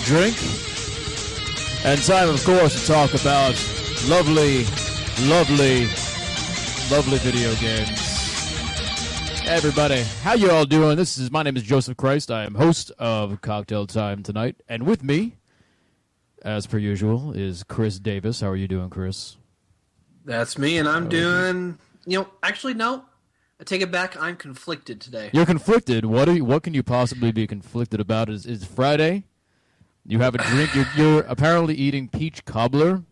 drink. And time, of course, to talk about lovely, lovely, lovely video games. Hey everybody, how you all doing? My name is Joseph Christ. I am host of Cocktail Time tonight. And with me, as per usual, is Chris Davis. How are you doing, Chris? That's me, and I'm doing... actually, no. I take it back. I'm conflicted today. You're conflicted? What can you possibly be conflicted about? Is Friday? You have a drink. You're apparently eating peach cobbler.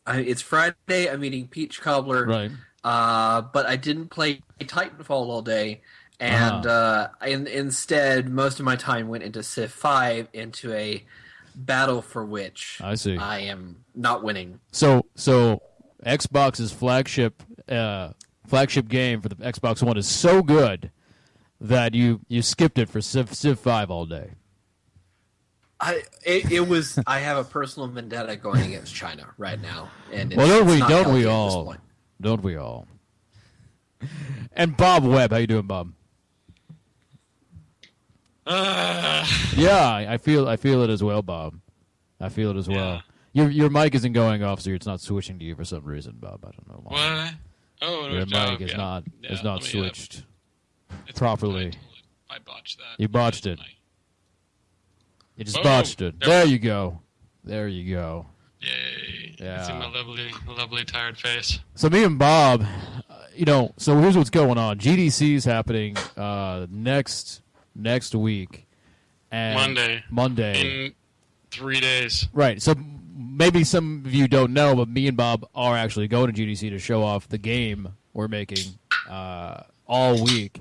It's Friday. I'm eating peach cobbler. Right. But I didn't play Titanfall all day, and instead, most of my time went into Civ 5, into a battle for which I see. I am not winning. So Xbox's flagship game for the Xbox One is so good that you skipped it for Civ 5 all day. I have a personal vendetta going against China right now, and don't we all? Don't we all? And Bob Webb, how you doing, Bob? Yeah, I feel it as well, Bob. I feel it as well. Your mic isn't going off, so it's not switching to you for some reason, Bob. I don't know why. What? Oh, your mic is not switched properly. I botched that. You botched it. You just botched it. There you go. There you go. Yay. Yeah. See my lovely tired face. So me and Bob, so here's what's going on. GDC is happening next week. And Monday. In 3 days. Right. So maybe some of you don't know, but me and Bob are actually going to GDC to show off the game we're making all week.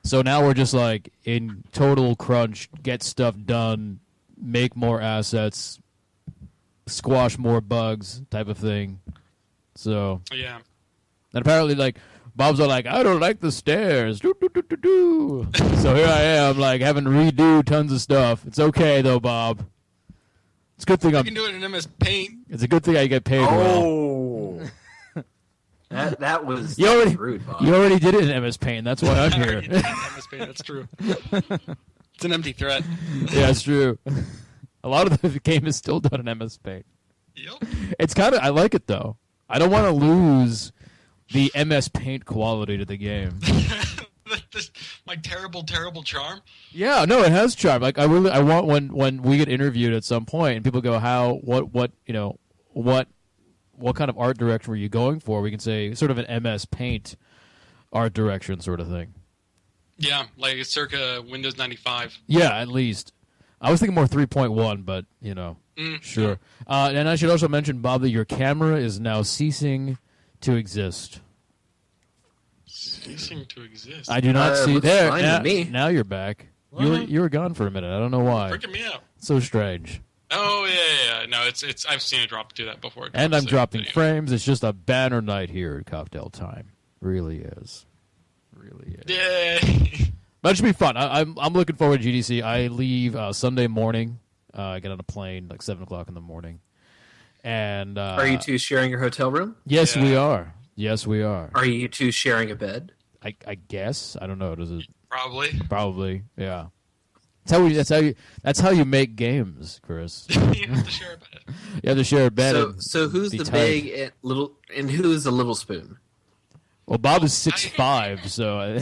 So now we're just like in total crunch, get stuff done, make more assets, squash more bugs type of thing. So yeah. And apparently, like, Bob's all like, I don't like the stairs. So here I am, like, having to redo tons of stuff. It's okay though, Bob. It's a good thing I can do it in MS Paint. It's a good thing I get paid well. That was rude, Bob. You already did it in MS Paint. That's why I'm here. MS Paint, that's true. It's an empty threat. Yeah, it's true. A lot of the game is still done in MS Paint. Yep. It's I like it though. I don't want to lose the MS Paint quality to the game. My terrible charm. Yeah, no, it has charm. Like I want when we get interviewed at some point and people go, what kind of art direction were you going for? We can say sort of an MS Paint art direction sort of thing. Yeah, like circa Windows 95. Yeah, at least. I was thinking more 3.1, but sure. Yeah. And I should also mention, Bob, that your camera is now ceasing to exist. Ceasing to exist. I do not see there. Now you're back. You were gone for a minute. I don't know why. Freaking me out. So strange. Oh yeah. No, it's. I've seen it do that before. And I'm dropping frames. It's just a banner night here at Cocktail Time. Really is. Yay. But it should be fun. I'm looking forward to GDC. I leave Sunday morning. I get on a plane like 7 o'clock in the morning. And are you two sharing your hotel room? Yes, we are. Yes, we are. Are you two sharing a bed? I guess. I don't know. Does it? Probably. Yeah. That's how you make games, Chris. You have to share a bed. You have to share a bed. So who's the big and little, and who is the little spoon? Well, Bob is 6'5", so.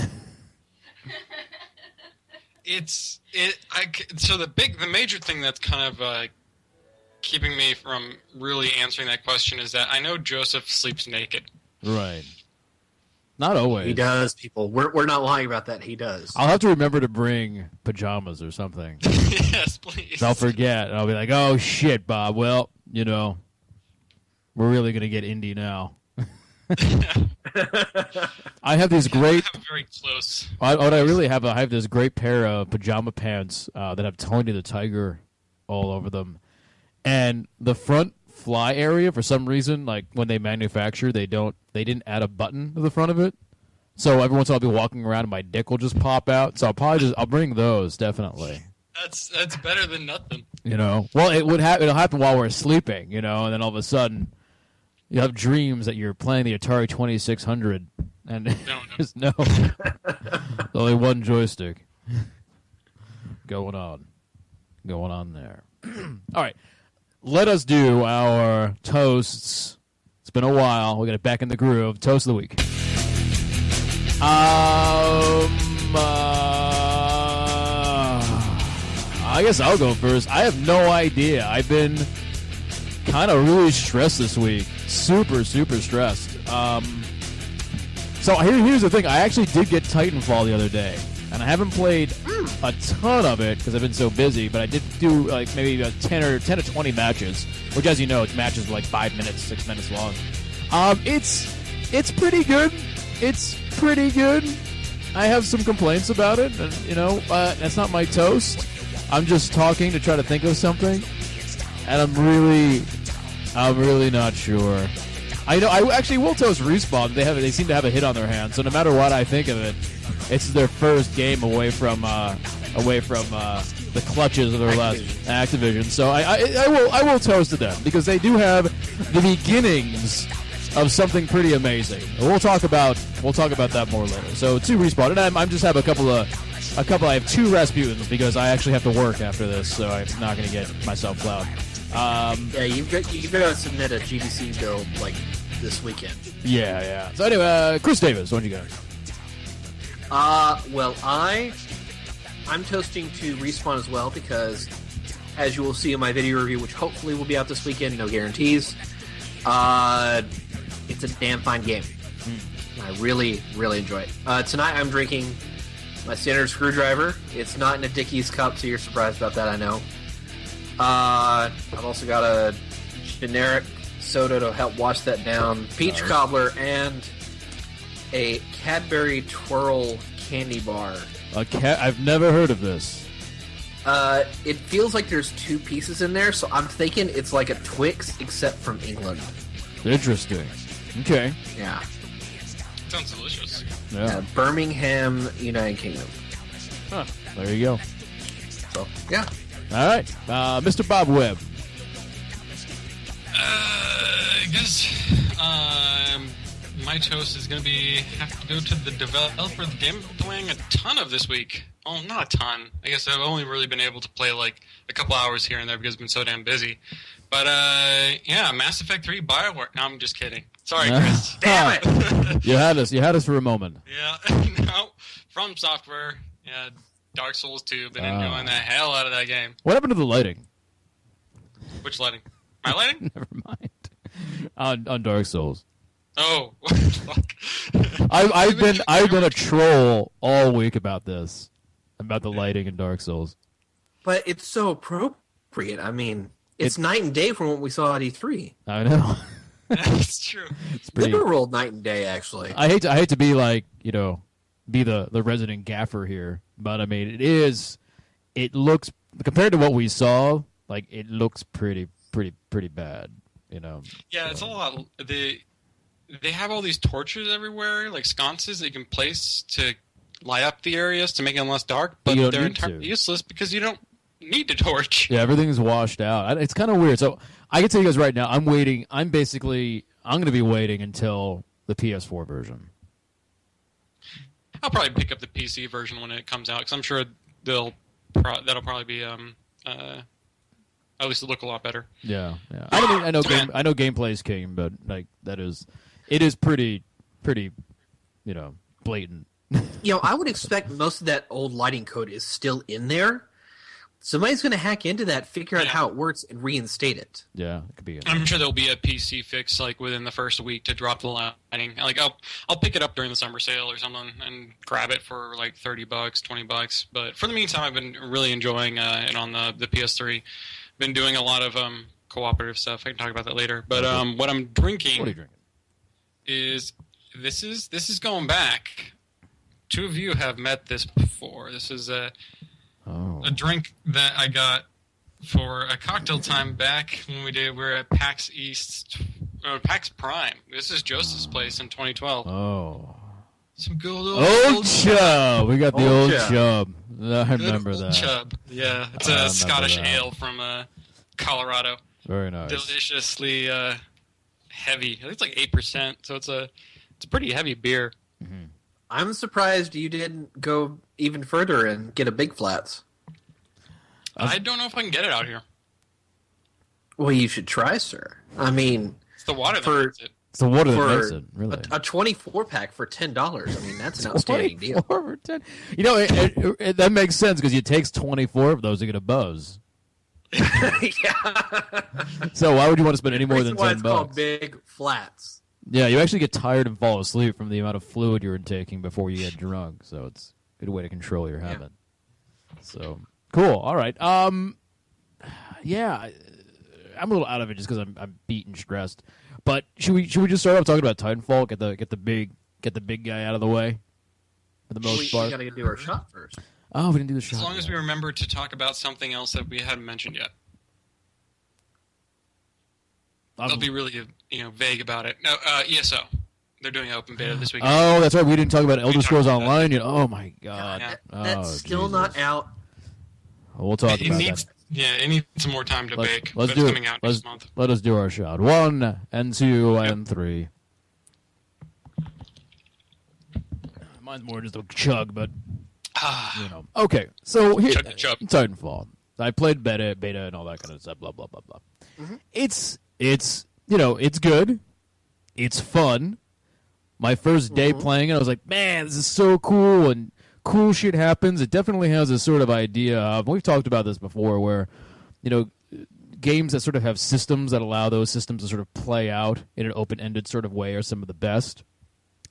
So the major thing that's kind of keeping me from really answering that question is that I know Joseph sleeps naked. Right. Not always. He does, people. We're not lying about that. He does. I'll have to remember to bring pajamas or something. Yes, please. I'll forget. And I'll be like, oh, shit, Bob. Well, we're really going to get indie now. I have these great... very close. What I really have, I have this great pair of pajama pants that have Tony the Tiger all over them. And the front fly area, for some reason, like when they manufacture, they didn't add a button to the front of it. So every once in a while I'll be walking around and my dick will just pop out. So I'll bring those, definitely. That's better than nothing. Well, it'll happen while we're sleeping, and then all of a sudden you have dreams that you're playing the Atari 2600 and there's only one joystick going on. going on there. All right. Let us do our toasts. It's been a while. We'll get it back in the groove. Toast of the week. I guess I'll go first. I have no idea. I've been kind of really stressed this week. Super, super stressed. So here's the thing. I actually did get Titanfall the other day. And I haven't played a ton of it because I've been so busy, but I did do like maybe 10 to 20 matches, which, as you know, it's matches like 5 minutes, 6 minutes long. It's pretty good. It's pretty good. I have some complaints about it, and that's not my toast. I'm just talking to try to think of something, and I'm really not sure. I actually will toast Respawn. They seem to have a hit on their hands, so no matter what I think of it, it's their first game away from the clutches of their last Activision. So I will toast to them because they do have the beginnings of something pretty amazing. We'll talk about that more later. So to Respawn, and I'm just have a couple. I have 2 Rasputins because I actually have to work after this, so I'm not going to get myself plowed. You've got to submit a GDC build like this weekend. Yeah. So anyway, Chris Davis, what do you got? Well, I'm toasting to Respawn as well because, as you will see in my video review, which hopefully will be out this weekend, no guarantees, it's a damn fine game. I really, really enjoy it. Tonight I'm drinking my standard screwdriver. It's not in a Dickies cup, so you're surprised about that, I know. I've also got a generic soda to help wash that down, peach cobbler, and a Cadbury Twirl candy bar. I've never heard of this. It feels like there's 2 pieces in there, so I'm thinking it's like a Twix, except from England. Interesting. Okay. Yeah. Sounds delicious. Yeah. Birmingham, United Kingdom. Huh. There you go. So, yeah. All right. Mr. Bob Webb. I guess my toast is going to have to go to the developer of the game I've been playing a ton of this week. Oh, not a ton. I guess I've only really been able to play like a couple hours here and there because I've been so damn busy. But, Mass Effect 3 BioWare. No, I'm just kidding. Sorry, Chris. Damn it! You had us for a moment. Yeah. No. From Software. Yeah. Dark Souls 2. Been enjoying the hell out of that game. What happened to the lighting? Which lighting? My lighting? Never mind. On Dark Souls. Oh. Fuck. I've been a troll all week about this. About the lighting in Dark Souls. But it's so appropriate. I mean, it's night and day from what we saw at E3. I know. That's true. It's pretty literal night and day, actually. I hate to be like, be the resident gaffer here, but I mean it looks, compared to what we saw, like it looks pretty bad, Yeah, so. It's a lot. They have all these torches everywhere, like sconces that you can place to light up the areas to make them less dark, but they're entirely useless because you don't need to torch. Yeah, everything's washed out. It's kind of weird. So I can tell you guys right now, I'm waiting. I'm going to be waiting until the PS4 version. I'll probably pick up the PC version when it comes out because I'm sure that'll probably be at least look a lot better. Yeah. I know gameplay is king, but like it is pretty blatant. I would expect most of that old lighting code is still in there. Somebody's going to hack into that, figure out how it works, and reinstate it. Yeah, it could be. I'm sure there'll be a PC fix like within the first week to drop the lighting. Like I'll pick it up during the summer sale or something and grab it for like $30, $20. But for the meantime, I've been really enjoying it on the PS3. Been doing a lot of cooperative stuff. I can talk about that later. But what I'm drinking, what are you drinking? Is this is going back. 2 of you have met this before. This is a drink that I got for a cocktail time back when we were at PAX East, PAX Prime. This is Joseph's place in 2012. Oh. Some good old chub. We got the old chub. I remember that. Chub. Yeah, it's a Scottish ale from Colorado. Very nice. Deliciously heavy. I think it's like 8%, so it's a pretty heavy beer. Mm-hmm. I'm surprised you didn't go even further and get a Big Flats. I don't know if I can get it out here. Well, you should try, sir. I mean, It's the water that makes it. It's the water that for makes it, really. a 24-pack for $10. I mean, that's an outstanding deal. 24 for 10. You know, that makes sense because it takes 24 of those to get a buzz. Yeah. So why would you want to spend any more than Why $10? it's called Big Flats. Yeah, you actually get tired and fall asleep from the amount of fluid you're intaking before you get drunk. So it's a good way to control your habit. So cool. All right. Yeah, I'm a little out of it just because I'm beat and stressed. But should we just start off talking about Titanfall? Get the big guy out of the way for the most part. We gotta do our shot first. Oh, we didn't do the shot. As long as yet. we remember to talk about something else that we hadn't mentioned yet. I'll be really vague about it. No, ESO. They're doing an open beta this weekend. Oh, that's right. We didn't talk about Elder Scrolls Online yet. Oh my god. Yeah. That's still not out. We'll talk It about needs, that. Yeah, it needs some more time to bake. Let's But do it's it. coming out next month. Let us do our shot. 1 and 2 and 3. Mine's more just a chug, but you know. Okay, so here, Chug the chug. Titanfall. I played beta, and all that kind of stuff. Blah blah blah blah. It's it's good. It's fun. My first day playing it, I was like, man, this is so cool, and cool shit happens. It definitely has a sort of idea of, we've talked about this before, where, games that sort of have systems that allow those systems to sort of play out in an open-ended sort of way are some of the best.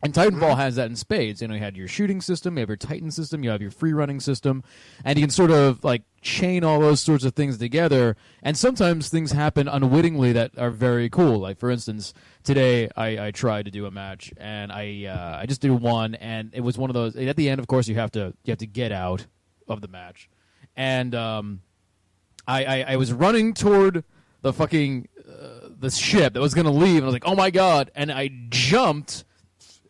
And Titanfall has that in spades. You had your shooting system, you have your Titan system, you have your free-running system, and you can sort of chain all those sorts of things together. And sometimes things happen unwittingly that are very cool. Like, for instance, today I tried to do a match, and I just did one, and it was one of those. At the end, of course, you have to get out of the match, and I was running toward the fucking the ship that was going to leave, and I was like, oh my god, and I jumped.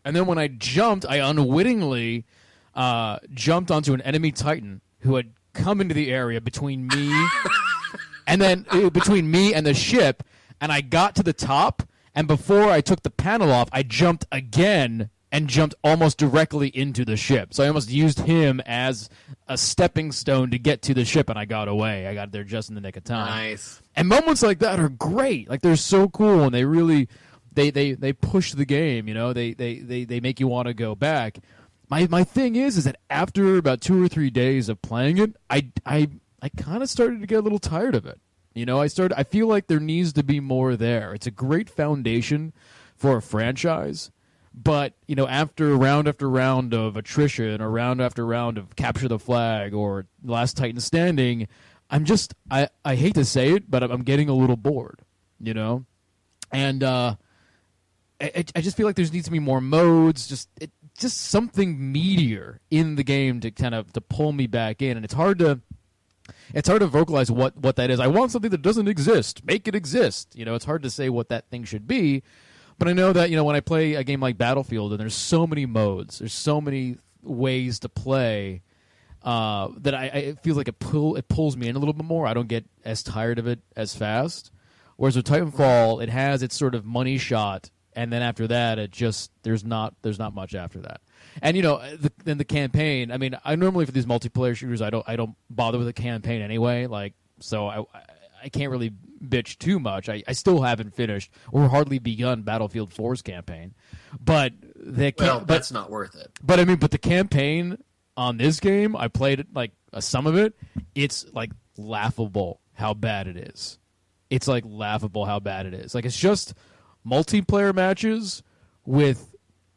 And then when I jumped, I unwittingly jumped onto an enemy Titan who had come into the area between me and then between me and the ship. And I got to the top, and before I took the panel off, I jumped again and jumped almost directly into the ship. So I almost used him as a stepping stone to get to the ship, and I got away. I got there just in the nick of time. Nice. And moments like that are great. Like, they're so cool, and they really... They push the game, they make you want to go back. My thing is that after about 2 or 3 days of playing it, I kind of started to get a little tired of it. I feel like there needs to be more there. It's a great foundation for a franchise, but after round after round of attrition or round after round of capture the flag or last Titan standing, I hate to say it, but I'm getting a little bored, and I just feel like there needs to be more modes, just something meatier in the game to to pull me back in, and it's hard to vocalize what that is. I want something that doesn't exist. Make it exist. It's hard to say what that thing should be, but I know that when I play a game like Battlefield and there's so many modes, there's so many ways to play that I feel like it pulls me in a little bit more. I don't get as tired of it as fast. Whereas with Titanfall, it has its sort of money shot. And then after that, there's not much after that. And then the campaign. I mean, I normally for these multiplayer shooters, I don't bother with the campaign anyway. So I can't really bitch too much. I still haven't finished or hardly begun Battlefield 4's campaign, but that's not worth it. But the campaign on this game, I played it some of it. It's laughable how bad it is. It's laughable how bad it is. It's just multiplayer matches with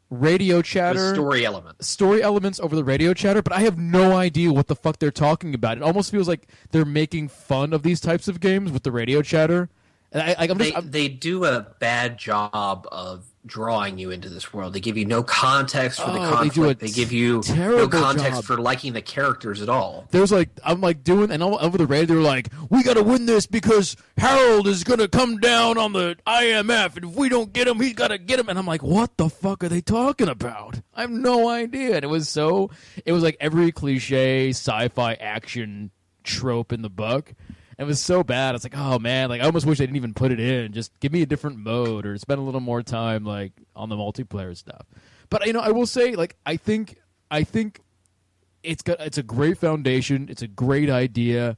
radio chatter. With story elements over the radio chatter, but I have no idea what the fuck they're talking about. It almost feels like they're making fun of these types of games with the radio chatter. And they do a bad job of drawing you into this world. They give you no context for the conflict. They give you no context for liking the characters at all. There's I'm doing, and over the radio they were like, we got to win this because Harold is going to come down on the IMF, and if we don't get him, he's got to get him. And I'm like, what the fuck are they talking about? I have no idea. And it was like every cliche sci-fi action trope in the book. It was so bad. It's like, oh man, I almost wish they didn't even put it in. Just give me a different mode or spend a little more time on the multiplayer stuff. But I will say, I think it's a great foundation. It's a great idea.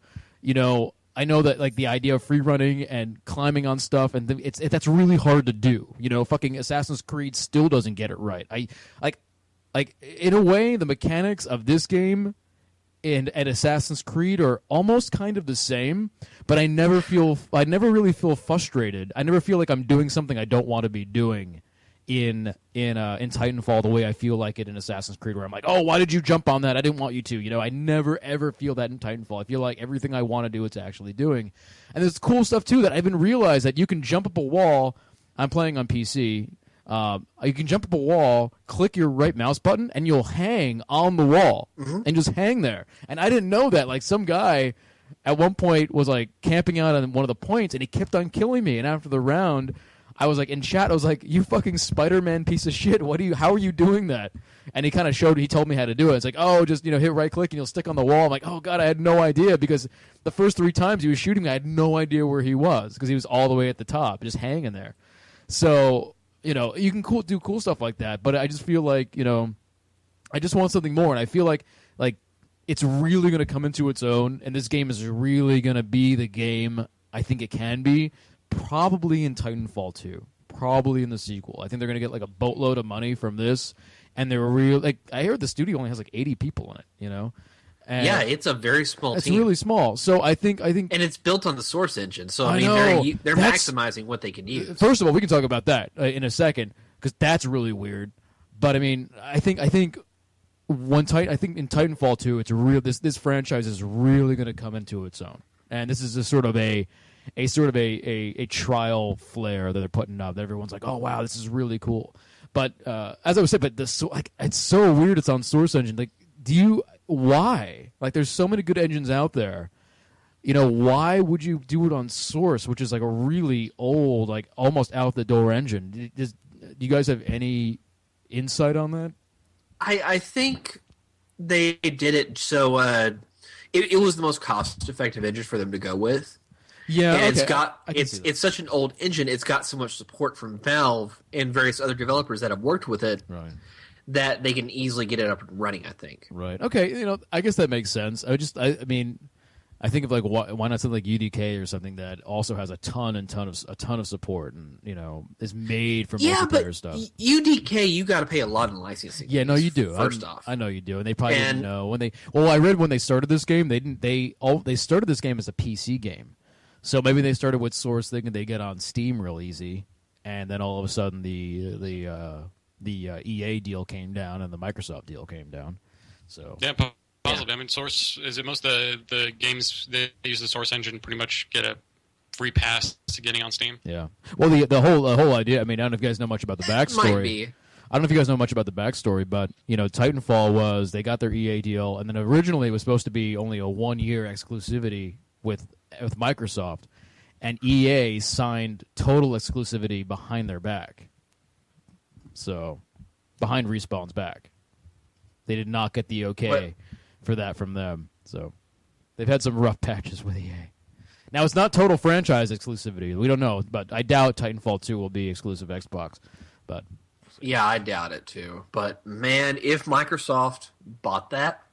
I know that like the idea of free running and climbing on stuff and that's really hard to do. Fucking Assassin's Creed still doesn't get it right. I like in a way the mechanics of this game and Assassin's Creed are almost kind of the same, but I never really feel frustrated. I never feel like I'm doing something I don't want to be doing in Titanfall the way I feel like it in Assassin's Creed, where I'm like, oh, why did you jump on that? I didn't want you to. I never ever feel that in Titanfall. I feel like everything I want to do, it's actually doing. And there's cool stuff too that I even realized that you can jump up a wall. I'm playing on PC. You can jump up a wall, click your right mouse button, and you'll hang on the wall and just hang there. And I didn't know that. Like some guy at one point was like camping out on one of the points, and he kept on killing me. And after the round, I was like in chat, I was like, "You fucking Spider-Man piece of shit! How are you doing that?" And he kind of he told me how to do it. It's like, oh, just hit right click and you'll stick on the wall. I'm like, oh god, I had no idea, because the first 3 times he was shooting me, I had no idea where he was because he was all the way at the top, just hanging there. So you can do cool stuff like that, but I just feel like I just want something more, and I feel like it's really going to come into its own, and this game is really going to be the game I think it can be. Probably in Titanfall 2. Probably in the sequel. I think they're going to get like a boatload of money from this. And they're I heard the studio only has like 80 people in it, And yeah, it's a very small team. It's really small. So I think and it's built on the Source engine. So I know. they're maximizing what they can use. First of all, we can talk about that in a second, because that's really weird. But I mean, I think in Titanfall 2, it's real. This franchise is really going to come into its own. And this is a sort of a trial flare that they're putting up. That everyone's like, oh wow, this is really cool. But as I was saying, it's so weird. It's on Source Engine. Like, why? Like, there's so many good engines out there. Why would you do it on Source, which is like a really old, like almost out the door engine? Do you guys have any insight on that? I think they did it so it was the most cost effective engine for them to go with. Yeah, and okay. it's such an old engine. It's got so much support from Valve and various other developers that have worked with it, right, that they can easily get it up and running, I think. Right. Okay. I guess that makes sense. I mean, I think of like why not something like UDK or something that also has a ton of support and is made for multiplayer stuff. UDK, you got to pay a lot in licensing. Yeah, no, you do. First off, I know you do, and they probably didn't know when they. Well, I read when they started this game, they started this game as a PC game. So maybe they started with Source thinking they get on Steam real easy, and then all of a sudden the EA deal came down and the Microsoft deal came down. So yeah, possibly. I mean, Source is it most of the games that use the Source engine pretty much get a free pass to getting on Steam. Yeah. Well, the whole idea. I mean, I don't know if you guys know much about the backstory. Might be. I don't know if you guys know much about the backstory, but Titanfall they got their EA deal, and then originally it was supposed to be only a 1-year exclusivity with Microsoft, and EA signed total exclusivity behind their back. So, behind Respawn's back. They did not get the okay for that from them. So, they've had some rough patches with EA. Now, it's not total franchise exclusivity. We don't know, but I doubt Titanfall 2 will be exclusive Xbox. But yeah, I doubt it too. But man, if Microsoft bought that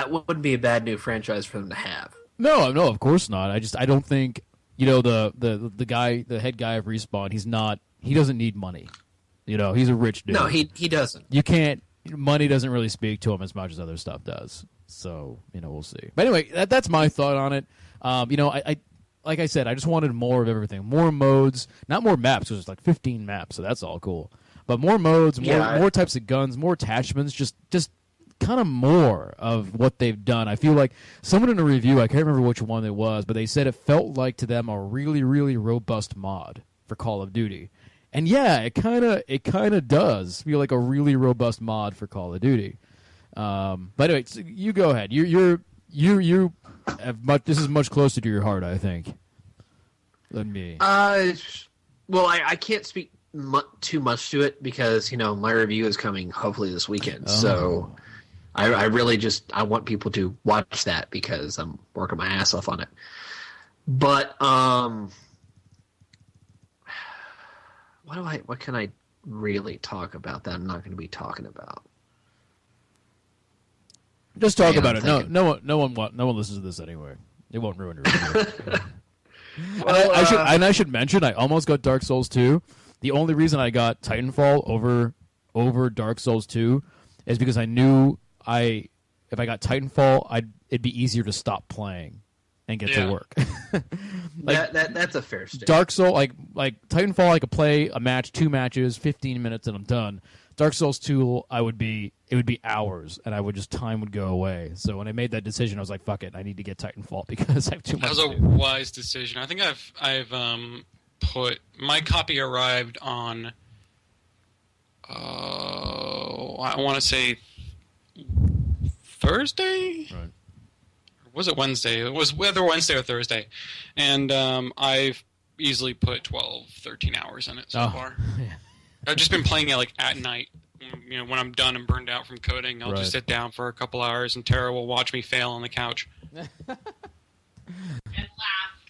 wouldn't be a bad new franchise for them to have. No, of course not. I don't think the head guy of Respawn. He doesn't need money. He's a rich dude. No, he doesn't. You can't. Money doesn't really speak to him as much as other stuff does. So we'll see. But anyway, that's my thought on it. I like I said, I just wanted more of everything, more modes, not more maps. Because there's like 15 maps, so that's all cool. But more modes, more types of guns, more attachments, just kind of more of what they've done. I feel like someone in a review, I can't remember which one it was, but they said it felt like to them a really, really robust mod for Call of Duty. And yeah, it kind of does feel like a really robust mod for Call of Duty. But anyway, so you go ahead. You have much. This is much closer to your heart, I think, than me. Well, I can't speak too much to it because my review is coming hopefully this weekend. So I really I want people to watch that because I'm working my ass off on it. But what can I really talk about that I'm not going to be talking about? Just talk Yeah, about I'm it. thinking. No one listens to this anyway. It won't ruin your review. Well, I should mention I almost got Dark Souls 2. The only reason I got Titanfall over Dark Souls 2 is because I knew if I got Titanfall, it'd be easier to stop playing and get to work. that's a fair statement. Dark Souls, like Titanfall, I could play a match, 2 matches, 15 minutes, and I'm done. Dark Souls 2, it would be hours, and time would go away. So when I made that decision, I was like, "Fuck it, I need to get Titanfall because I have too much." That was a wise decision. I think I've put my copy arrived on. I want to say Thursday. Right. Or was it Wednesday? It was either Wednesday or Thursday, and I've easily put 12, 13 hours in it so far. Yeah. I've just been playing it like at night. You know, when I'm done and burned out from coding, I'll just sit down for a couple hours, and Tara will watch me fail on the couch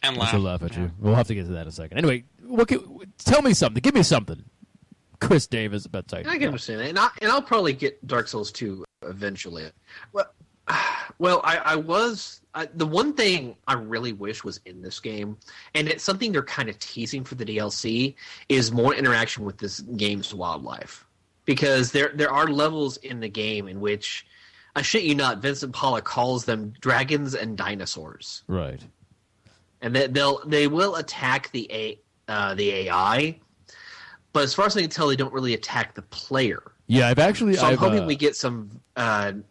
and laugh. She'll laugh at you. We'll have to get to that in a second. Anyway, tell me something. Give me something, Chris Davis, about Titanfall. I can understand that, and I'll probably get Dark Souls 2 eventually. Well, the one thing I really wish was in this game, and it's something they're kind of teasing for the DLC, is more interaction with this game's wildlife. Because there are levels in the game in which, I shit you not, Vincent Pollack calls them dragons and dinosaurs. Right. And they will attack the AI, but as far as I can tell, they don't really attack the player. Yeah, I'm hoping we get some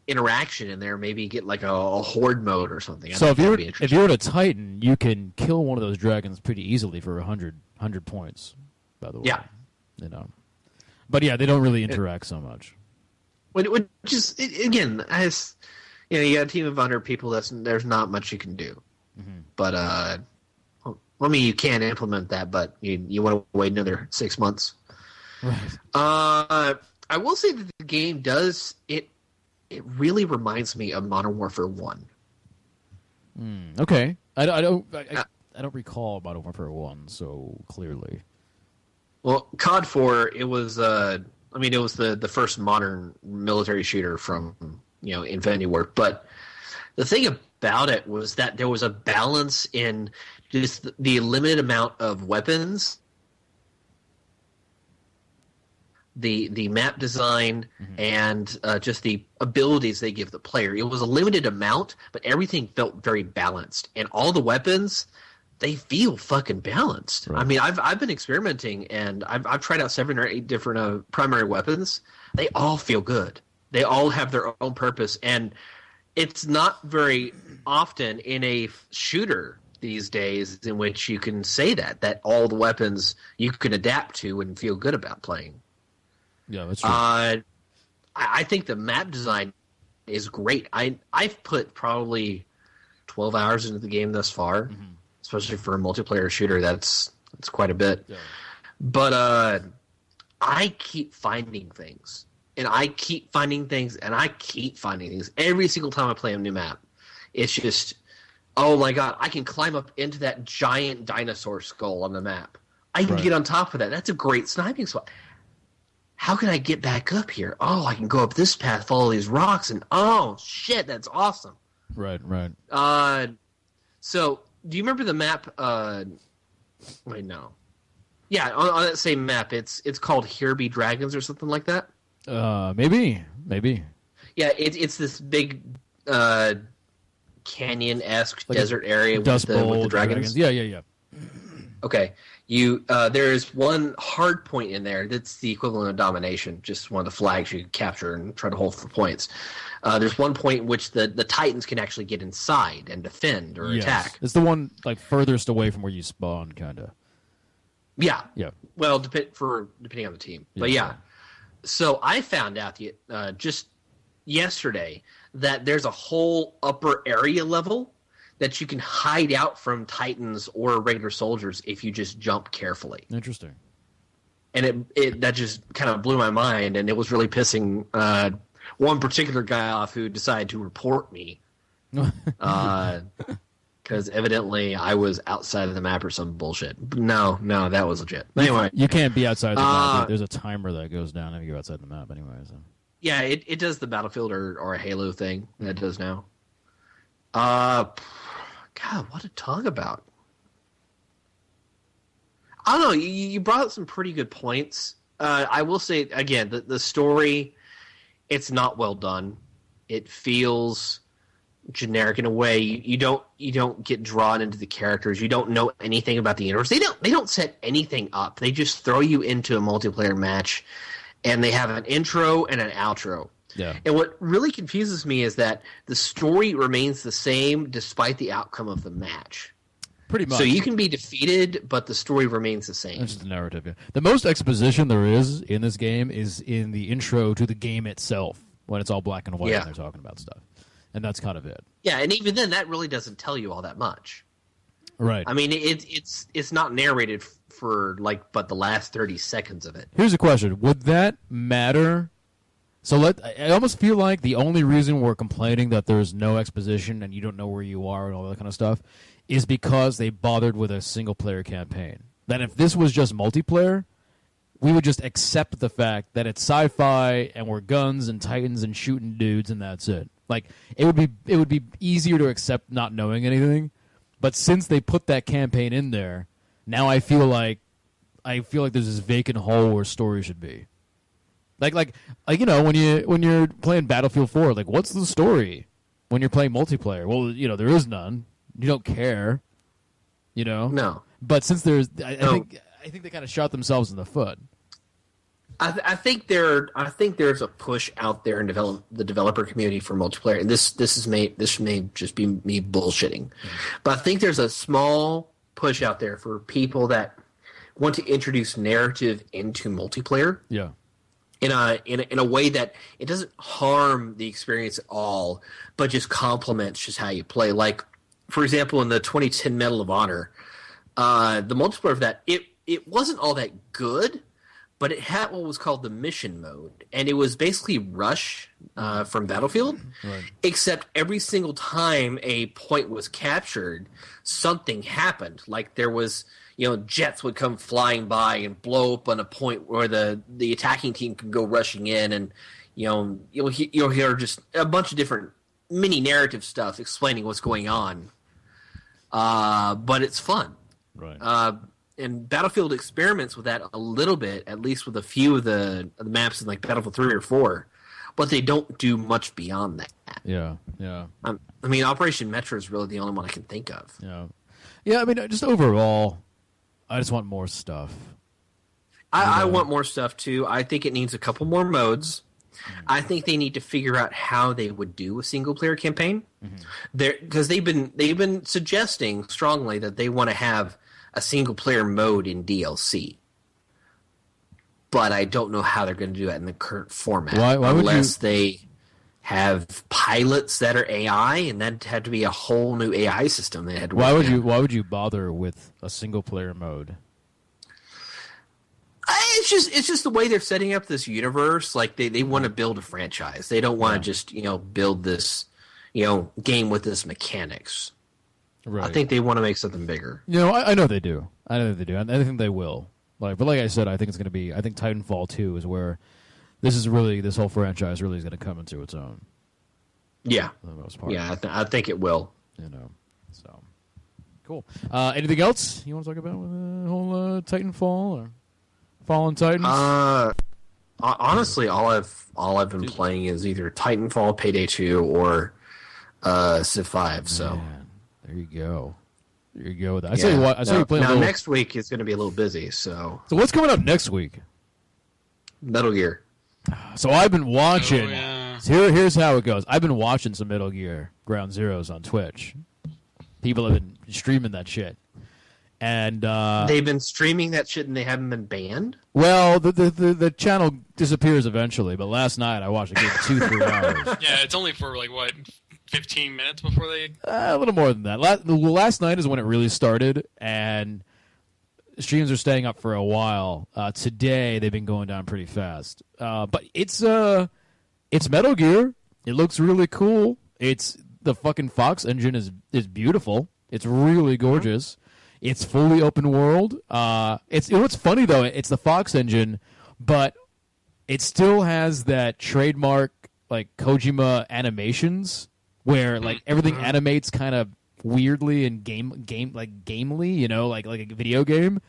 interaction in there. Maybe get like a horde mode or something. So if you're at a Titan, you can kill one of those dragons pretty easily for 100 points. By the way, yeah, you know. But yeah, they don't really interact so much. Which is again, as you know, you got a team of 100 people. There's not much you can do. Mm-hmm. But I mean, you can implement that, but you want to wait another 6 months. Right. I will say that the game does it. It really reminds me of Modern Warfare 1. Okay, I don't recall Modern Warfare 1 so clearly. Well, COD 4, it was it was the first modern military shooter from Infinity War. But the thing about it was that there was a balance in just the limited amount of weapons, the map design, and just the abilities they give the player. It was a limited amount, but everything felt very balanced. And all the weapons, they feel fucking balanced. Right. I mean, I've been experimenting, and I've tried out 7 or 8 different primary weapons. They all feel good. They all have their own purpose, and it's not very often in a shooter these days in which you can say that all the weapons you can adapt to and feel good about playing. Yeah, that's true. I think the map design is great. I've put probably 12 hours into the game thus far, especially for a multiplayer shooter. That's quite a bit. Yeah. But I keep finding things, and I keep finding things, and I keep finding things every single time I play a new map. It's just, oh my god, I can climb up into that giant dinosaur skull on the map. I can get on top of that. That's a great sniping spot. How can I get back up here? Oh, I can go up this path, follow these rocks, and oh shit, that's awesome. Right. So do you remember the map? Wait, no. Yeah, on that same map, it's called Here Be Dragons or something like that. Maybe. Yeah, it's this big canyon-esque like desert area with the dragons. Yeah. Okay. There's one hard point in there that's the equivalent of domination, just one of the flags you capture and try to hold for points. There's one point in which the Titans can actually get inside and defend or attack. It's the one like furthest away from where you spawn, kind of. Yeah. Yeah. Well, depending on the team. But yeah. So I found out just yesterday that there's a whole upper area level that you can hide out from Titans or regular soldiers if you just jump carefully. Interesting. And it that just kind of blew my mind, and it was really pissing one particular guy off who decided to report me. Because evidently I was outside of the map or some bullshit. No, that was legit. Anyway. You can't be outside the map. There's a timer that goes down if you're outside the map anyway. So. Yeah, it does the Battlefield or a Halo thing that it does now. God, what to talk about? I don't know. You brought up some pretty good points. I will say, again, the story, it's not well done. It feels generic in a way. You don't get drawn into the characters. You don't know anything about the universe. They don't set anything up. They just throw you into a multiplayer match, and they have an intro and an outro. Yeah. And what really confuses me is that the story remains the same despite the outcome of the match. Pretty much. So you can be defeated, but the story remains the same. It's just the narrative, yeah. The most exposition there is in this game is in the intro to the game itself, when it's all black and white and they're talking about stuff. And that's kind of it. Yeah, and even then, that really doesn't tell you all that much. Right. I mean, it's not narrated for, but the last 30 seconds of it. Here's a question. Would that matter? So I almost feel like the only reason we're complaining that there's no exposition and you don't know where you are and all that kind of stuff is because they bothered with a single-player campaign. That if this was just multiplayer, we would just accept the fact that it's sci-fi and we're guns and titans and shooting dudes and that's it. Like, it would be easier to accept not knowing anything. But since they put that campaign in there, now I feel like there's this vacant hole where story should be. Like you know, when you're playing Battlefield 4, like, what's the story when you're playing multiplayer? Well, you know, there is none. You don't care, you know? No. But since there's, I think they kind of shot themselves in the foot. I think there's a push out there in the developer community for multiplayer, and this may just be me bullshitting, but I think there's a small push out there for people that want to introduce narrative into multiplayer. Yeah. In a way that it doesn't harm the experience at all, but just complements just how you play. Like, for example, in the 2010 Medal of Honor, the multiplayer of that, it wasn't all that good, but it had what was called the mission mode, and it was basically Rush from Battlefield, Right. except every single time a point was captured, something happened. Like there was, you know, jets would come flying by and blow up on a point where the attacking team could go rushing in, and you know you'll hear just a bunch of different mini narrative stuff explaining what's going on. But it's fun. Right. And Battlefield experiments with that a little bit, at least with a few of the maps in like Battlefield 3 or 4, but they don't do much beyond that. Yeah, yeah. I mean, Operation Metro is really the only one I can think of. Yeah. Yeah, I mean, just overall, I just want more stuff. I want more stuff, too. I think it needs a couple more modes. I think they need to figure out how they would do a single-player campaign. Because they've been suggesting strongly that they want to have a single-player mode in DLC. But I don't know how they're going to do that in the current format. Why unless they have pilots that are AI, and that had to be a whole new AI system they had to Why work would you bother with a single-player mode? It's just the way they're setting up this universe. Like they want to build a franchise. They don't want to just build this game with this mechanics. Right. I think they want to make something bigger. I know they do. I think they will. But like I said, I think it's going to be. I think Titanfall 2 is where this whole franchise really is going to come into its own. Yeah. For the most part. Yeah, I think it will. So cool. Anything else you want to talk about with the whole Titanfall or Fallen Titans? Honestly, all I've been playing is either Titanfall, Payday 2, or Civ 5. So there you go. There you go with that. I saw you playing. Now next week is going to be a little busy. So what's coming up next week? Metal Gear. So I've been watching. Oh, yeah. Here's how it goes. I've been watching some Metal Gear Ground Zeroes on Twitch. People have been streaming that shit. And they've been streaming that shit and they haven't been banned? Well, the channel disappears eventually, but last night I watched a good 2-3 hours. Yeah, it's only for 15 minutes before they... A little more than that. Last night is when it really started, and streams are staying up for a while. Today they've been going down pretty fast. But it's Metal Gear. It looks really cool. The fucking Fox engine is beautiful. It's really gorgeous. It's fully open world. It's funny though. It's the Fox engine, but it still has that trademark like Kojima animations where like everything animates kind of weirdly and gamely, you know, like a video game.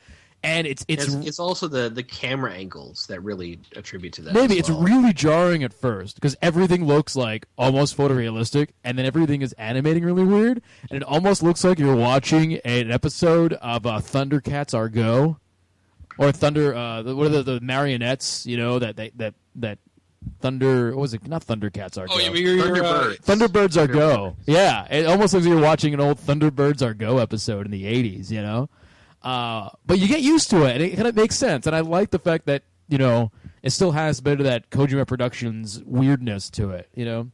And it's also the camera angles that really attribute to that. Maybe as well. it's really jarring at first because everything looks like almost photorealistic, and then everything is animating really weird, and it almost looks like you're watching an episode of Thundercats Are Go, or Thunder. What are the marionettes? You know that Thunder. What was it? Not Thundercats Are Go. Oh, you're Thunderbirds. Thunderbirds Are Go. Yeah, it almost looks like you're watching an old Thunderbirds Are Go episode in the '80s. You know. But you get used to it, and it kind of makes sense. And I like the fact that, you know, it still has a bit of that Kojima Productions weirdness to it, you know.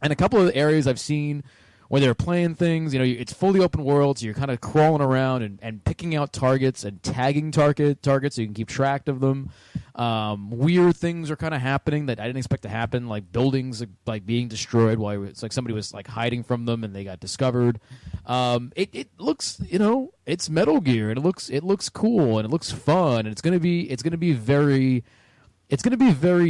And a couple of the areas I've seen where they're playing things, you know, it's fully open world, so you're kind of crawling around and picking out targets and tagging targets so you can keep track of them. Weird things are kind of happening that I didn't expect to happen, like buildings like being destroyed while it's like somebody was like hiding from them and they got discovered. It looks, you know, it's Metal Gear, and it looks cool and it looks fun, and it's gonna be very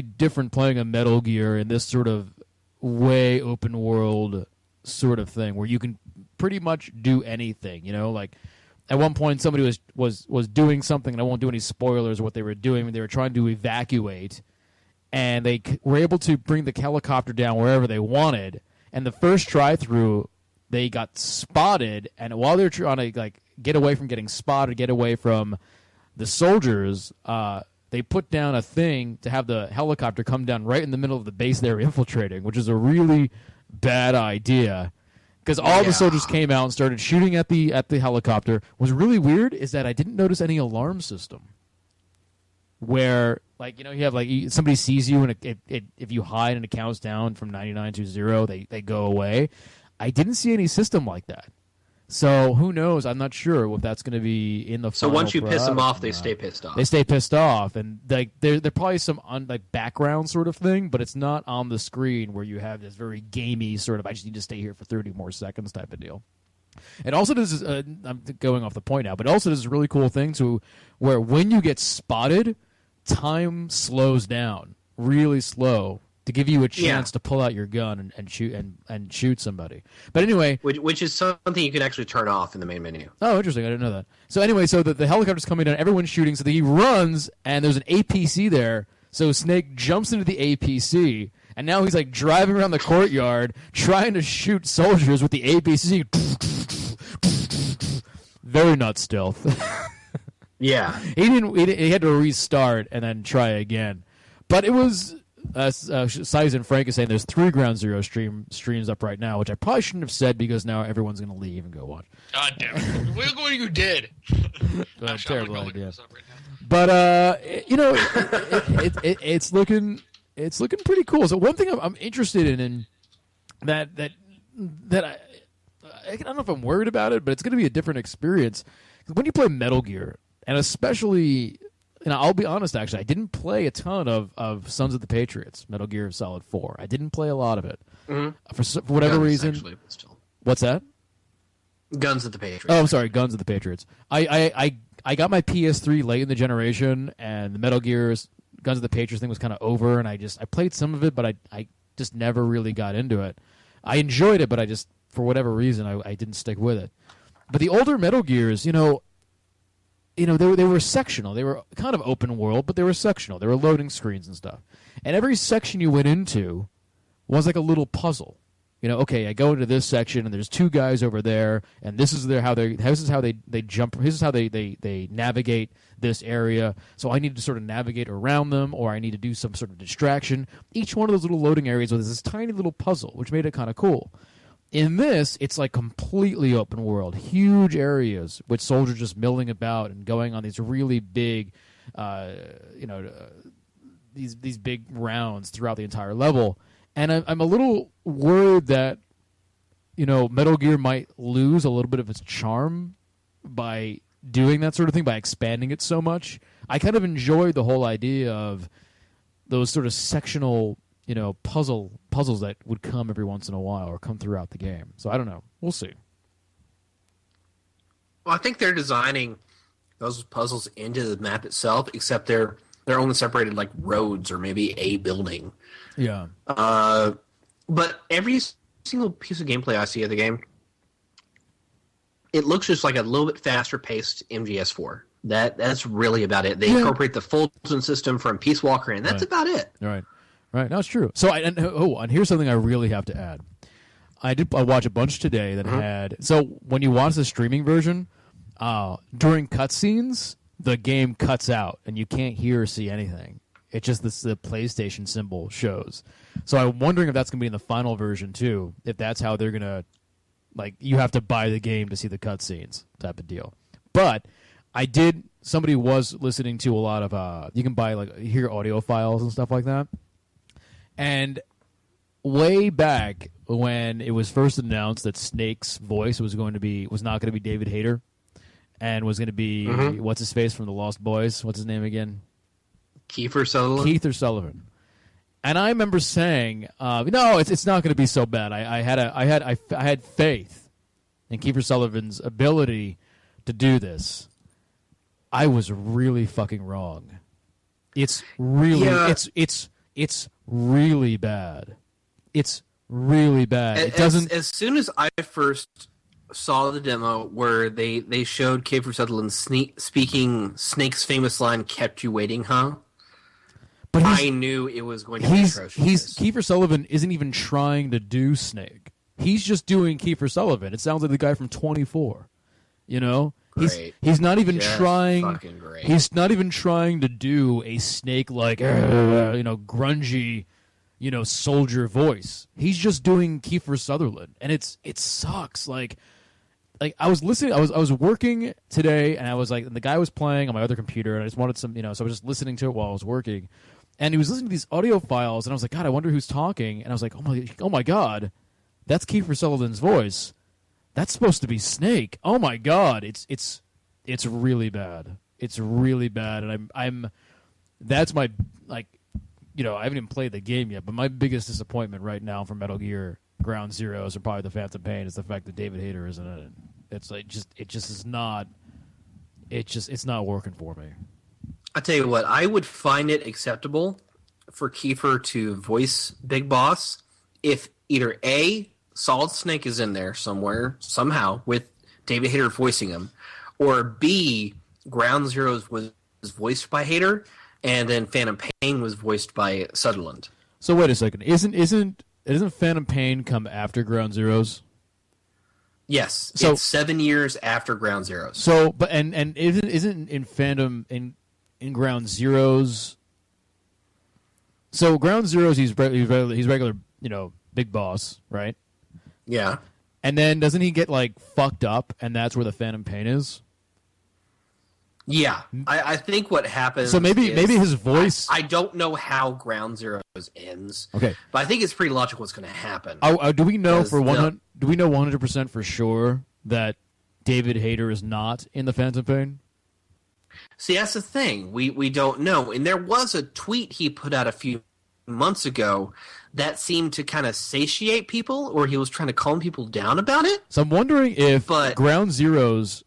different playing a Metal Gear in this sort of way open world sort of thing where you can pretty much do anything, you know. Like at one point somebody was doing something, and I won't do any spoilers of what they were doing. They were trying to evacuate, and they were able to bring the helicopter down wherever they wanted, and the first try through they got spotted, and while they're trying to like get away from getting spotted, get away from the soldiers, they put down a thing to have the helicopter come down right in the middle of the base they're infiltrating, which is a really bad idea because all the soldiers came out and started shooting at the helicopter. What's really weird is that I didn't notice any alarm system where, like, you know, you have like somebody sees you and if you hide and it counts down from 99 to 0, they go away. I didn't see any system like that. So who knows? I'm not sure if that's going to be in the. So once you piss them off, they stay pissed off. They stay pissed off, and like they're probably some like background sort of thing, but it's not on the screen where you have this very gamey sort of. I just need to stay here for 30 more seconds type of deal. It also does. I'm going off the point now, but it also does a really cool thing to where when you get spotted, time slows down really slow to give you a chance to pull out your gun and shoot somebody. But anyway, which is something you can actually turn off in the main menu. Oh, interesting. I didn't know that. So anyway, so the helicopter's coming down, everyone's shooting, so he runs, and there's an APC there. So Snake jumps into the APC, and now he's like driving around the courtyard trying to shoot soldiers with the APC. Very not stealth. Yeah, he had to restart and then try again. But it was. Size and Frank is saying there's 3 Ground Zero streams up right now, which I probably shouldn't have said because now everyone's going to leave and go watch. God damn it! Look what you did. Terrible idea. Right, but you know, it's looking pretty cool. So one thing I'm interested in that I don't know if I'm worried about it, but it's going to be a different experience when you play Metal Gear, and especially. And I'll be honest, actually, I didn't play a ton of Sons of the Patriots, Metal Gear Solid 4. I didn't play a lot of it. For whatever reason. Actually, but still. What's that? Guns of the Patriots. Oh, I'm sorry, Guns of the Patriots. I got my PS3 late in the generation, and the Metal Gear's Guns of the Patriots thing was kind of over, and I played some of it, but I just never really got into it. I enjoyed it, but I just, for whatever reason, I didn't stick with it. But the older Metal Gears, you know, they were sectional. They were kind of open world, but they were sectional. They were loading screens and stuff. And every section you went into was like a little puzzle. You know, okay, I go into this section, and there's 2 guys over there, and this is how they jump. This is how they navigate this area. So I need to sort of navigate around them, or I need to do some sort of distraction. Each one of those little loading areas was this tiny little puzzle, which made it kind of cool. In this, it's like completely open world, huge areas with soldiers just milling about and going on these really big, these big rounds throughout the entire level. And I'm a little worried that, you know, Metal Gear might lose a little bit of its charm by doing that sort of thing, by expanding it so much. I kind of enjoyed the whole idea of those sort of sectional, you know, puzzles that would come every once in a while or come throughout the game. So I don't know. We'll see. Well, I think they're designing those puzzles into the map itself, except they're They're only separated like roads or maybe a building. Yeah. But every single piece of gameplay I see of the game, it looks just like a little bit faster paced MGS4. That's really about it. They incorporate the Fulton system from Peace Walker, and that's about it. Right. No, it's true. So, and here's something I really have to add. I watched a bunch today that had. So when you watch the streaming version, during cutscenes, the game cuts out and you can't hear or see anything. It's just the PlayStation symbol shows. So I'm wondering if that's going to be in the final version too. If that's how they're going to, like, you have to buy the game to see the cutscenes type of deal. But somebody was listening to a lot of, you can buy, like, hear audio files and stuff like that. And way back when it was first announced that Snake's voice was not going to be David Hayter, and was going to be what's his face from the Lost Boys? What's his name again? Kiefer Sutherland. Keith Sullivan. And I remember saying, no, it's not going to be so bad. I had faith in Kiefer Sutherland's ability to do this. I was really fucking wrong. It's really it's really bad. It's really bad. It doesn't. As soon as I first saw the demo where they showed Kiefer Sutherland speaking Snake's famous line, "Kept you waiting, huh?" But I knew it was going to be atrocious. Kiefer Sutherland isn't even trying to do Snake. He's just doing Kiefer Sutherland. It sounds like the guy from 24. You know? Great. He's not even Just trying. Fucking great. He's not even trying to do a Snake like grungy, soldier voice. He's just doing Kiefer Sutherland, and it sucks. Like I was listening. I was working today, and I was like, and the guy was playing on my other computer, and I just wanted some, so I was just listening to it while I was working, and he was listening to these audio files, and I was like, God, I wonder who's talking, and I was like, oh my God, that's Kiefer Sutherland's voice. That's supposed to be Snake. Oh my God, it's really bad. It's really bad, and that's my, like, I haven't even played the game yet, but my biggest disappointment right now for Metal Gear Ground Zeroes or probably the Phantom Pain is the fact that David Hayter isn't in it. It's like it's not working for me. I tell you what, I would find it acceptable for Kiefer to voice Big Boss if either A, Solid Snake is in there somewhere, somehow, with David Hayter voicing him, or B, Ground Zeroes was voiced by Hayter, and then Phantom Pain was voiced by Sutherland. So wait a second, isn't Phantom Pain come after Ground Zeroes? Yes, so, it's 7 years after Ground Zeroes. So, but and isn't in Phantom in Ground Zeroes? So Ground Zeroes, he's regular, Big Boss, right? Yeah. And then doesn't he get like fucked up, and that's where the Phantom Pain is? Yeah, I think what happens. So maybe his voice. I don't know how Ground Zeroes ends. Okay, but I think it's pretty logical what's going to happen. Do we know for 100? Do we know 100% for sure that David Hayter is not in the Phantom Pain? See, that's the thing. We don't know, and there was a tweet he put out a few months ago that seemed to kind of satiate people, or he was trying to calm people down about it. So I'm wondering if Ground Zeroes.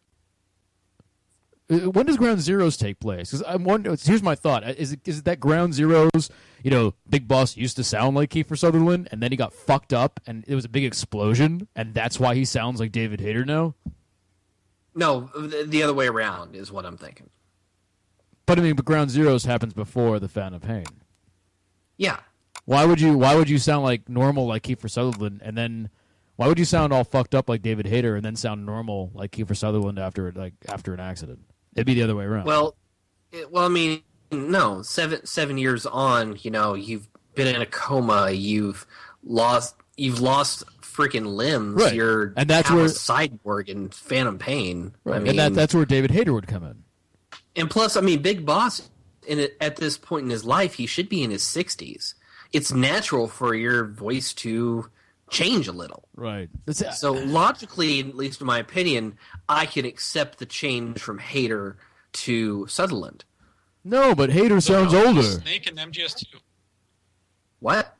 When does Ground Zeroes take place? Because I'm wondering. Here's my thought: is it that Ground Zeroes, Big Boss used to sound like Kiefer Sutherland, and then he got fucked up, and it was a big explosion, and that's why he sounds like David Hayter now? No, the other way around is what I'm thinking. But Ground Zeroes happens before the Phantom Pain. Yeah. Why would you sound like normal like Kiefer Sutherland, and then why would you sound all fucked up like David Hayter, and then sound normal like Kiefer Sutherland after an accident? It'd be the other way around. Well, no. 7 years on, you've been in a coma. You've lost freaking limbs. Right. You're and that's where a cyborg in Phantom Pain. Right. And that's where David Hayter would come in. And plus, Big Boss, at this point in his life, he should be in his 60s. It's natural for your voice to change a little. Right. So logically, at least in my opinion, I can accept the change from Hayter to Sutherland. No, but Hayter sounds older. Snake in MGS2. What?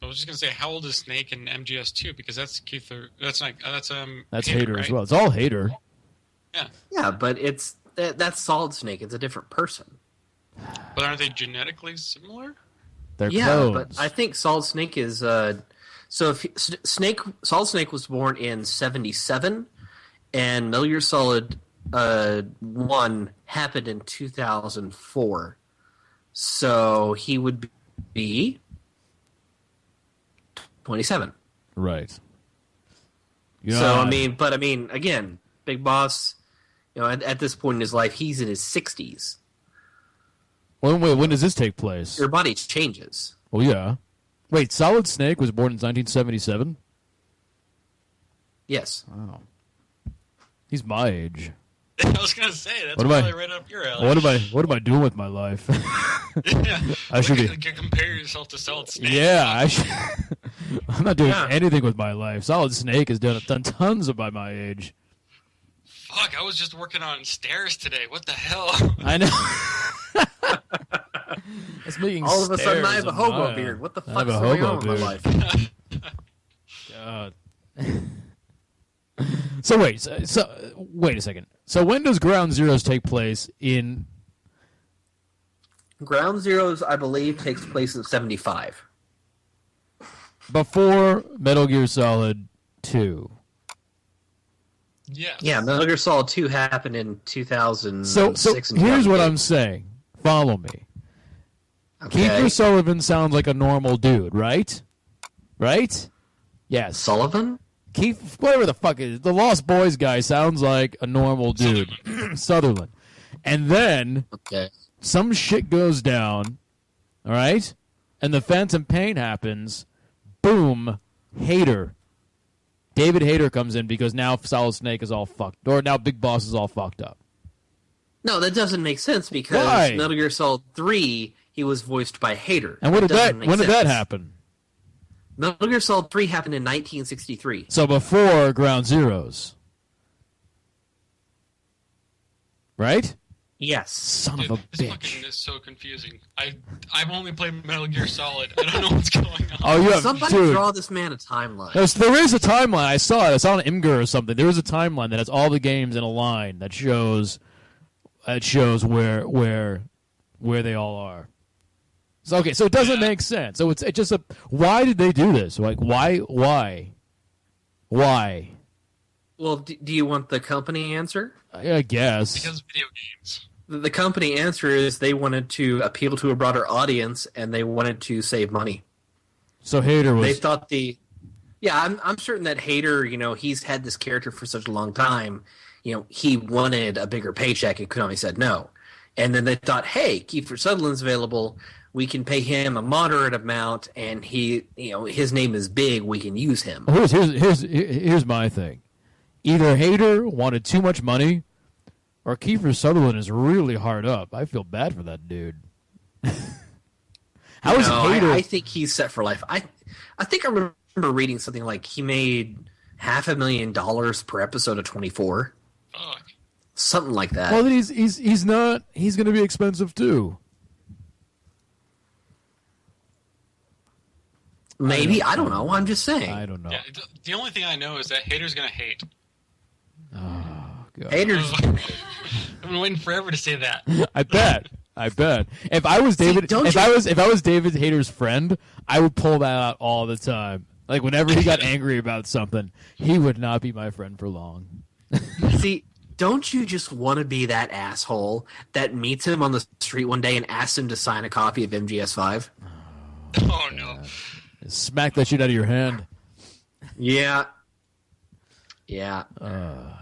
I was just gonna say, how old is Snake in MGS2? Because that's Keith. That's Hayter right? as well. It's all Hayter. Yeah. Yeah, but that's Solid Snake. It's a different person. But aren't they genetically similar? They're Yeah, clones. but I think Solid Snake is so if Solid Snake was born in 77 and Metal Gear Solid 1 happened in 2004. So he would be 27. Right. So I mean, again, Big Boss, at this point in his life, he's in his 60s. When does this take place? Your body changes. Oh, yeah. Wait, Solid Snake was born in 1977? Yes. Wow. He's my age. I was gonna say that's What am probably I- right up your alley. What am I doing with my life? Yeah, I should be. Compare yourself to Solid Snake. Yeah, I should. I'm not doing Yeah. anything with my life. Solid Snake has done tons of by my age. Fuck, I was just working on stairs today. What the hell? I know. It's making All of a sudden, I have a stairs hobo and beard. What the I have fuck's a going hobo on with my beard. life? God. So wait a second. So when does Ground Zeroes take place in? Ground Zeroes, I believe, takes place in 75. Before Metal Gear Solid 2. Yes. Yeah, Metal Gear Solid 2 happened in 2006. So and here's what 2008. I'm saying. Follow me. Okay. Kiefer Sullivan sounds like a normal dude, right? Right? Yes. Sullivan? Keith, whatever the fuck it is, the Lost Boys guy sounds like a normal dude. Sutherland. And then Okay. some shit goes down, all right? And the Phantom Pain happens. Boom. Hater. David Hayter comes in because now Solid Snake is all fucked. Or now Big Boss is all fucked up. No, that doesn't make sense because Why? Metal Gear Solid 3, he was voiced by Hater. And when did doesn't make that sense. happen? Metal Gear Solid 3 happened in 1963. So before Ground Zeroes. Right? Yes. Son Dude, of a this bitch. fucking is so confusing. I've only played Metal Gear Solid. I don't know what's going on. Oh, you have, Somebody dude. draw this man a timeline. There is a timeline. I saw it. It's on Imgur or something. There is a timeline that has all the games in a line that shows where they all are. So okay, so it doesn't make sense. So it's just a. Why did they do this? Like why? Well, do you want the company answer? I guess. Because of video games. The company answer is they wanted to appeal to a broader audience and they wanted to save money. So Hater was. They thought I'm certain that Hater, he's had this character for such a long time. He wanted a bigger paycheck and Konami said no. And then they thought, hey, Kiefer Sutherland's available. We can pay him a moderate amount, and his name is big. We can use him. Here's my thing. Either Hater wanted too much money, or Kiefer Sutherland is really hard up. I feel bad for that dude. How is Hater? I think he's set for life. I think I remember reading something like he made $500,000 per episode of 24, Fuck. something like that. Well, then he's not. He's going to be expensive too. Maybe, I don't know. I'm just saying. I don't know. Yeah, the only thing I know is that Hater's gonna hate. Oh, God. Haters. I've been waiting forever to say that. I bet. If I was David, don't if you- I was David Hayter's friend, I would pull that out all the time. Like whenever he got angry about something, he would not be my friend for long. See, don't you just want to be that asshole that meets him on the street one day and asks him to sign a copy of MGS5? Oh no. Smack that shit out of your hand. Yeah. Yeah. I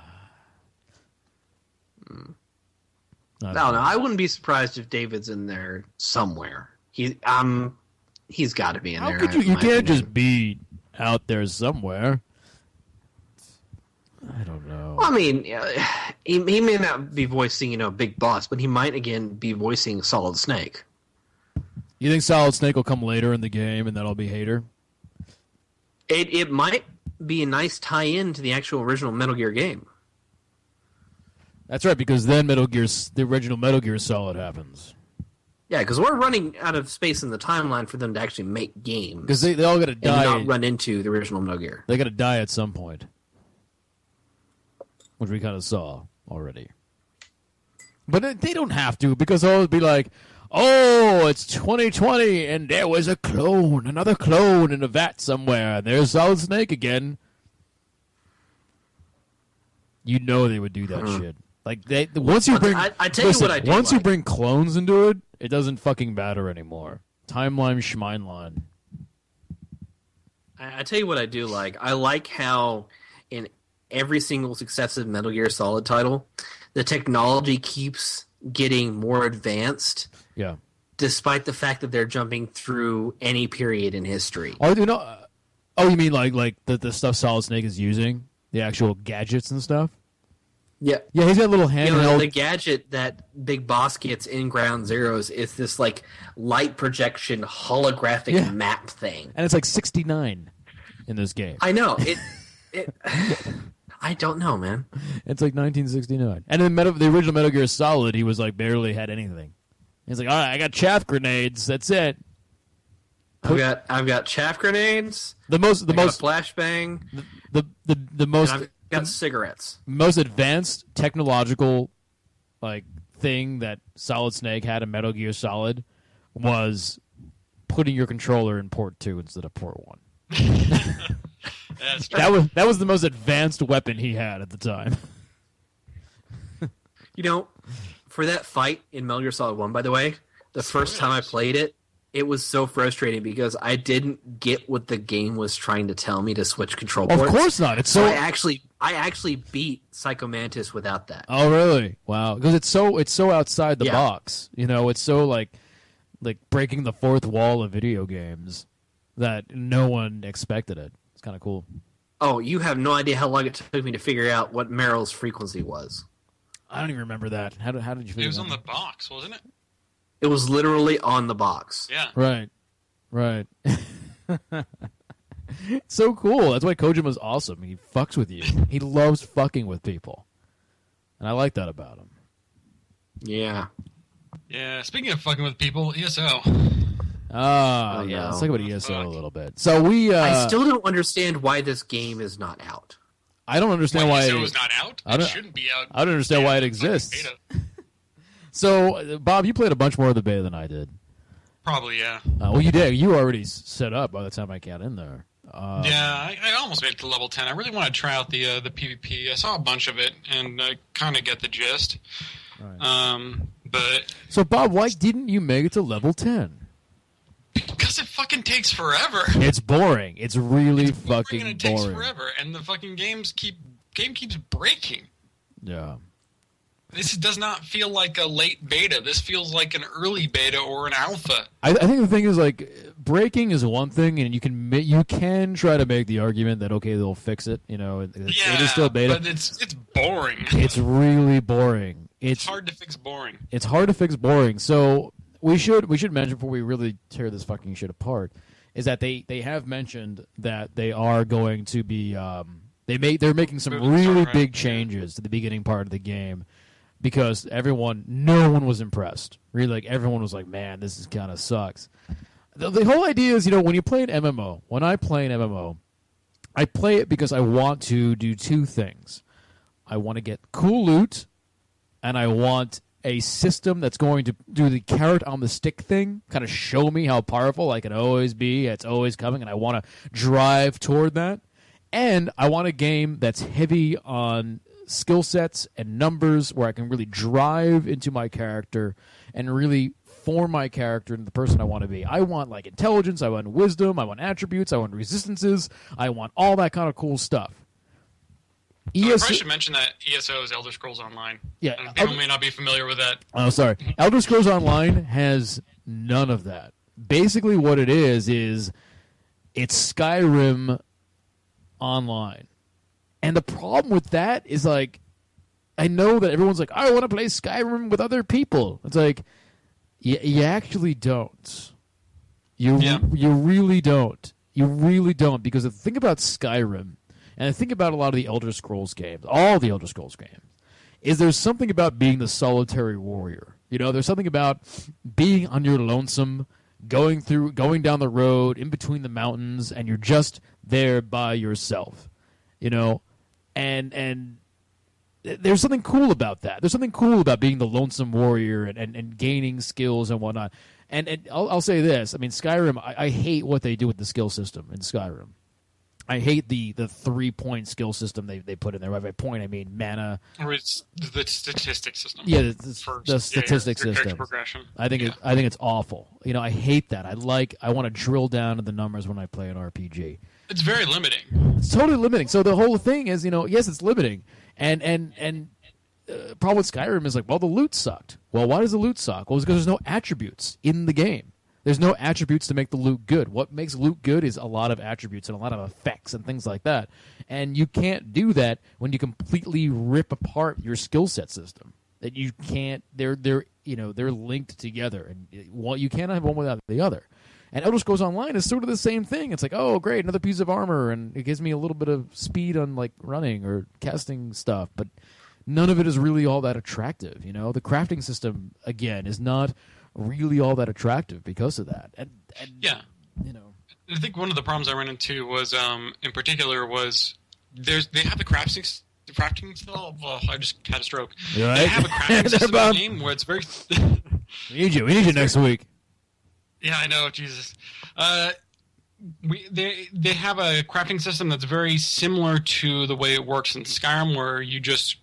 I don't know. I wouldn't be surprised if David's in there somewhere. He's got to be in How there. could you? in You my can't opinion. just be out there somewhere. I don't know. Well, I mean, he may not be voicing, Big Boss, but he might again be voicing Solid Snake. You think Solid Snake will come later in the game, and that'll be Hater? It might be a nice tie-in to the actual original Metal Gear game. That's right, because then the original Metal Gear Solid happens. Yeah, because we're running out of space in the timeline for them to actually make games. Because they all got to and die. not run into the original Metal Gear. They got to die at some point, which we kind of saw already. But they don't have to, because they'll always be like, oh, it's 2020, and there was another clone in a vat somewhere. There's Solid Snake again. You know they would do that shit. Like once you bring, I tell you what I do once like. you bring clones into it, it doesn't fucking matter anymore. Timeline, schmeinline. I tell you what I do like. I like how in every single successive Metal Gear Solid title, the technology keeps getting more advanced. Yeah. Despite the fact that they're jumping through any period in history. Oh, you know. You mean like the stuff Solid Snake is using, the actual gadgets and stuff? Yeah. Yeah, he's got a little handheld. The gadget that Big Boss gets in Ground Zeroes is this like light projection holographic map thing. And it's like 69 in this game. I know. I don't know, man. It's like 1969. And in the original Metal Gear Solid, he was like barely had anything. He's like, all right, I got chaff grenades. That's it. I've got chaff grenades. The most flashbang. The most. And I've got cigarettes. Most advanced technological like thing that Solid Snake had in Metal Gear Solid was putting your controller in port 2 instead of port 1. That's true. That was the most advanced weapon he had at the time. You know, for that fight in Metal Gear Solid 1, by the way, the first time I played it, it was so frustrating because I didn't get what the game was trying to tell me to switch control ports. Of course not. It's so I actually beat Psycho Mantis without that. Oh really? Wow. Because it's so outside the box. You know, it's so like breaking the fourth wall of video games that no one expected it. It's kind of cool. Oh, you have no idea how long it took me to figure out what Meryl's frequency was. I don't even remember that. How did you figure it? It was on the box, wasn't it? It was literally on the box. Yeah. Right. So cool. That's why Kojima's awesome. He fucks with you. He loves fucking with people. And I like that about him. Yeah. Yeah, speaking of fucking with people, ESO. Yeah. No. Let's talk about ESO a little bit. So I still don't understand why this game is not out. I don't understand why ESO is not out? It shouldn't be out. I don't understand why it exists. So, Bob, you played a bunch more of the beta than I did. Probably, yeah. Well, you did. You were already set up by the time I got in there. Yeah, I almost made it to level 10. I really want to try out the PvP. I saw a bunch of it and kind of get the gist. Right. But so, Bob, why didn't you make it to level 10? Because it fucking takes forever. It's boring. It's really fucking and it boring. takes forever, and the fucking game keeps breaking. Yeah. This does not feel like a late beta. This feels like an early beta or an alpha. I think the thing is, like, breaking is one thing, and you can try to make the argument that, okay, they'll fix it. You know, it is still beta. But it's boring. It's really boring. It's hard to fix boring. It's hard to fix boring. So we should mention before we really tear this fucking shit apart is that they have mentioned that they are going to be they're making some really big changes to the beginning part of the game. Because no one was impressed. Really, like, everyone was like, man, this is kind of sucks. The whole idea is, you know, when you play an MMO, when I play an MMO, I play it because I want to do two things. I want to get cool loot, and I want a system that's going to do the carrot on the stick thing, kind of show me how powerful I can always be, it's always coming, and I want to drive toward that. And I want a game that's heavy on skill sets and numbers where I can really drive into my character and really form my character into the person I want to be. I want like intelligence, I want wisdom, I want attributes, I want resistances, I want all that kind of cool stuff. I probably should mention that ESO is Elder Scrolls Online. Yeah, people may not be familiar with that. Oh, sorry. Elder Scrolls Online has none of that. Basically what it is it's Skyrim Online. And the problem with that is, like, I know that everyone's like, I want to play Skyrim with other people. It's like, you actually don't. You really don't. You really don't. Because the thing about Skyrim, and the thing about a lot of the Elder Scrolls games, all the Elder Scrolls games, is there's something about being the solitary warrior. You know, there's something about being on your lonesome, going down the road, in between the mountains, and you're just there by yourself. You know? And there's something cool about that. There's something cool about being the lonesome warrior and gaining skills and whatnot. And I'll say this. I mean, Skyrim, I hate what they do with the skill system in Skyrim. I hate the 3-point skill system they put in there. By point, I mean mana. Or it's the statistics system. Yeah, the statistics system. Progression. I think it's awful. You know, I hate that. I want to drill down to the numbers when I play an RPG. It's very limiting. It's totally limiting. So the whole thing is, you know, yes, it's limiting. And problem with Skyrim is like, well, the loot sucked. Well, why does the loot suck? Well, it's because there's no attributes in the game. There's no attributes to make the loot good. What makes loot good is a lot of attributes and a lot of effects and things like that. And you can't do that when you completely rip apart your skill set system. That you can't. They're linked together, and you can't have one without the other. And Elder Scrolls Online is sort of the same thing. It's like, oh, great, another piece of armor, and it gives me a little bit of speed on like running or casting stuff, but none of it is really all that attractive. You know, the crafting system again is not really all that attractive because of that. And yeah, you know, I think one of the problems I ran into was, in particular, was they have the crafting stuff. I just had a stroke. You right? They have a crafting system in the game where it's very. We need you next week. Yeah, I know, Jesus. They have a crafting system that's very similar to the way it works in Skyrim, where you just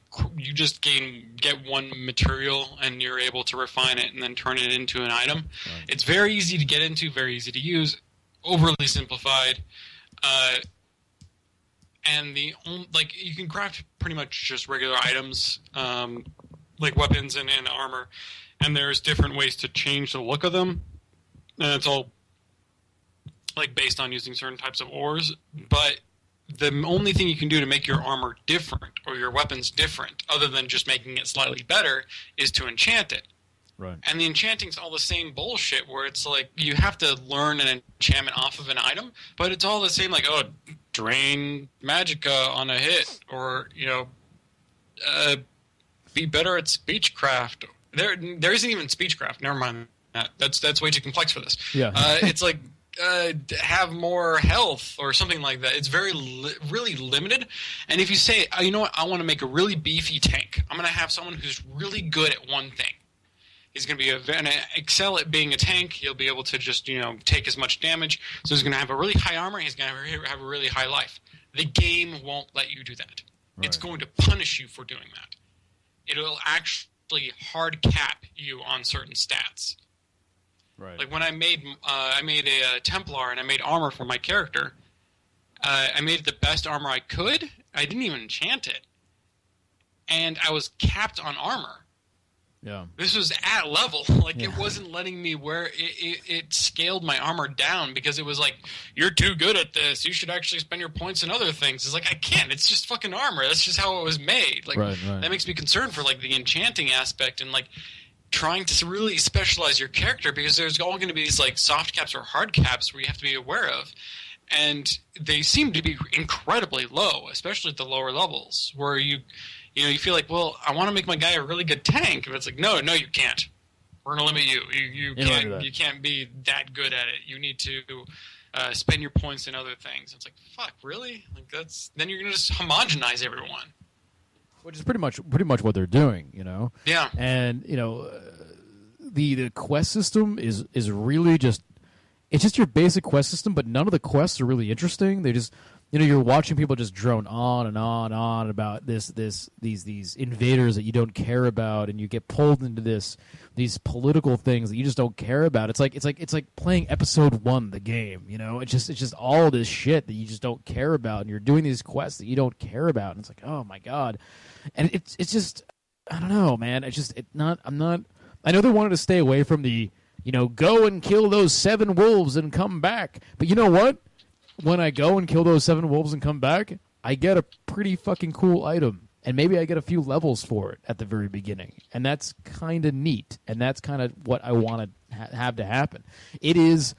get one material and you're able to refine it and then turn it into an item. Right. It's very easy to get into, very easy to use, overly simplified, and you can craft pretty much just regular items, like weapons and armor, and there's different ways to change the look of them, and it's all like based on using certain types of ores, but the only thing you can do to make your armor different or your weapons different, other than just making it slightly better, is to enchant it. Right. And the enchanting's all the same bullshit where it's like you have to learn an enchantment off of an item, but it's all the same, like, oh, drain magicka on a hit, or, you know, be better at speechcraft. There isn't even speechcraft. Never mind that. That's way too complex for this. Yeah. It's like have more health or something like that. It's very really limited. And if you say, oh, you know what, I want to make a really beefy tank, I'm going to have someone who's really good at one thing. He's going to excel at being a tank. He'll be able to just, you know, take as much damage. So he's going to have a really high armor. He's going to have a really high life. The game won't let you do that. Right. It's going to punish you for doing that. It'll actually hard cap you on certain stats. Right. Like when I made a Templar and I made armor for my character, I made the best armor I could. I didn't even enchant it, and I was capped on armor. Yeah. This was at level. Like, it wasn't letting me where it scaled my armor down because it was like, you're too good at this. You should actually spend your points in other things. It's like, I can't. It's just fucking armor. That's just how it was made. Like, right. That makes me concerned for, like, the enchanting aspect and, like, trying to really specialize your character, because there's all going to be these, like, soft caps or hard caps where you have to be aware of. And they seem to be incredibly low, especially at the lower levels, where you feel like, well, I want to make my guy a really good tank, but it's like, no, you can't. We're going to limit you. You can't be that good at it. You need to spend your points in other things. It's like, fuck, really? Like, then you're going to just homogenize everyone. Which is pretty much what they're doing, you know. Yeah. And the quest system is really just, it's just your basic quest system, but none of the quests are really interesting. They just, you're watching people just drone on and on and on about these invaders that you don't care about, and you get pulled into these political things that you just don't care about. It's like playing episode 1 of the game, It's just all this shit that you just don't care about, and you're doing these quests that you don't care about, and it's like, oh my god. And it's just, I don't know, man. I know they wanted to stay away from the, go and kill those 7 wolves and come back. But you know what? When I go and kill those 7 wolves and come back, I get a pretty fucking cool item. And maybe I get a few levels for it at the very beginning. And that's kind of neat. And that's kind of what I want to have to happen. It is,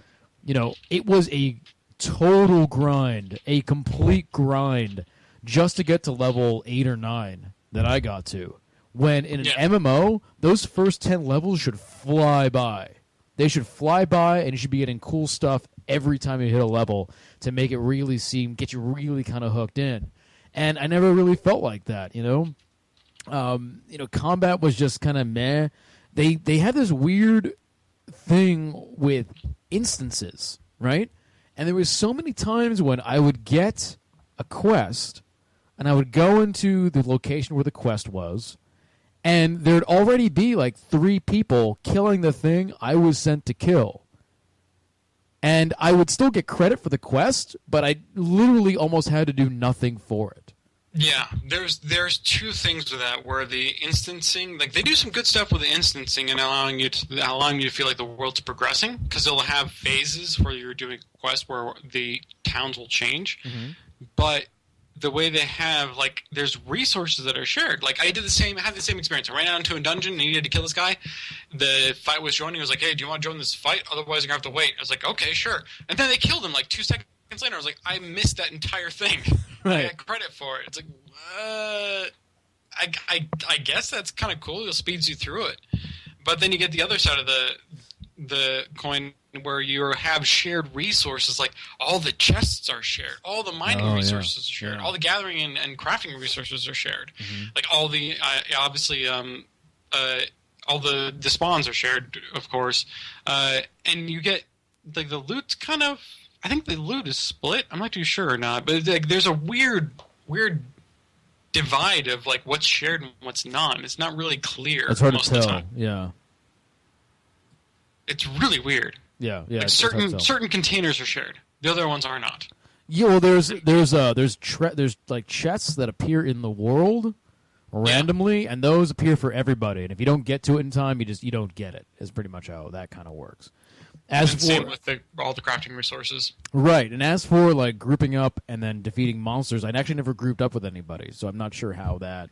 it was a total grind, a complete grind, just to get to level 8 or 9 that I got to. When in an MMO, those first 10 levels should fly by. They should fly by, and you should be getting cool stuff every time you hit a level to make it really get you really kind of hooked in. And I never really felt like that, Combat was just kind of meh. They had this weird thing with instances, right? And there was so many times when I would get a quest, and I would go into the location where the quest was, and there'd already be like 3 people killing the thing I was sent to kill. And I would still get credit for the quest, but I literally almost had to do nothing for it. Yeah, there's 2 things with that where the instancing, like they do some good stuff with the instancing and allowing you to feel like the world's progressing, because they'll have phases where you're doing a quest where the towns will change. Mm-hmm. But the way they have, like, there's resources that are shared. Like, I had the same experience. I ran out into a dungeon and needed to kill this guy. The fight was joining. I was like, hey, do you want to join this fight? Otherwise, you're going to have to wait. I was like, okay, sure. And then they killed him like 2 seconds later. I was like, I missed that entire thing. Right. I got credit for it. It's like, I guess that's kind of cool. It speeds you through it. But then you get the other side of the coin, where you have shared resources, like all the chests are shared, all the mining resources are shared, all the gathering and crafting resources are shared, like all the obviously all the spawns are shared, of course, and you get like the loot's kind of, I think the loot is split. I'm not too sure or not, but like, there's a weird divide of like what's shared and what's not. It's not really clear. It's hard most to tell. Of the time. Yeah, it's really weird. Yeah. Like certain containers are shared. The other ones are not. Yeah, well, there's like chests that appear in the world randomly, and those appear for everybody. And if you don't get to it in time, you don't get it. Is pretty much how that kind of works. Same with all the crafting resources. Right, and as for like grouping up and then defeating monsters, I actually never grouped up with anybody, so I'm not sure how that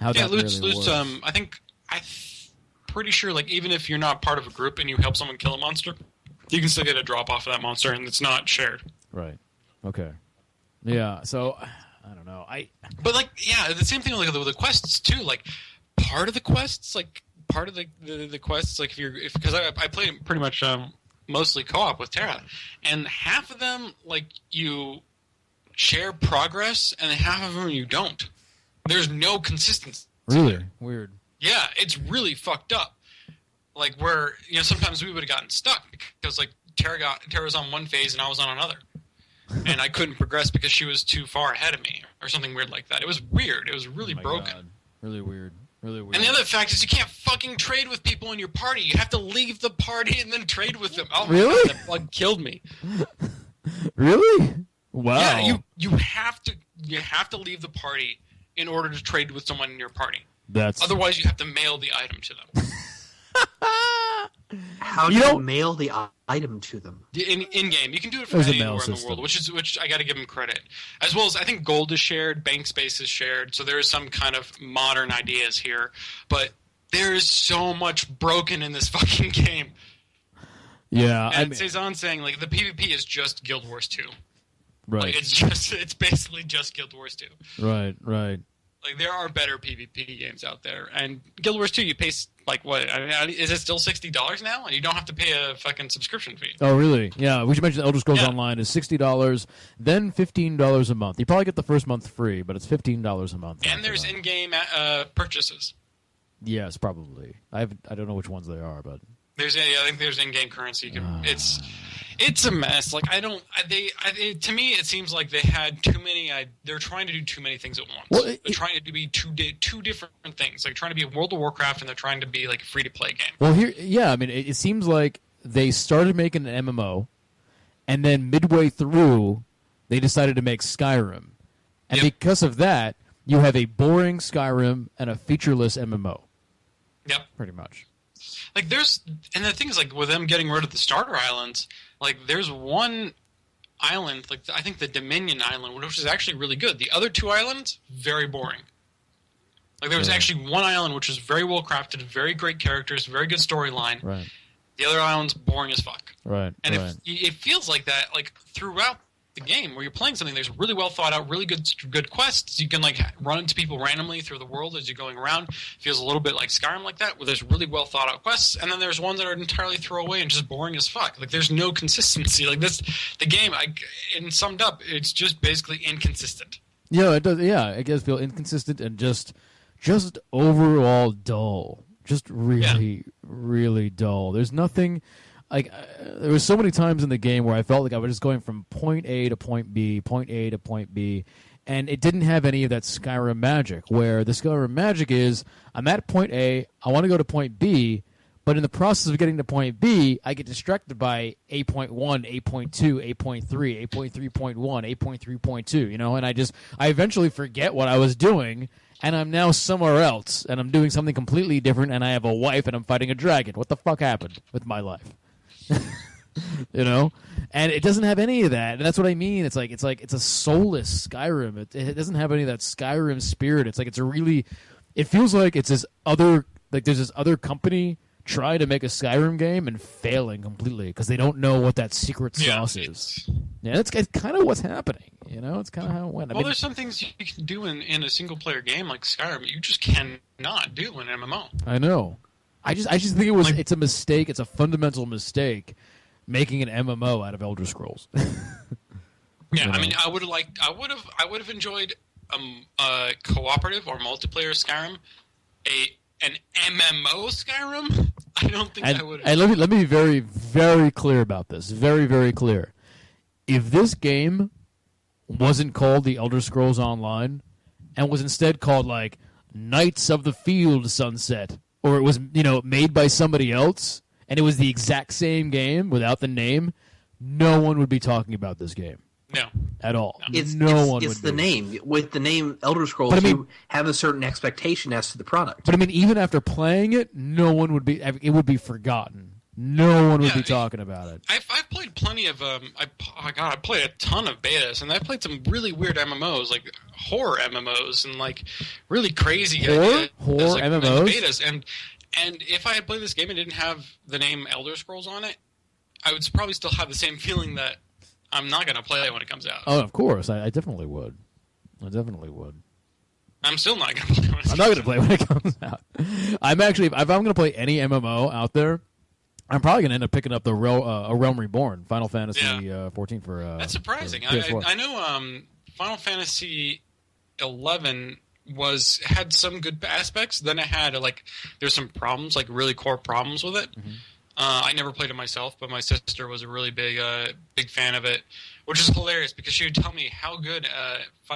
loot's, really works. I think pretty sure, like, even if you're not part of a group and you help someone kill a monster, you can still get a drop off of that monster, and it's not shared. Right. Okay. Yeah. So I don't know. But like, yeah, the same thing with the quests too. Like, part of the quests, like part of the quests, like because I played pretty much mostly co-op with Terra, and half of them like you share progress, and half of them you don't. There's no consistency. Really weird. Yeah, it's really fucked up. Like, where, sometimes we would have gotten stuck because, like, Tara was on one phase and I was on another. And I couldn't progress because she was too far ahead of me or something weird like that. It was weird. It was really broken. God. Really weird. Really weird. And the other fact is you can't fucking trade with people in your party. You have to leave the party and then trade with them. Oh, really? My God, that bug killed me. Really? Wow. Yeah, you have to leave the party in order to trade with someone in your party. Otherwise, you have to mail the item to them. How do you mail the item to them? In game, you can do it from anywhere in the world, which I got to give them credit. As well as I think gold is shared, bank space is shared, so there is some kind of modern ideas here. But there is so much broken in this fucking game. Yeah, and Cezanne saying like the PvP is just Guild Wars 2. Right. Like, it's basically just Guild Wars 2. Right. Like, there are better PvP games out there. And Guild Wars 2, you pay, like, what? I mean, is it still $60 now? And you don't have to pay a fucking subscription fee. Oh, really? Yeah, we should mention Elder Scrolls Online is $60, then $15 a month. You probably get the first month free, but it's $15 a month. And there's in-game purchases. Yes, probably. I don't know which ones they are, but... I think there's in-game currency. It's a mess. Like, to me, it seems like they had too many. They're trying to do too many things at once. Well, they're trying to be two different things. Like trying to be a World of Warcraft, and they're trying to be like a free-to-play game. Well, I mean, it seems like they started making an MMO, and then midway through, they decided to make Skyrim, and because of that, you have a boring Skyrim and a featureless MMO. Yep, pretty much. Like and the thing is, like, with them getting rid of the starter islands, like there's one island, like I think the Dominion Island, which is actually really good. The other 2 islands, very boring. Like there was actually one island which was very well crafted, very great characters, very good storyline. Right. The other island's boring as fuck. Right. And it feels like that, like throughout the game where you're playing something, there's really well thought out, really good quests. You can like run into people randomly through the world as you're going around. It feels a little bit like Skyrim like that, where there's really well thought out quests, and then there's ones that are entirely throwaway and just boring as fuck. Like there's no consistency. Like the game, and summed up, it's just basically inconsistent. Yeah, it does. Yeah, it does feel inconsistent and just just overall dull. Just really, really dull. There's nothing. Like there was so many times in the game where I felt like I was just going from point A to point B, point A to point B, and it didn't have any of that Skyrim magic. Where the Skyrim magic is, I'm at point A, I want to go to point B, but in the process of getting to point B, I get distracted by 8.1, 8.2, 8.3, 8.3.1, 8.3.2. You know, and I eventually forget what I was doing. And I'm now somewhere else, and I'm doing something completely different, and I have a wife, and I'm fighting a dragon. What the fuck happened with my life? You know? And it doesn't have any of that, and that's what I mean. It's a soulless Skyrim. It doesn't have any of that Skyrim spirit. It's like it feels like it's this other, like there's this other company trying to make a Skyrim game and failing completely because they don't know what that secret sauce is. Yeah, that's kind of what's happening. You know, it's kind of how it went. Well, there's some things you can do in a single-player game like Skyrim you just cannot do in an MMO. I know. I just think it's a mistake. It's a fundamental mistake making an MMO out of Elder Scrolls. Yeah, You know? I mean, I would have enjoyed a cooperative or multiplayer Skyrim, an MMO Skyrim. I don't think I would. And let me be very, very clear about this. Very, very clear. If this game wasn't called The Elder Scrolls Online and was instead called like Knights of the Field Sunset, or it was, you know, made by somebody else and it was the exact same game without the name, no one would be talking about this game. No. At all. No. It's the be. name. With the name Elder Scrolls, But I mean, you have a certain expectation as to the product. But I mean, even after playing it, no one would be. It would be forgotten. No one would be talking about it. I've played plenty of I played a ton of betas, and I've played some really weird MMOs, like horror MMOs, and like really crazy horror like, MMOs betas. And if I had played this game and didn't have the name Elder Scrolls on it, I would probably still have the same feeling that I'm not going to play it when it comes out. Oh, of course, I definitely would. I'm still not going to play it when it comes out. I'm not going to play when it comes out. I'm actually, if I'm going to play any MMO out there, I'm probably going to end up picking up the A Realm Reborn, Final Fantasy 14 for. That's surprising. For I know Final Fantasy 11 had some good aspects. Then it had there's some problems, like really core problems with it. Mm-hmm. I never played it myself, but my sister was a really big fan of it, which is hilarious because she would tell me how good.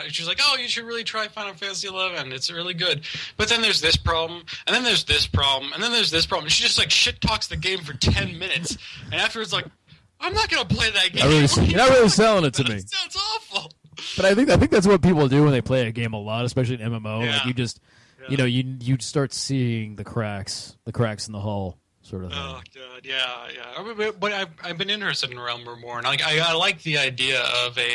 She was like, "Oh, you should really try Final Fantasy 11. It's really good." But then there's this problem, and then there's this problem, and then there's this problem. And she just shit talks the game for 10 minutes, and afterwards I'm not gonna play that game. You're not really selling it to me. It sounds awful. But I think that's what people do when they play a game a lot, especially in MMO. Yeah. Like you just, you start seeing the cracks in the hull. Sort of thing. Oh god, yeah. But I've been interested in Realm Reborn. I like the idea of a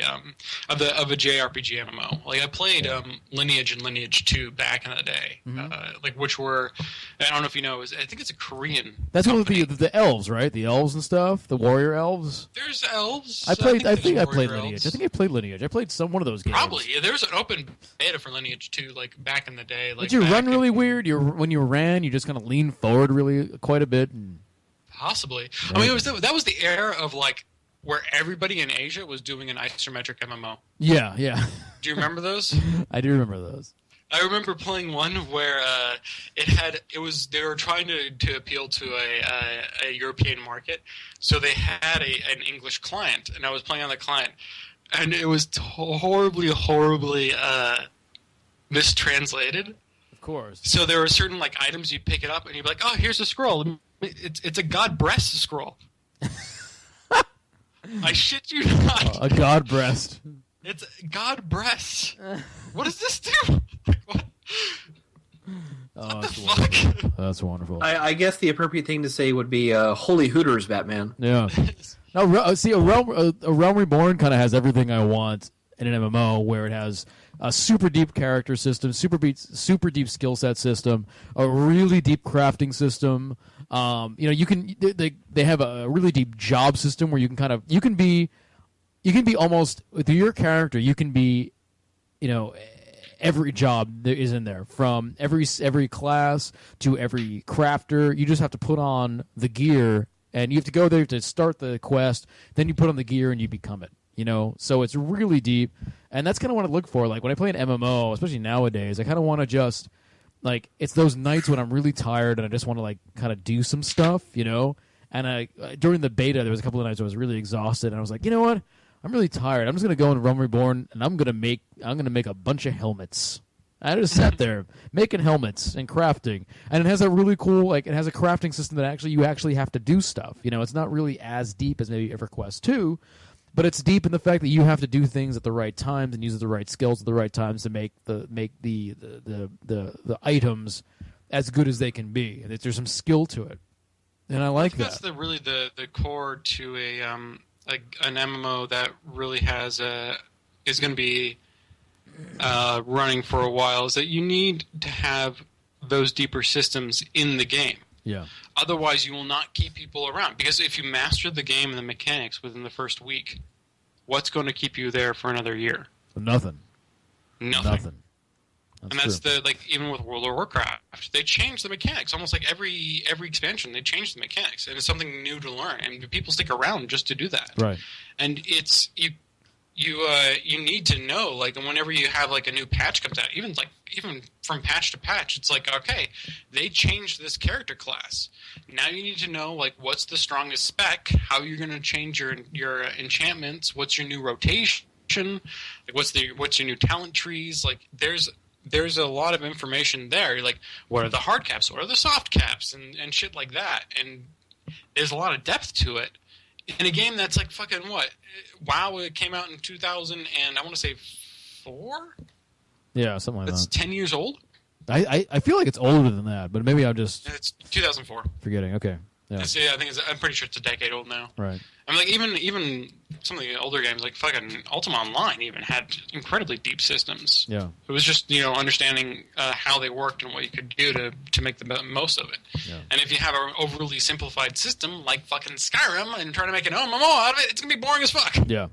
JRPG MMO. Like I played Lineage and Lineage 2 back in the day, which were, I don't know if you know, I think it's a Korean. That's one of company. the elves, right? The elves and stuff, the warrior elves. There's elves. I think I played warrior Lineage. elves. I think I played Lineage. I played one of those games. Probably. Yeah, there's an open beta for Lineage 2, back in the day. Did you run really weird? When you ran, you just kind of leaned forward quite a bit. Possibly. I mean, that was the era of where everybody in Asia was doing an isometric MMO. Yeah. Do you remember those? I do remember those. I remember playing one where they were trying to appeal to a European market, so they had an English client, and I was playing on the client, and it was horribly mistranslated. Of course. So there were certain items you'd pick it up, and you'd be like, "Oh, here's a scroll. It's a god breast scroll." I shit you not. A god breast. It's god breast. What does this do? What? Oh, What the fuck? That's wonderful. I guess the appropriate thing to say would be "Holy Hooters, Batman." Yeah. No, see, a Realm Reborn kind of has everything I want in an MMO, where it has a super deep character system, super deep skill set system, a really deep crafting system. You can they have a really deep job system where you can be almost with your character. You can be, every job that is in there, from every class to every crafter. You just have to put on the gear, and you have to go there to start the quest. Then you put on the gear and you become it. So it's really deep, and that's kind of what I look for. Like when I play an MMO, especially nowadays, I kind of want to just like it's those nights when I'm really tired and I just want to like kind of do some stuff, you know. And during the beta, there was a couple of nights I was really exhausted, and I was like, you know what? I'm really tired. I'm just gonna go in Realm Reborn, and I'm gonna make a bunch of helmets. I just sat there making helmets and crafting, and it has a really cool it has a crafting system that you actually have to do stuff. You know, it's not really as deep as maybe EverQuest 2, but it's deep in the fact that you have to do things at the right times and use the right skills at the right times to make the items as good as they can be. And there's some skill to it. And I like that. That's really the core to an MMO that really is going to be running for a while. Is that you need to have those deeper systems in the game. Yeah. Otherwise, you will not keep people around. Because if you master the game and the mechanics within the first week, what's going to keep you there for another year? Nothing. That's even with World of Warcraft, they changed the mechanics almost like every expansion. They changed the mechanics, and it's something new to learn, and people stick around just to do that. Right. And it's you need to know, like, whenever you have like a new patch comes out, even from patch to patch, it's like, okay, they changed this character class. Now you need to know like what's the strongest spec, how you're going to change your enchantments, what's your new rotation, like what's your new talent trees. Like there's a lot of information there. You're like, what are the hard caps? What are the soft caps? And shit like that. And there's a lot of depth to it. In a game that's like fucking what? WoW, it came out in 2000 and I want to say 4? Yeah, something like that. It's 10 years old? I feel like it's older than that, but maybe I'm just... It's 2004. Forgetting, okay. Yeah. I'm pretty sure it's a decade old now. Right. I mean, like even some of the older games, like fucking Ultima Online, even had incredibly deep systems. Yeah. It was just understanding how they worked and what you could do to make the most of it. Yeah. And if you have an overly simplified system like fucking Skyrim and try to make an MMO out of it, it's gonna be boring as fuck. Yeah.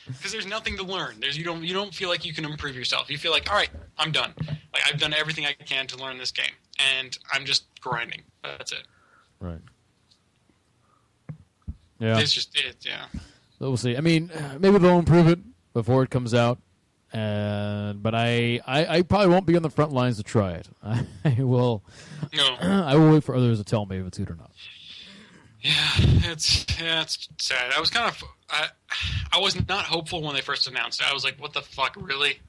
Because there's nothing to learn. You don't feel like you can improve yourself. You feel like, all right, I'm done. Like I've done everything I can to learn this game, and I'm just grinding. That's it. Right. Yeah. It's just it. Yeah. So we'll see. I mean, maybe they'll improve it before it comes out, but I probably won't be on the front lines to try it. I will. No. I will wait for others to tell me if it's good or not. Yeah, it's sad. I was kind of I was not hopeful when they first announced it. I was like, what the fuck, really?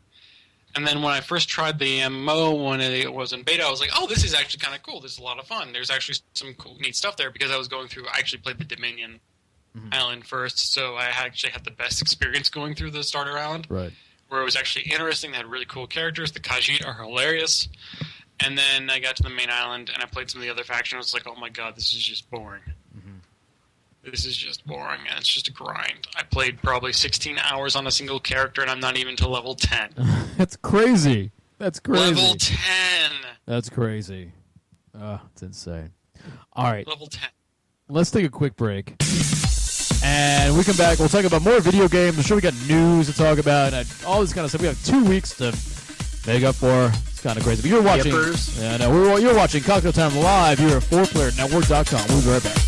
And then when I first tried the MMO when it was in beta, I was like, oh, this is actually kind of cool. This is a lot of fun. There's actually some cool, neat stuff there because I actually played the Dominion Island first, so I actually had the best experience going through the starter island. Right. Where it was actually interesting. They had really cool characters. The Khajiit are hilarious. And then I got to the main island and I played some of the other factions. I was like, oh my god, this is just boring. This is just boring, and it's just a grind. I played probably 16 hours on a single character, and I'm not even to level 10. That's crazy. That's crazy. Level 10! That's crazy. It's insane. All right. Level 10. Let's take a quick break. And we come back. We'll talk about more video games. I'm sure we got news to talk about, and all this kind of stuff. We have 2 weeks to make up for. It's kind of crazy. But you're watching... Yippers. Yeah, no, you're watching Cocktail Time Live here at 4playernetwork.com. We'll be right back.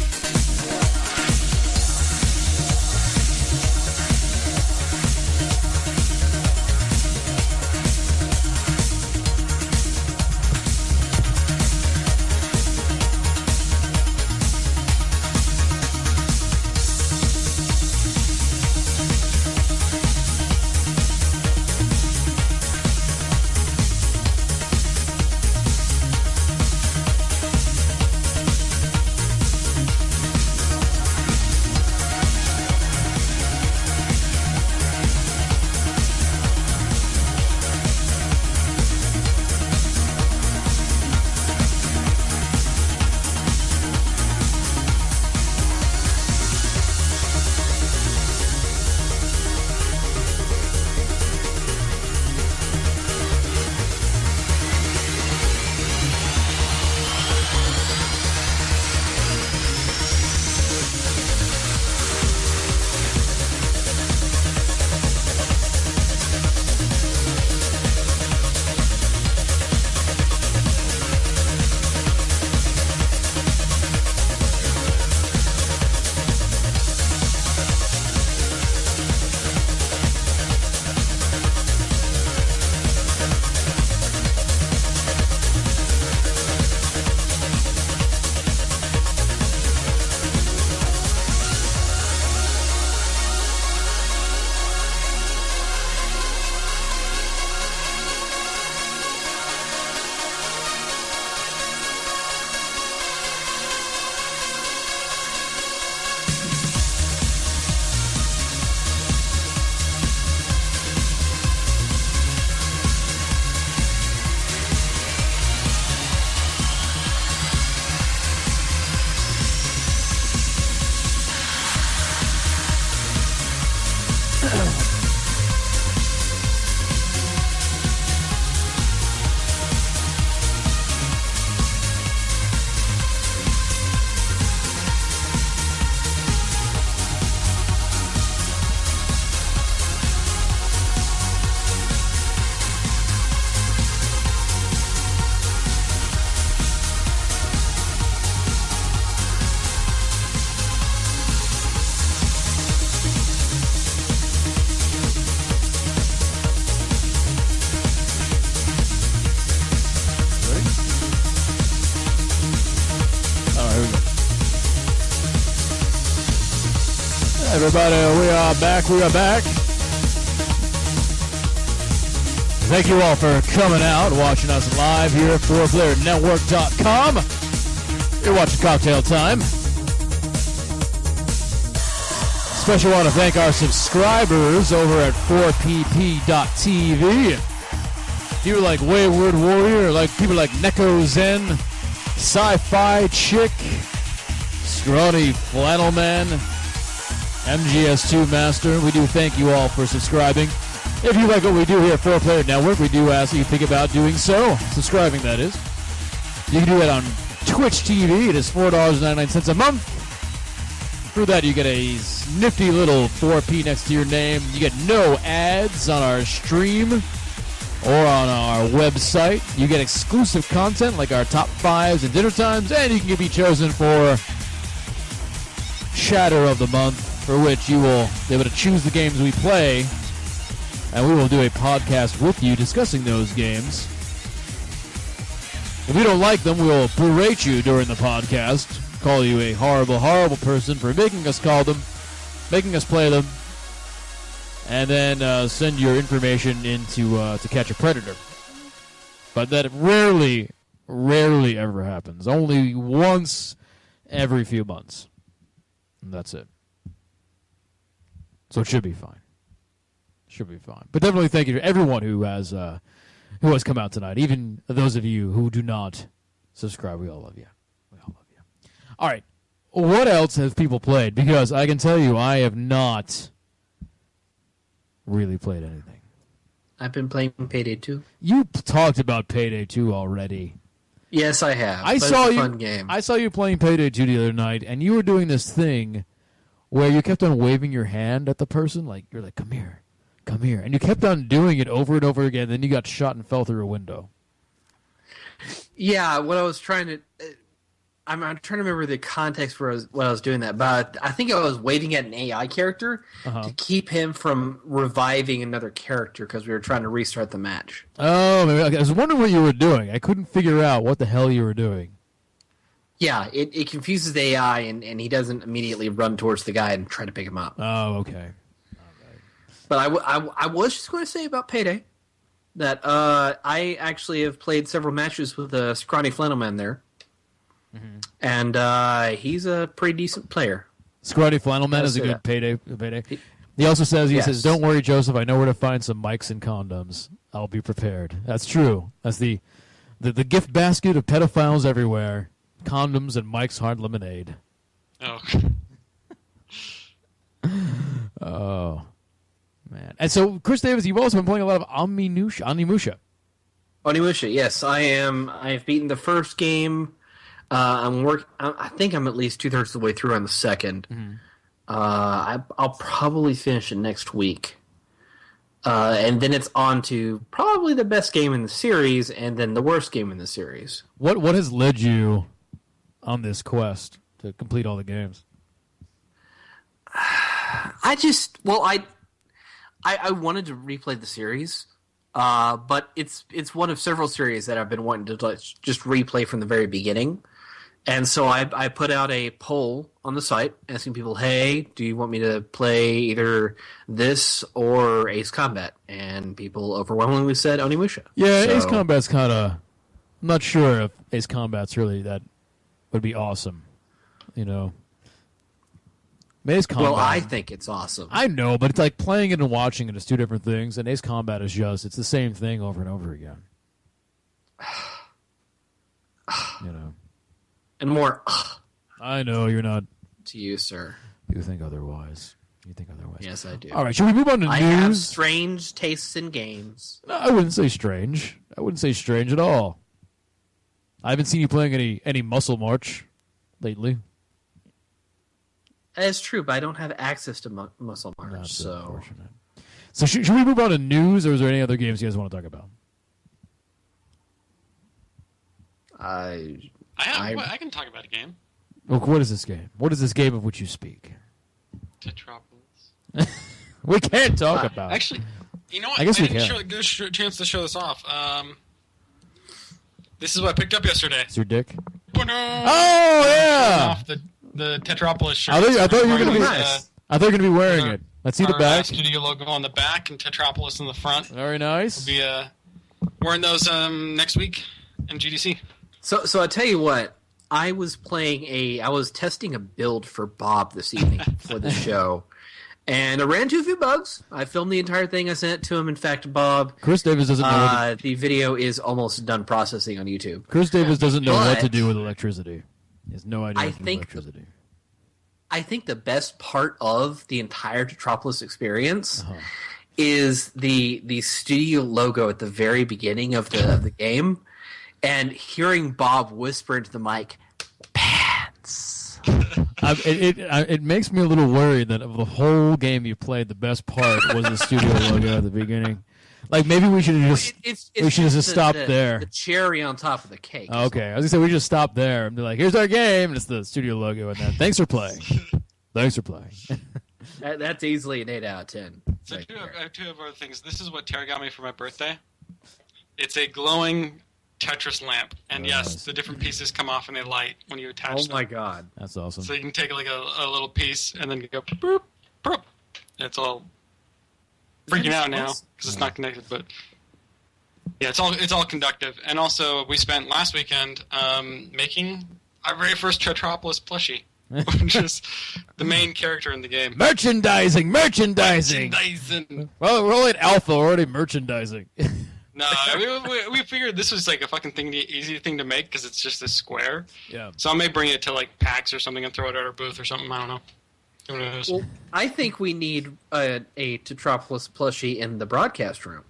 Everybody, we are back. We are back. Thank you all for coming out, watching us live here at 4playernetwork.com. You're watching Cocktail Time. Especially want to thank our subscribers over at 4pp.tv. People like Wayward Warrior, like people like Neko Zen, Sci-Fi Chick, Scrawny Flannelman, MGS2 Master. We do thank you all for subscribing. If you like what we do here at 4Player Network, we do ask that you think about doing so. Subscribing, that is. You can do that on Twitch TV. It is $4.99 a month. Through that, you get a nifty little 4P next to your name. You get no ads on our stream or on our website. You get exclusive content like our top fives and dinner times, and you can be chosen for Shatter of the Month, for which you will be able to choose the games we play, and we will do a podcast with you discussing those games. If you don't like them, we'll berate you during the podcast, call you a horrible, horrible person for making us call them, making us play them, and then send your information in to catch a predator. But that rarely ever happens. Only once every few months. And that's it. So it should be fine. Should be fine. But definitely thank you to everyone who has come out tonight. Even those of you who do not subscribe. We all love you. We all love you. All right. What else have people played? Because I can tell you I have not really played anything. I've been playing Payday 2. You talked about Payday 2 already. Yes, I have. I saw saw it's a you. fun game. I saw you playing Payday 2 the other night, and you were doing this thing where you kept on waving your hand at the person, like you're like, "Come here, come here," and you kept on doing it over and over again. Then you got shot and fell through a window. Yeah, what I was trying to. I'm trying to remember the context for what I was doing that, but I think I was waving at an AI character to keep him from reviving another character because we were trying to restart the match. Oh, maybe, okay. I was wondering what you were doing. I couldn't figure out what the hell you were doing. Yeah, it confuses the AI, and he doesn't immediately run towards the guy and try to pick him up. Oh, okay. But I was just going to say about Payday that I actually have played several matches with a Scrawny Flannelman there. Mm-hmm. And he's a pretty decent player. Scrawny Flannelman is a good payday. He also says, says, "Don't worry, Joseph. I know where to find some mics and condoms. I'll be prepared." That's true. That's the gift basket of pedophiles everywhere. Condoms and Mike's Hard Lemonade. Oh. Oh, man. And so, Chris Davis, you've also been playing a lot of Onimusha. Onimusha, yes. I've beaten the first game. I think I'm at least 2/3 of the way through on the second. Mm-hmm. I'll probably finish it next week. And then it's on to probably the best game in the series, and then the worst game in the series. What has led you on this quest to complete all the games? I wanted to replay the series, but it's one of several series that I've been wanting to just replay from the very beginning. And so I put out a poll on the site asking people, hey, do you want me to play either this or Ace Combat? And people overwhelmingly said Onimusha. Yeah, so, Ace Combat's kind of... I'm not sure if Ace Combat's really that would be awesome, you know. Ace Combat, well, I think it's awesome. I know, but it's like playing it and watching it is two different things, and Ace Combat is it's the same thing over and over again. You know. And more. I know you're not. To you, sir. You think otherwise. Yes, I do. All right, should we move on to news? I have strange tastes in games. No, I wouldn't say strange. I wouldn't say strange at all. I haven't seen you playing any Muscle March lately. That's true, but I don't have access to Muscle March. That's so unfortunate. So should we move on to news, or is there any other games you guys want to talk about? I can talk about a game. Look, what is this game? What is this game of which you speak? Tetropolis. We can't talk about it. Actually, you know what? I guess we didn't can. get a chance to show this off. This is what I picked up yesterday. It's your dick? Oh, yeah! Off the Tetropolis shirt. I thought you were going to be... Nice. they're going to be wearing it. Let's see the back. Studio logo on the back and Tetropolis in the front. Very nice. We'll be wearing those next week in GDC. So I tell you what, I was testing a build for Bob this evening for the show, and I ran into a few bugs. I filmed the entire thing. I sent it to him. In fact, Bob, Chris Davis doesn't know. The video is almost done processing on YouTube. Chris Davis doesn't know what to do with electricity. He has no idea what to do with electricity. I think the best part of the entire Tetropolis experience is the studio logo at the very beginning of the game, and hearing Bob whisper into the mic, "Pants." It makes me a little worried that of the whole game you played, the best part was the studio logo at the beginning. Like, maybe we should have just stopped there. The cherry on top of the cake. Oh, okay. I was going to say, we just stop there and be like, here's our game, and it's the studio logo and that. Thanks for playing. Thanks for playing. That's easily an 8 out of 10. So I have two other things. This is what Terry got me for my birthday. It's a glowing Tetris lamp. And yes, the different pieces come off and they light when you attach them. Oh my god. That's awesome. So you can take like a little piece and then you go boop, boop. It's all freaking out now because it's not connected, but yeah, it's all conductive. And also, we spent last weekend making our very first Tetropolis plushie, which is the main character in the game. Merchandising. Well, we're only at alpha, we're already merchandising. No, we figured this was like a fucking easy thing to make because it's just a square. Yeah. So I may bring it to like PAX or something and throw it at our booth or something. I don't know. Who knows? Well, I think we need a Tetropolis plushie in the broadcast room.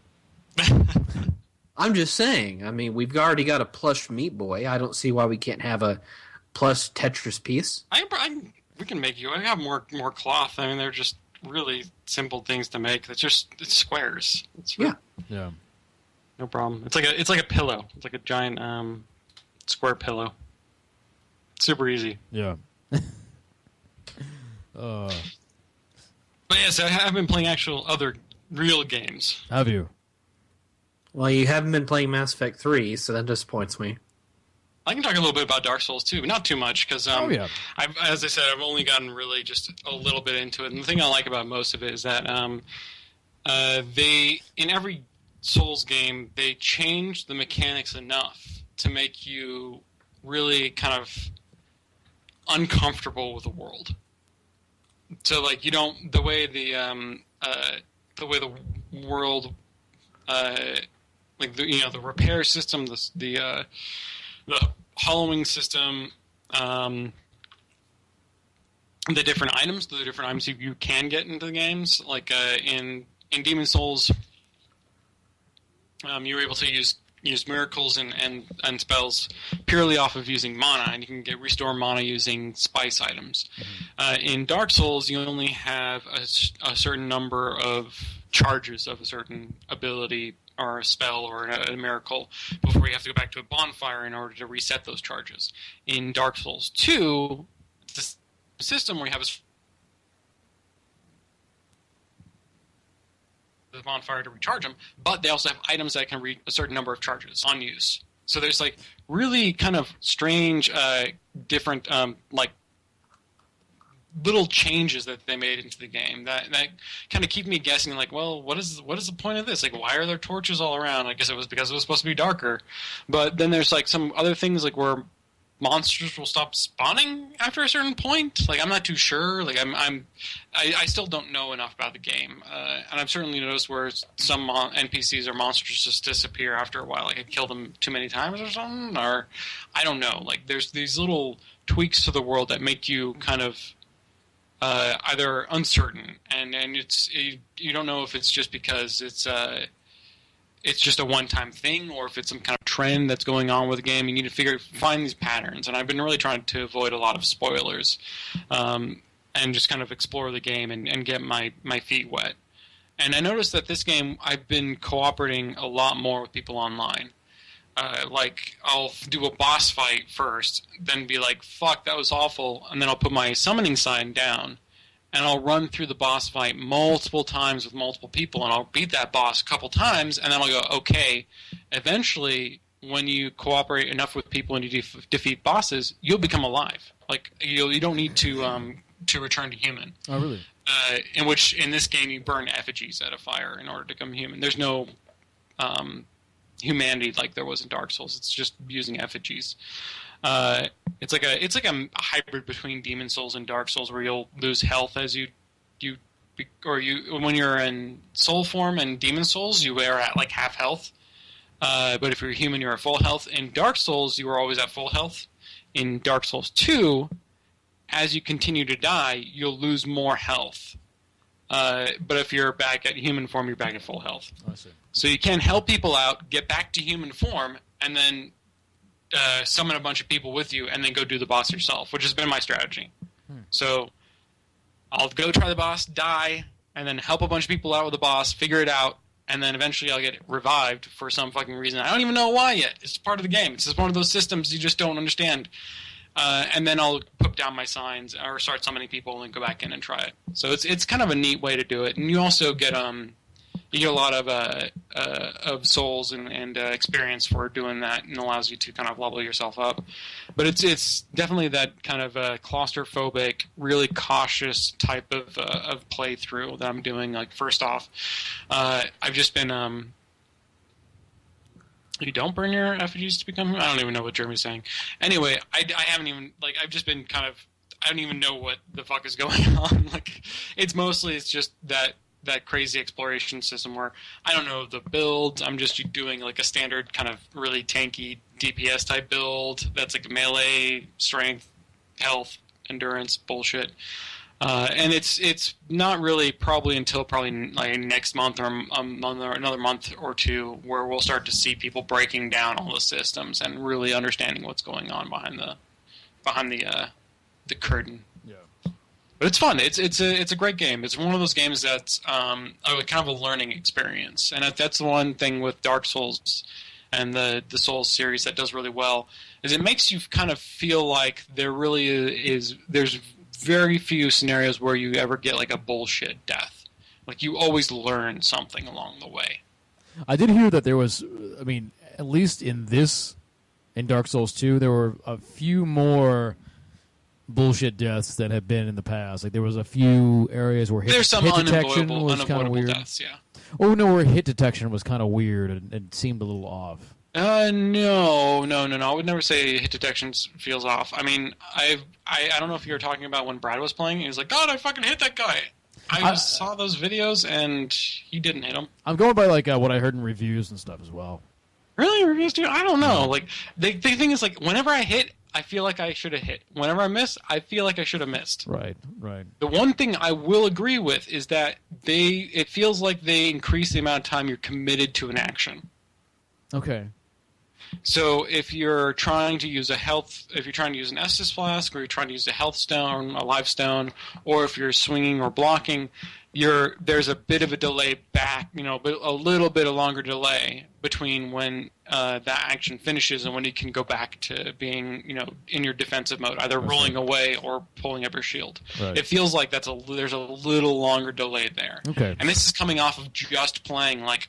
I'm just saying. I mean, we've already got a plush Meat Boy. I don't see why we can't have a plush Tetris piece. We can make you. I have more cloth. I mean, they're just really simple things to make. It's squares. Yeah. No problem. It's like a pillow. It's like a giant square pillow. Super easy. Yeah. But yes, I have been playing actual other real games. Have you? Well, you haven't been playing Mass Effect 3, so that disappoints me. I can talk a little bit about Dark Souls too, but not too much because, as I said, I've only gotten really just a little bit into it. And the thing I like about most of it is that they, in every Souls game, they change the mechanics enough to make you really kind of uncomfortable with the world. So, like, you don't the way the world, like the repair system, the hollowing system, the different items you can get into the games, like in Demon Souls, you were able to use miracles and spells purely off of using mana, and you can restore mana using spice items. In Dark Souls, you only have a certain number of charges of a certain ability or a spell or a miracle before you have to go back to a bonfire in order to reset those charges. In Dark Souls 2, it's a system where you have the bonfire to recharge them, but they also have items that can read a certain number of charges on use. So there's like really kind of strange, different like little changes that they made into the game that kind of keep me guessing. Like, well, what is the point of this? Like, why are there torches all around? I guess it was because it was supposed to be darker. But then there's like some other things like where monsters will stop spawning after a certain point. Like, I'm not too sure. Like, I still don't know enough about the game, and I've certainly noticed where some NPCs or monsters just disappear after a while. Like, I killed them too many times or something, or I don't know. Like, there's these little tweaks to the world that make you kind of either uncertain, and you don't know if it's just because it's just a one-time thing, or if it's some kind of trend that's going on with the game. You need to find these patterns, and I've been really trying to avoid a lot of spoilers, and just kind of explore the game and get my feet wet. And I noticed that this game, I've been cooperating a lot more with people online. Like, I'll do a boss fight first, then be like, fuck, that was awful, and then I'll put my summoning sign down, and I'll run through the boss fight multiple times with multiple people, and I'll beat that boss a couple times, and then I'll go, okay, eventually, when you cooperate enough with people and you defeat bosses, you'll become alive. Like, you don't need to to return to human. Oh, really? In this game you burn effigies at a fire in order to become human. There's no humanity like there was in Dark Souls. It's just using effigies. It's like a hybrid between Demon Souls and Dark Souls, where you'll lose health as you when you're in soul form and Demon Souls, you are at like half health. But if you're human, you're at full health. In Dark Souls, you are always at full health. In Dark Souls 2, as you continue to die, you'll lose more health. But if you're back at human form, you're back at full health. I see. So you can help people out, get back to human form, and then summon a bunch of people with you, and then go do the boss yourself, which has been my strategy. So I'll go try the boss, die, and then help a bunch of people out with the boss, figure it out, and then eventually I'll get revived for some fucking reason. I don't even know why yet. It's part of the game. It's just one of those systems you just don't understand. And then I'll put down my signs or start summoning people and go back in and try it. So it's kind of a neat way to do it. And you also get a lot of souls and experience for doing that, and allows you to kind of level yourself up. But it's definitely that kind of claustrophobic, really cautious type of playthrough that I'm doing. Like, first off, I've just been you don't burn your effigies to become human? I don't even know what Jeremy's saying. Anyway, I haven't even, like, I've just been kind of, I don't even know what the fuck is going on. Like, it's just that crazy exploration system where I don't know the builds. I'm just doing like a standard kind of really tanky DPS type build that's like melee, strength, health, endurance bullshit. And it's not really probably until like next month or another month or two where we'll start to see people breaking down all the systems and really understanding what's going on behind the curtain. Yeah. But it's fun. It's a great game. It's one of those games that's kind of a learning experience, and that's the one thing with Dark Souls and the Souls series that does really well is it makes you kind of feel like there's very few scenarios where you ever get like a bullshit death. Like, you always learn something along the way. I did hear that there was, I mean, at least in Dark Souls 2, there were a few more bullshit deaths than have been in the past. Like, there was a few areas where hit detection was kind of weird. Deaths, yeah. Oh, no, where hit detection was kind of weird and seemed a little off. No. I would never say hit detection feels off. I mean, I don't know if you were talking about when Brad was playing. He was like, God, I fucking hit that guy. I saw those videos, and he didn't hit him. I'm going by like what I heard in reviews and stuff as well. Really? Reviews too? I don't know. Like, the thing is, like, whenever I hit, I feel like I should have hit. Whenever I miss, I feel like I should have missed. Right. The one thing I will agree with is that it feels like they increase the amount of time you're committed to an action. Okay. So if you're trying to use an Estus Flask, or you're trying to use a health stone, a life stone, or if you're swinging or blocking, there's a bit of a delay back, but a little bit of longer delay between when that action finishes and when you can go back to being, in your defensive mode, either rolling away or pulling up your shield. Right. It feels like there's a little longer delay there. Okay. And this is coming off of just playing, like,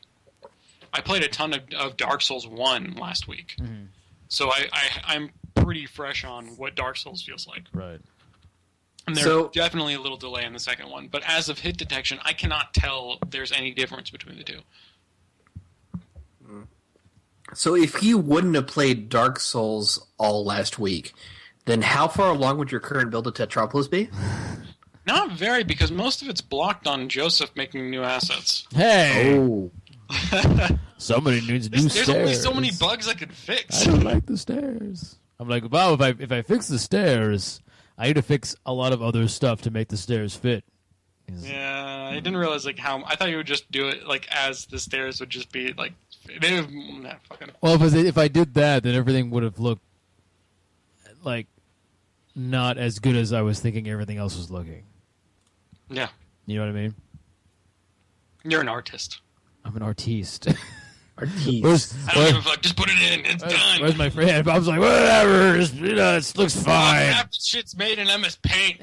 I played a ton of Dark Souls 1 last week. Mm-hmm. So I'm pretty fresh on what Dark Souls feels like. Right. And there's definitely a little delay in the second one. But as of hit detection, I cannot tell there's any difference between the two. So if you wouldn't have played Dark Souls all last week, then how far along would your current build of Tetropolis be? Not very, because most of it's blocked on Joseph making new assets. Hey! Oh. Somebody needs new stairs. There's only so many bugs I could fix. I don't like the stairs. I'm like, wow, if I fix the stairs, I need to fix a lot of other stuff to make the stairs fit. Yeah, I didn't realize like how. I thought you would just do it like as the stairs would just be like. Fucking. Well, if I did that, then everything would have looked like not as good as I was thinking everything else was looking. Yeah, you know what I mean. You're an artist. I'm an artiste. I don't give a fuck. Just put it in. It's done. Where's my friend? Bob's like, whatever. It looks fine. Half the shit's made in MS Paint.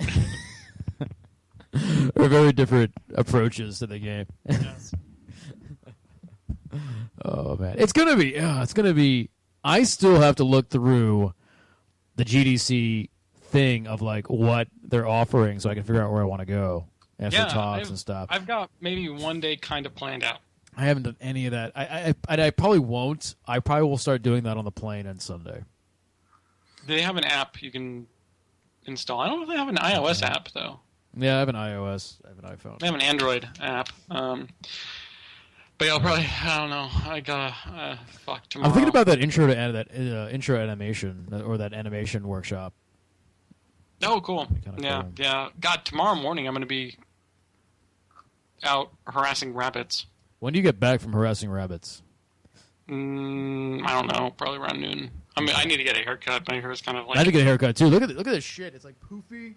They're very different approaches to the game. Yes. Oh man, it's gonna be. I still have to look through the GDC thing of like what they're offering, so I can figure out where I want to go after talks and stuff. I've got maybe one day kind of planned out. I haven't done any of that. I probably won't. I probably will start doing that on the plane on Sunday. They have an app you can install. I don't know if they have an iOS app though. Yeah, I have an iOS. I have an iPhone. They have an Android app. But yeah, I'll probably, I don't know. I gotta fuck tomorrow. I'm thinking about that intro to intro animation or that animation workshop. Oh, cool. Yeah, cool. Yeah. God, tomorrow morning I'm gonna be out harassing rabbits. When do you get back from harassing rabbits? I don't know. Probably around noon. I mean, I need to get a haircut. My hair is kind of like. I had to get a haircut too. Look at this shit. It's like poofy.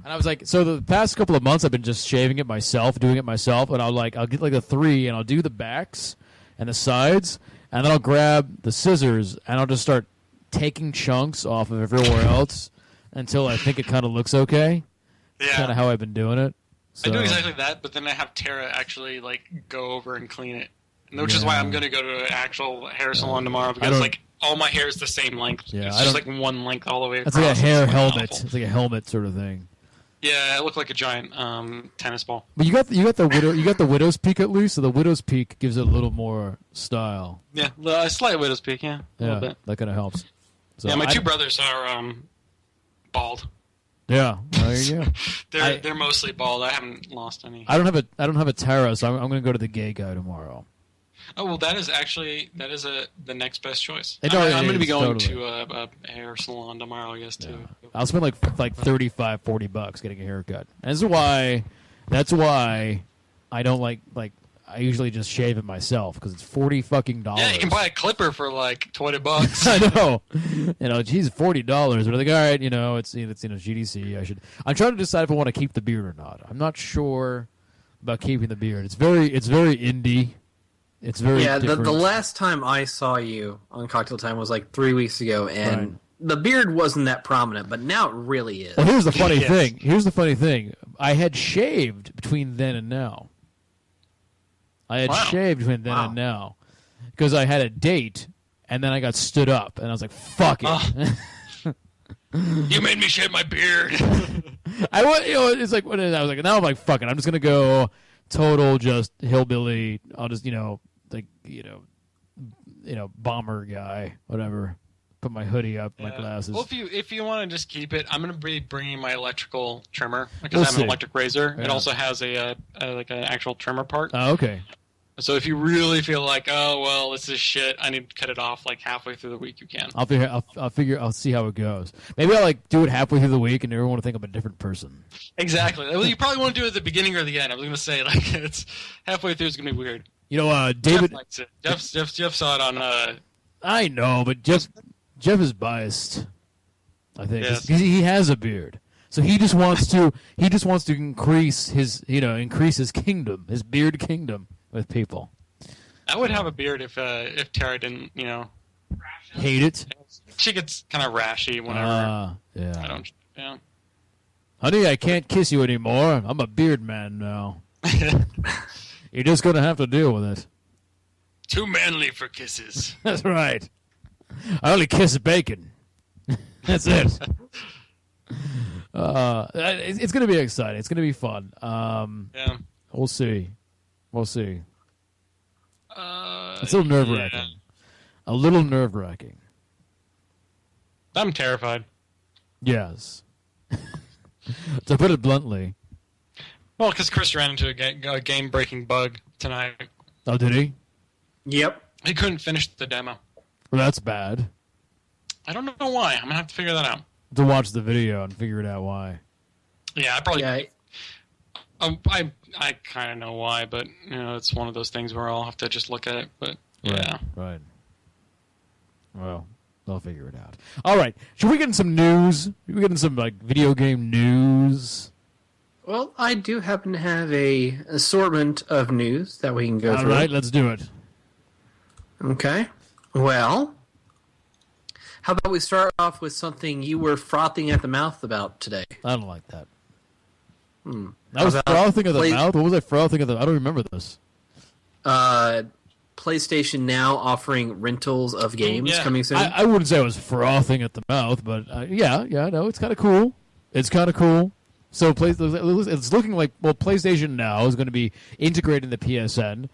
And I was like, so the past couple of months I've been just shaving it myself, doing it myself, and I'll get like a 3 and I'll do the backs and the sides, and then I'll grab the scissors and I'll just start taking chunks off of everywhere else until I think it kind of looks okay. Yeah. That's kind of how I've been doing it. So. I do exactly that, but then I have Tara actually like go over and clean it, which is why I'm going to go to an actual hair salon tomorrow because like all my hair is the same length. Yeah, it's just like one length all the way across. It's like a hair helmet. It's like a helmet sort of thing. Yeah, it looked like a giant tennis ball. But you got the widow's peak at least, so the widow's peak gives it a little more style. Yeah, a slight widow's peak. Yeah, a little bit. That kind of helps. So yeah, my two brothers are bald. Yeah, there you go. They're mostly bald. I haven't lost any. I don't have a Tara, so I'm going to go to the gay guy tomorrow. Oh well, that is the next best choice. I'm going to be going to a hair salon tomorrow, I guess too. Yeah. I'll spend like $35-$40 getting a haircut. And that's why I don't like I usually just shave it myself because it's $40. Yeah, you can buy a clipper for like $20. I know. Geez, $40. But I'm like, all right, it's GDC. I'm trying to decide if I want to keep the beard or not. I'm not sure about keeping the beard. It's very indie. It's very different. The last time I saw you on Cocktail Time was like 3 weeks ago, and the beard wasn't that prominent, but now it really is. Well, here's the funny thing. I had shaved between then and now. And now because I had a date, and then I got stood up, and I was like, "Fuck it." You made me shave my beard. It's like what I was like. Now I'm like, "Fuck it." I'm just gonna go total just hillbilly. I'll just bomber guy, whatever. Put my hoodie up, my glasses. Well, if you want to just keep it, I'm going to be bringing my electrical trimmer because I have an electric razor. Yeah. It also has an actual trimmer part. Oh, okay. So if you really feel like, oh well, this is shit, I need to cut it off like halfway through the week, you can. I'll see how it goes. Maybe I'll do it halfway through the week, and everyone will think I'm a different person. Exactly. Well, you probably want to do it at the beginning or the end. I was going to say it's halfway through. It's going to be weird. David. Jeff likes it. Jeff saw it on. I know, but Jeff is biased. I think he has a beard, so he just wants to increase his kingdom, his beard kingdom with people. I would have a beard if Tara didn't hate it. She gets kind of rashy whenever. Yeah. I don't. Yeah. Honey, I can't kiss you anymore. I'm a beard man now. You're just gonna have to deal with it. Too manly for kisses. That's right. I only kiss bacon. That's it. It's going to be exciting. It's going to be fun. Yeah. We'll see. It's a little nerve-wracking. Yeah. A little nerve-wracking. I'm terrified. Yes. To put it bluntly. Well, because Chris ran into a game-breaking bug tonight. Oh, did he? Yep. He couldn't finish the demo. Well, that's bad. I don't know why. I'm going to have to figure that out. To watch the video and figure it out why. Yeah, I probably... Yeah. I kind of know why, but it's one of those things where I'll have to just look at it. But yeah, right. Well, they'll figure it out. All right, should we get in some news? Should we get in some video game news? Well, I do happen to have a assortment of news that we can go through. All right, let's do it. Okay. Well, how about we start off with something you were frothing at the mouth about today? I don't like that. I was frothing at the mouth? What was I frothing at the... I don't remember this. PlayStation Now offering rentals of games coming soon? I wouldn't say I was frothing at the mouth, but yeah, no, it's kind of cool. It's kind of cool. So it's looking like, well, PlayStation Now is going to be integrating the PSN,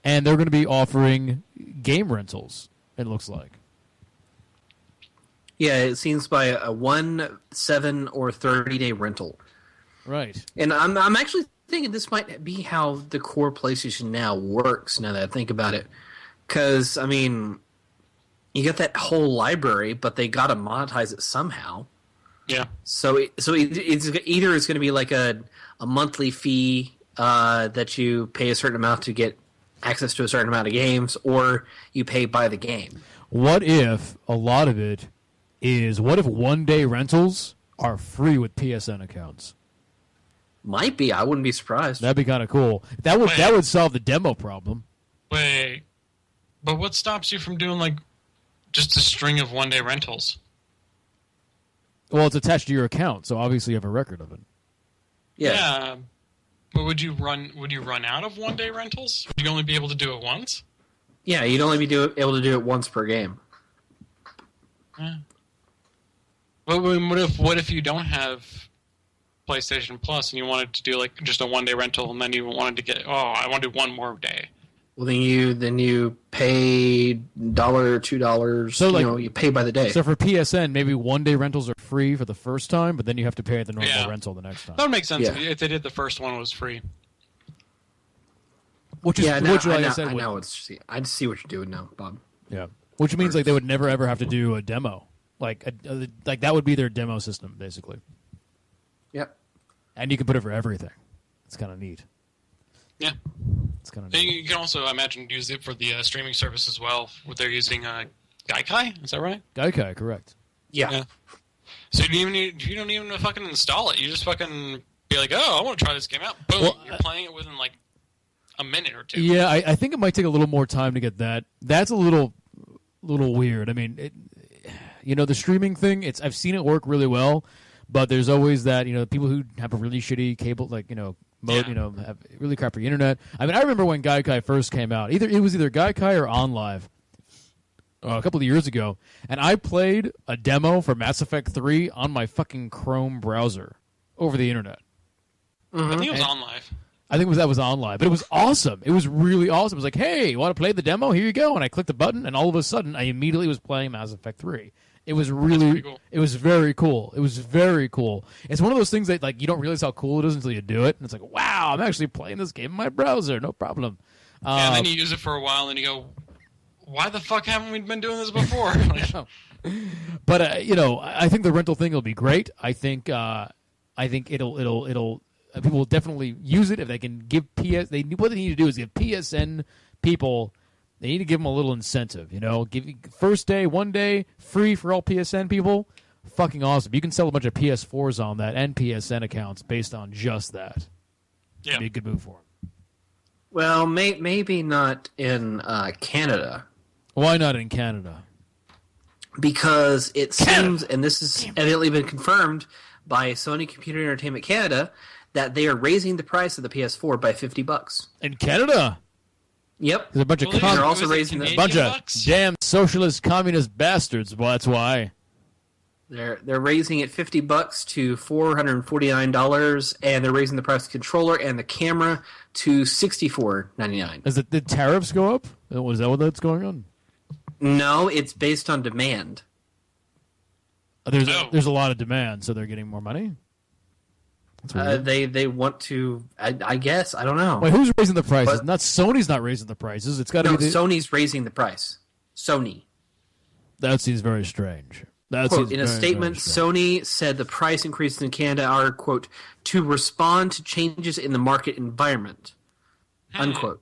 and they're going to be offering game rentals, it looks like. Yeah, it seems by a 1, 7, or 30-day rental. Right. And I'm actually thinking this might be how the core PlayStation Now works, now that I think about it. Because, I mean, you get that whole library, but they got to monetize it somehow. Yeah. So it's either it's going to be like a monthly fee that you pay a certain amount to get access to a certain amount of games, or you pay by the game. What if a lot of it is, what if one-day rentals are free with PSN accounts? Might be. I wouldn't be surprised. That'd be kind of cool. That would solve the demo problem. Wait, but what stops you from doing like just a string of one-day rentals? Well, it's attached to your account, so obviously you have a record of it. Yeah. But would you run out of one-day rentals? Would you only be able to do it once? Yeah, you'd only be able to do it once per game. Yeah. But what if you don't have PlayStation Plus and you wanted to do like just a one-day rental, and then you wanted to get I want to do one more day? Well, then you pay $1 or $2. So you pay by the day. So for PSN, maybe one-day rentals are free for the first time, but then you have to pay the normal rental the next time. That would make sense if they did the first one was free. I see what you're doing now, Bob. Yeah, which means like they would never ever have to do a demo. Like that would be their demo system basically. Yep. And you can put it for everything. It's kind of neat. Yeah. It's kind of neat. You can also, I imagine, use it for the streaming service as well. They're using Gaikai, is that right? Gaikai, correct. Yeah. So you don't even fucking install it. You just fucking be like, oh, I want to try this game out. Boom, you're playing it within like a minute or two. Yeah, I think it might take a little more time to get that. That's a little weird. I mean, the streaming thing, I've seen it work really well, but there's always that, people who have a really shitty cable, mode, have really crappy internet. I mean, I remember when Gaikai first came out. It was either Gaikai or OnLive a couple of years ago, and I played a demo for Mass Effect 3 on my fucking Chrome browser over the internet. Mm-hmm. I think it was OnLive. I think that was OnLive, but it was awesome. It was really awesome. It was like, hey, you want to play the demo? Here you go. And I clicked the button, and all of a sudden, I immediately was playing Mass Effect 3. It was really cool. It was very cool. It was very cool. It's one of those things that you don't realize how cool it is until you do it. And it's like, wow, I'm actually playing this game in my browser. No problem. And then you use it for a while and you go, why the fuck haven't we been doing this before? But I think the rental thing will be great. I think it'll people will definitely use it if they can give what they need to do is give PSN people. They need to give them a little incentive, Give first day, 1 day, free for all PSN people. Fucking awesome. You can sell a bunch of PS4s on that and PSN accounts based on just that. Yeah. It'd be a good move for them. Well, maybe not in Canada. Why not in Canada? Because it seems, and this has evidently been confirmed by Sony Computer Entertainment Canada, that they are raising the price of the PS4 by $50. In Canada? Yep. There's a bunch of they're also raising a bunch of damn socialist communist bastards. Well, that's why. They're raising it $50 to $449, and they're raising the price of the controller and the camera to $64.99. Did tariffs go up? Was that what that's going on? No, it's based on demand. There's a lot of demand, so they're getting more money. They want to. I guess I don't know. Wait, who's raising the prices? Not Sony's not raising the prices. It's got to be Sony's raising the price. Sony. That seems very strange. Quote, in a statement, Sony said the price increases in Canada are, quote, to respond to changes in the market environment, unquote.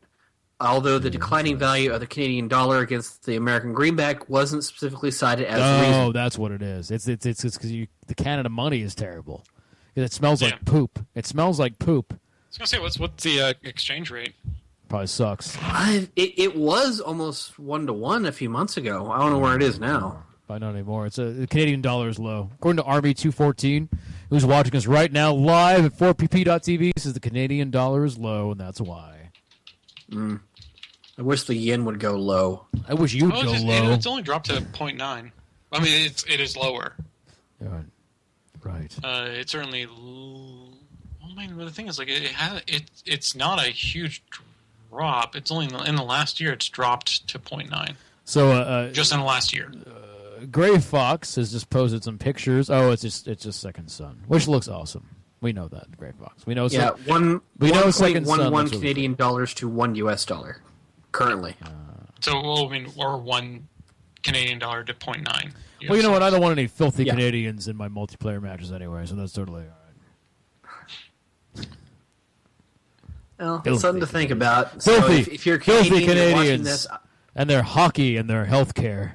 Although the declining value of the Canadian dollar against the American greenback wasn't specifically cited as the reason. Oh, that's what it is. It's because the Canada money is terrible. It smells like poop. It smells like poop. I was going to say, what's the exchange rate? Probably sucks. It was almost 1-to-1 a few months ago. I don't know where it is now. Probably not anymore. The Canadian dollar is low. According to Army 214, who's watching us right now live at 4pp.tv, says the Canadian dollar is low, and that's why. I wish the yen would go low. I wish you'd go low. It's only dropped to 0.9. I mean, it is lower. Right. It's certainly. I mean, the thing is, like, it's not a huge drop. It's only in the last year it's dropped to 0.9. So just in the last year. Gray Fox has just posted some pictures. Oh, it's just Second Son, which looks awesome. We know that, Gray Fox. We know. Yeah, we know Second Son. $1.11 Canadian dollars to $1 US currently. Or $1 Canadian dollar to 0.9. Well, you know what? I don't want any filthy Canadians in my multiplayer matches anyway, so that's totally all right. Well, filthy. Something to think about. Filthy, so if you're filthy Canadian, Canadians this, and their hockey and their healthcare.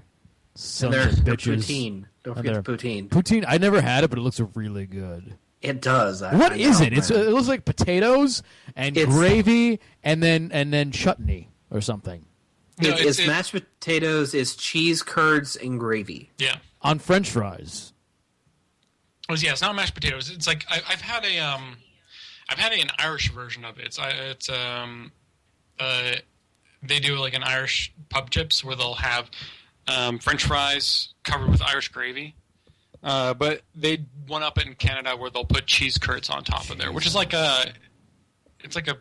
And their poutine. Don't forget the poutine. Poutine, I never had it, but it looks really good. It does. What is it? It looks like potatoes and gravy and then chutney or something. No, it's mashed potatoes, it's cheese, curds, and gravy. Yeah. On French fries. Oh, yeah, it's not mashed potatoes. It's like I've had an Irish version of it. They do like an Irish pub chips where they'll have French fries covered with Irish gravy. But they one up it in Canada where they'll put cheese curds on top of there, which is like it's like a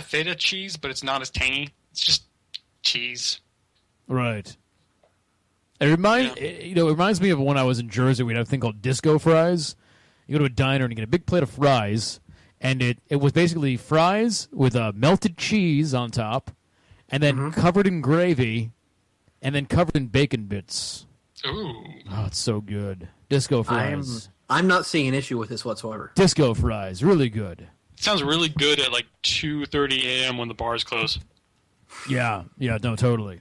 feta cheese, but it's not as tangy. It's just cheese. Right. It reminds me of when I was in Jersey. We'd have a thing called disco fries. You go to a diner and you get a big plate of fries, and it was basically fries with melted cheese on top, and then covered in gravy, and then covered in bacon bits. Ooh. Oh, it's so good. Disco fries. I'm not seeing an issue with this whatsoever. Disco fries, really good. It sounds really good at like 2:30 a.m. when the bars close. Yeah, no, totally.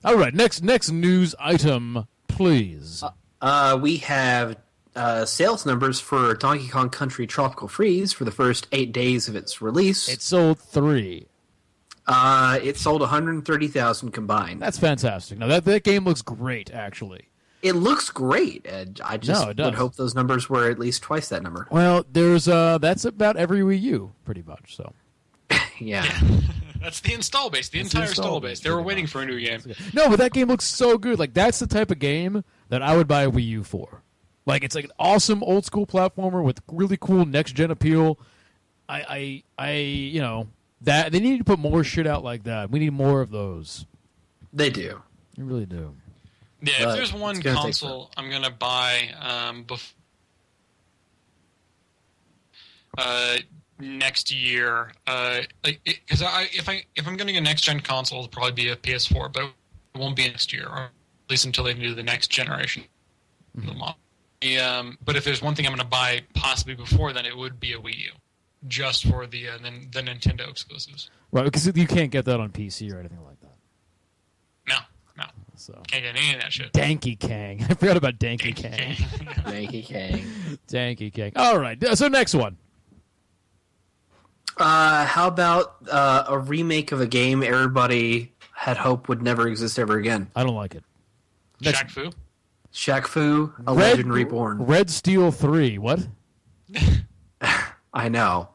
All right, next news item, please. We have sales numbers for Donkey Kong Country Tropical Freeze for the first 8 days of its release. It sold 3. It sold 130,000 combined. That's fantastic. Now that game looks great, actually. It looks great, and I just would hope those numbers were at least twice that number. Well, there's that's about every Wii U, pretty much. So, yeah. That's the install base, the entire install base. They were waiting for a new game. No, but that game looks so good. Like that's the type of game that I would buy a Wii U for. Like it's like an awesome old school platformer with really cool next gen appeal. I that they need to put more shit out like that. We need more of those. They do. They really do. Yeah, if there's one console I'm gonna buy next year, because if I'm gonna get a next gen console, it'll probably be a PS4, but it won't be next year, or at least until they do the next generation. Mm-hmm. But if there's one thing I'm gonna buy possibly before then, it would be a Wii U, just for the Nintendo exclusives. Right, because you can't get that on PC or anything like that. No. So. Can't get any of that shit. Danky Kang. I forgot about Danky Kang. Danky Kang. All right, so next one. How about a remake of a game everybody had hoped would never exist ever again? I don't like it. Shaq Fu? Shaq Fu, A Legend Reborn. Red Steel 3, what? I know.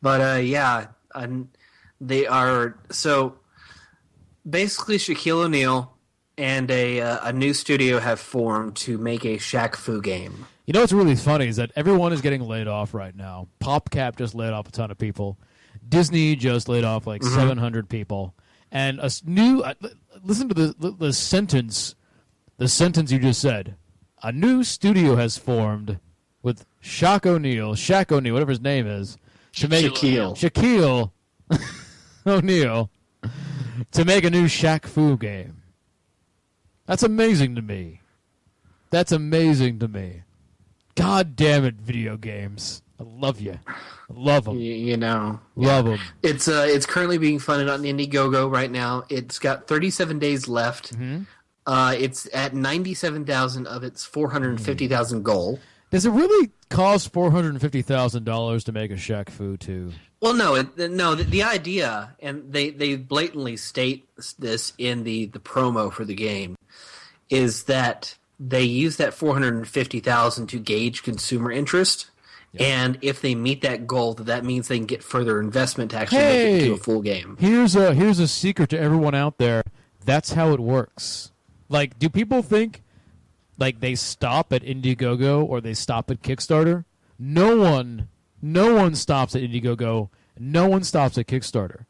But, they are... So, basically, Shaquille O'Neal and a new studio have formed to make a Shaq Fu game. You know what's really funny is that everyone is getting laid off right now. PopCap just laid off a ton of people. Disney just laid off like 700 people. And a new... listen to the sentence. The sentence you just said. A new studio has formed with Shaq O'Neal, whatever his name is, to make Shaquille O'Neal to make a new Shaq Fu game. That's amazing to me. God damn it, video games. I love you. I love them. Love them. It's currently being funded on Indiegogo right now. It's got 37 days left. Mm-hmm. It's at 97,000 of its 450,000 goal. Does it really cost $450,000 to make a Shaq Fu 2? Well, no. The idea, and they blatantly state this in the promo for the game, is that they use that $450,000 to gauge consumer interest, And if they meet that goal, that means they can get further investment to actually make it into a full game. Here's a secret to everyone out there. That's how it works. Like, do people think like they stop at Indiegogo or they stop at Kickstarter? No one stops at Indiegogo. No one stops at Kickstarter.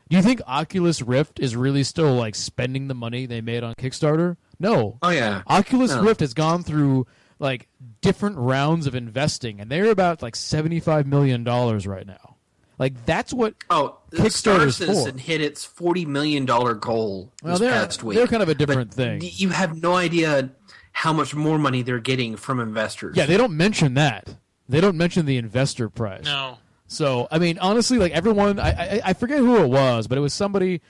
Do you think Oculus Rift is really still like spending the money they made on Kickstarter? No. Oh yeah. Oculus Rift has gone through like different rounds of investing, and they're about like $75 million right now. Like that's what Kickstarter is for. And hit its $40 million goal this past week. They're kind of a different thing. You have no idea how much more money they're getting from investors. Yeah, they don't mention that. They don't mention the investor price. No. So, I mean, honestly, like everyone, I forget who it was, but it was somebody,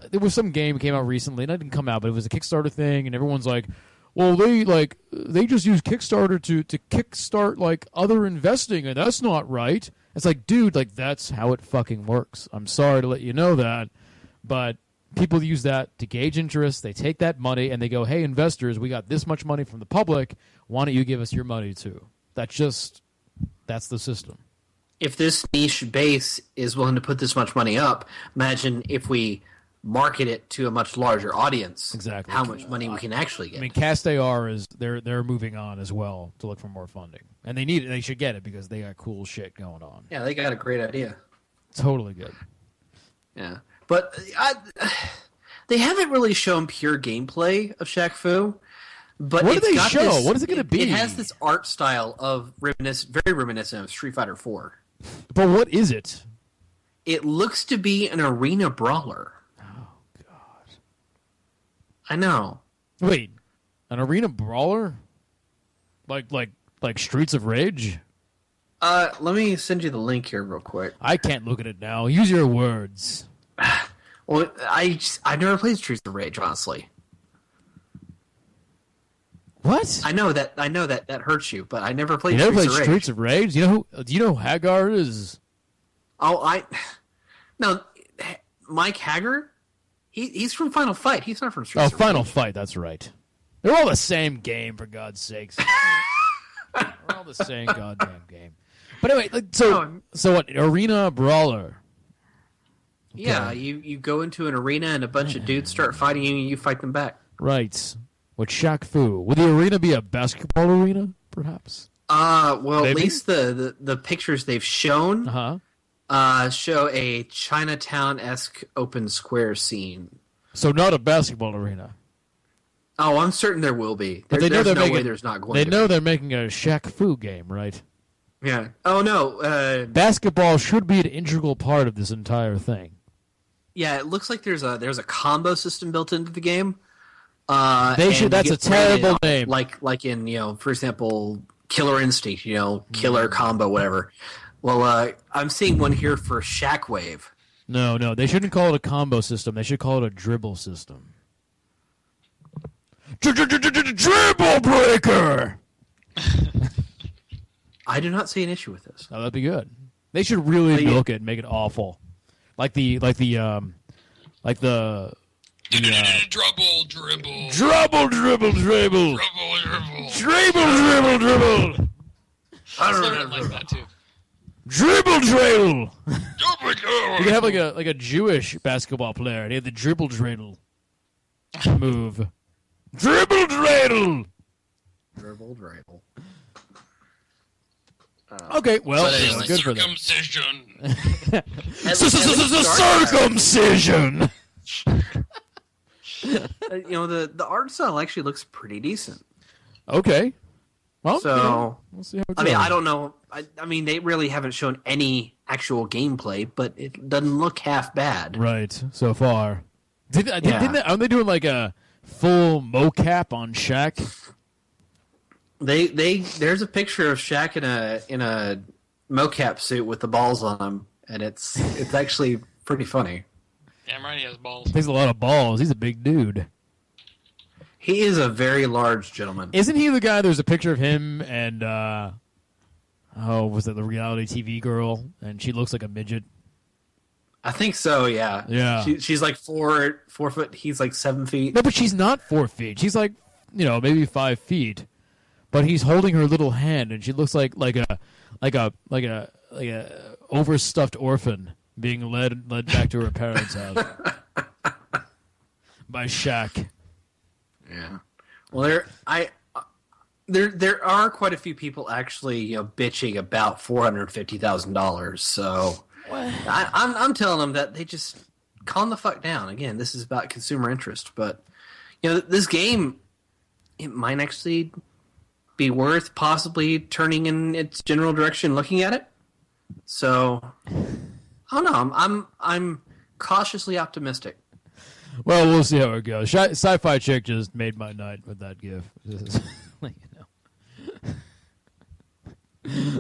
there was some game that came out recently, and it didn't come out, but it was a Kickstarter thing, and everyone's like, well, they just use Kickstarter to kickstart, like, other investing, and that's not right. It's like, dude, like, that's how it fucking works. I'm sorry to let you know that, but people use that to gauge interest. They take that money, and they go, hey, investors, we got this much money from the public. Why don't you give us your money, too? That's the system. If this niche base is willing to put this much money up, imagine if we market it to a much larger audience. Exactly. How much money we can actually get. I mean, Cast AR is they're moving on as well to look for more funding, and they need it. They should get it because they got cool shit going on. Yeah, they got a great idea. Totally good. Yeah, but they haven't really shown pure gameplay of Shaq Fu. But what do they show? What is it going to be? It has this art style of very reminiscent of Street Fighter 4. But what is it? It looks to be an arena brawler. Oh, God. I know. Wait, an arena brawler? Like Streets of Rage? Let me send you the link here real quick. I can't look at it now. Use your words. Well, I've never played Streets of Rage, honestly. What? I know that hurts you, but I never played. You never Streets played of Rage. Streets of Rage? Do you know who Hagar is? Oh, no, Mike Hagar. He's from Final Fight. He's not from Streets of Rage. Oh, Final Fight. That's right. They're all the same game, for God's sakes. They're all the same goddamn game. But anyway, so what? Arena brawler. Okay. Yeah, you go into an arena and a bunch of dudes start fighting you, and you fight them back. Right. With Shaq Fu. Would the arena be a basketball arena, perhaps? Well, maybe? At least the pictures they've shown show a Chinatown-esque open square scene. So not a basketball arena. Oh, I'm certain there will be. But there's no way there's not going to be. They know they're making a Shaq Fu game, right? Yeah. Oh, no. Basketball should be an integral part of this entire thing. Yeah, it looks like there's a combo system built into the game. That's a terrible name. Like in, for example, Killer Instinct, Killer Combo, whatever. Well, I'm seeing one here for Shackwave. No, they shouldn't call it a combo system. They should call it a dribble system. Dribble breaker! I do not see an issue with this. Oh, that'd be good. They should really milk it and make it awful. Like the Dribble, dribble. Dribble, dribble, dribble. Dribble, dribble, dribble. I learned it like that too. Dribble, dreidel. You could have like a Jewish basketball player, and he had the dribble dreidel move. Dribble, dreidel. Dribble, dreidel. Okay, well, good for them. Circumcision. The art style actually looks pretty decent. Okay. Well, so we'll see how it I goes. mean, I don't know. I mean, they really haven't shown any actual gameplay, but it doesn't look half bad. Right, so far. Aren't they doing like a full mocap on Shaq? There's a picture of Shaq in a mocap suit with the balls on him, and it's actually pretty funny. Damn right, he has balls. He has a lot of balls. He's a big dude. He is a very large gentleman. Isn't he the guy? There's a picture of him and was it the reality TV girl? And she looks like a midget. I think so. Yeah. Yeah. She's like 4 foot. He's like 7 feet. No, but she's not 4 feet. She's like maybe 5 feet. But he's holding her little hand, and she looks like overstuffed orphan being led back to her parents' house by Shaq. Yeah. Well, there are quite a few people actually, bitching about $450,000. So I'm telling them that they just calm the fuck down. Again, this is about consumer interest, but this game, it might actually be worth possibly turning in its general direction, looking at it. So I don't know. I'm cautiously optimistic. Well, we'll see how it goes. Sci-Fi Chick just made my night with that gif.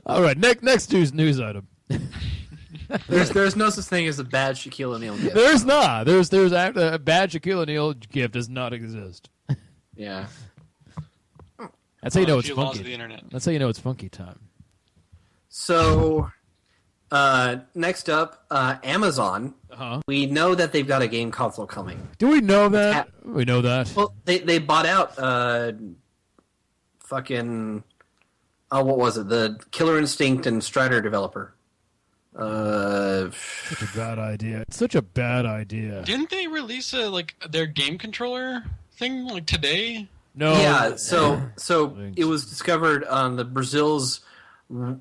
All right, next news item. There's no such thing as a bad Shaquille O'Neal gift. There's not. There's a bad Shaquille O'Neal gift does not exist. Yeah. That's how you know it's laws of funky. the internet. That's how you know it's funky time. So, next up, Amazon. Uh-huh. We know that they've got a game console coming. Do we know that? We know that. Well, they bought out fucking what was it? The Killer Instinct and Strider developer. Such a bad idea. It's such a bad idea. Didn't they release their game controller thing today? No. Yeah. So it was discovered on the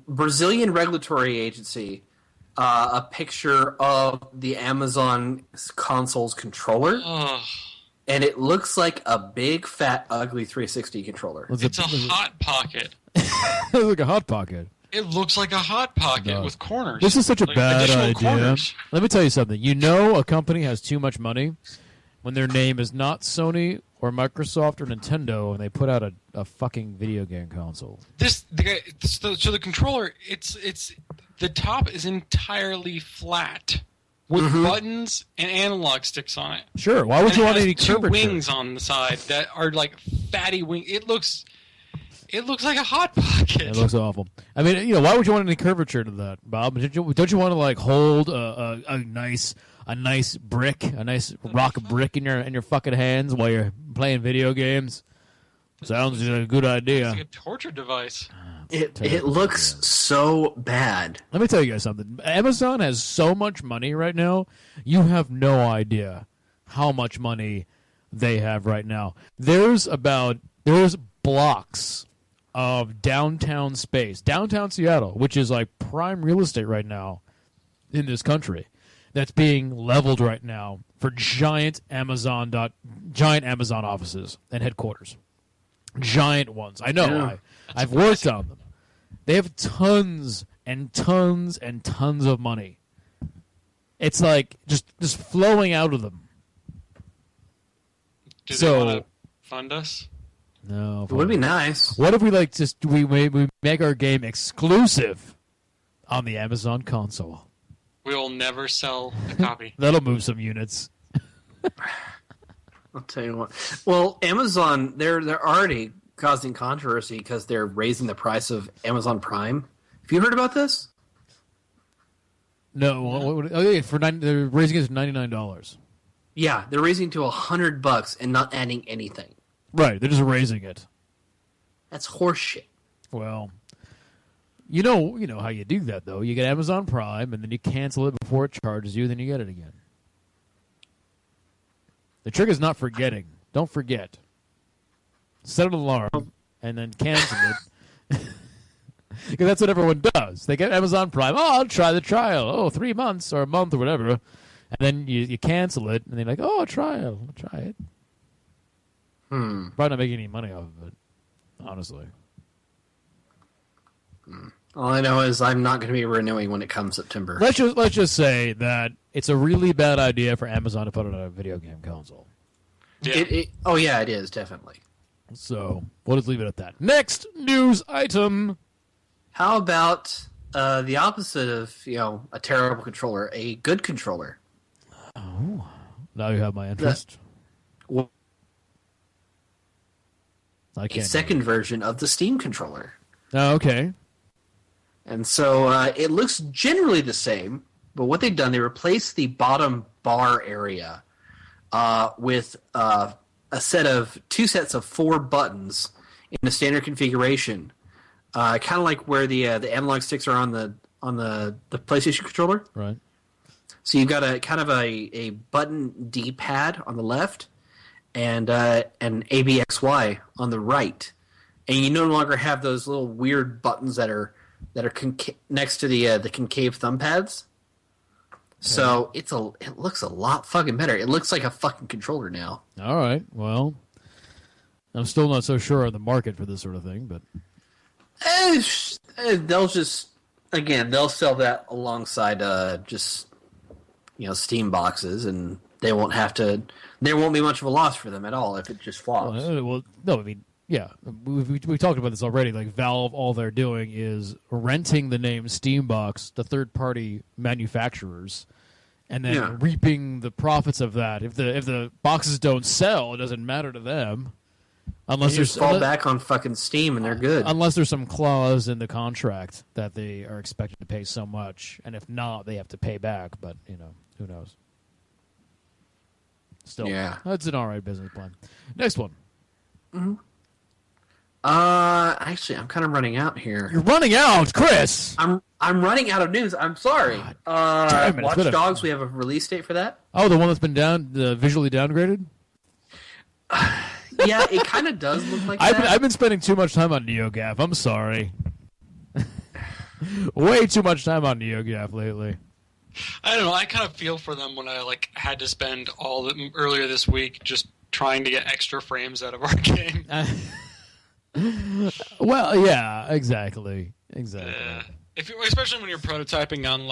Brazilian regulatory agency. A picture of the Amazon console's controller. Ugh. And it looks like a big, fat, ugly 360 controller. It's a Hot Pocket. It looks like a Hot Pocket. It looks like a Hot Pocket with corners. This is such a bad idea. Corners. Let me tell you something. You know a company has too much money when their name is not Sony or Microsoft or Nintendo and they put out a fucking video game console. So the controller, it's the top is entirely flat with buttons and analog sticks on it. Sure. Why would you want any two curvature? wings on the side that are like fatty wings. It looks like a Hot Pocket. It looks awful. I mean, why would you want any curvature to that, Bob? Don't you want to hold a nice brick, a nice rock brick in your fucking hands while you're playing video games? Sounds like a good idea. It's like a torture device. It looks so bad. Let me tell you guys something. Amazon has so much money right now. You have no idea how much money they have right now. There's blocks of downtown space, downtown Seattle, which is like prime real estate right now in this country, that's being leveled right now for giant Amazon offices and headquarters. Giant ones. I know. Yeah. I've worked on them. They have tons and tons and tons of money. It's like just flowing out of them. Do they want to fund us? No. It would be nice. What if we we make our game exclusive on the Amazon console? We will never sell a copy. That'll move some units. I'll tell you what. Well, Amazon, they're already causing controversy because they're raising the price of Amazon Prime. Have you heard about this? No. They're raising it to $99. Yeah, they're raising to $100 and not adding anything. Right, they're just raising it. That's horseshit. Well, you know how you do that though. You get Amazon Prime, and then you cancel it before it charges you, then you get it again. The trick is not forgetting. Don't forget. Set an alarm and then cancel it. Because that's what everyone does. They get Amazon Prime. Oh, I'll try the trial. 3 months or a month or whatever. And then you cancel it, and they're like, oh, trial. I'll try it. Probably not making any money off of it, honestly. All I know is I'm not going to be renewing when it comes September. Let's just say that it's a really bad idea for Amazon to put it on a video game console. Yeah. It is, definitely. So we'll just leave it at that. Next news item. How about the opposite of a terrible controller, a good controller? Oh, now you have my interest. A second version of the Steam controller. Oh, okay. And so it looks generally the same, but what they've done, they replaced the bottom bar area with two sets of 4 buttons in a standard configuration kind of like where the analog sticks are on the PlayStation controller. Right. So you've got a kind of a button D-pad on the left, and an ABXY on the right, and you no longer have those little weird buttons that are next to the concave thumb pads. So it looks a lot fucking better. It looks like a fucking controller now. All right. Well, I'm still not so sure on the market for this sort of thing, but they'll sell that alongside just Steam boxes, and there won't be much of a loss for them at all if it just flops. well, no, I mean, yeah, we talked about this already. Like Valve, all they're doing is renting the name Steambox to third-party manufacturers, and then reaping the profits of that. If the boxes don't sell, it doesn't matter to them, unless they just fall back on fucking Steam and they're good. Unless there's some clause in the contract that they are expected to pay so much, and if not, they have to pay back. But who knows? Still, that's an all right business plan. Next one. Mm-hmm. Actually, I'm kind of running out here. You're running out, Chris. I'm running out of news. I'm sorry. Watch Dogs. We have a release date for that. Oh, the one that's been visually downgraded. Yeah, it kind of does look like that. I've been spending too much time on NeoGAF. I'm sorry. Way too much time on NeoGAF lately. I don't know. I kind of feel for them when I had to spend earlier this week just trying to get extra frames out of our game. Well, yeah, exactly. Especially when you're prototyping on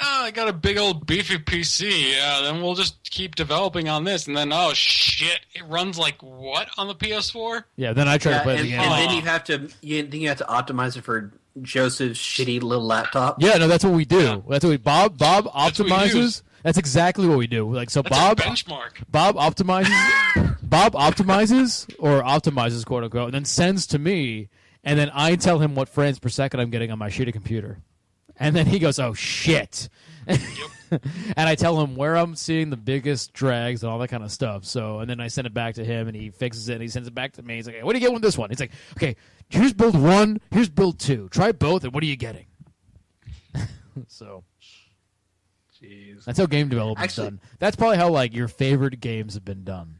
I got a big old beefy PC. Then we'll just keep developing on this, and then shit, it runs like what on the PS4? Yeah, then I try to play the game. And then you have to optimize it for Joseph's shitty little laptop. Yeah, no, that's what we do. Yeah. That's what Bob optimizes. That's exactly what we do. That's Bob benchmark. Bob optimizes. Bob optimizes or optimizes, quote unquote, and then sends to me, and then I tell him what frames per second I'm getting on my shitty computer, and then he goes, "Oh shit," yep. And I tell him where I'm seeing the biggest drags and all that kind of stuff. So, and then I send it back to him, and he fixes it, and he sends it back to me. He's like, hey, "What do you get with this one?" He's like, "Okay, here's build 1, here's build 2. Try both, and what are you getting?" So. Jeez. That's how game development's done. That's probably how your favorite games have been done.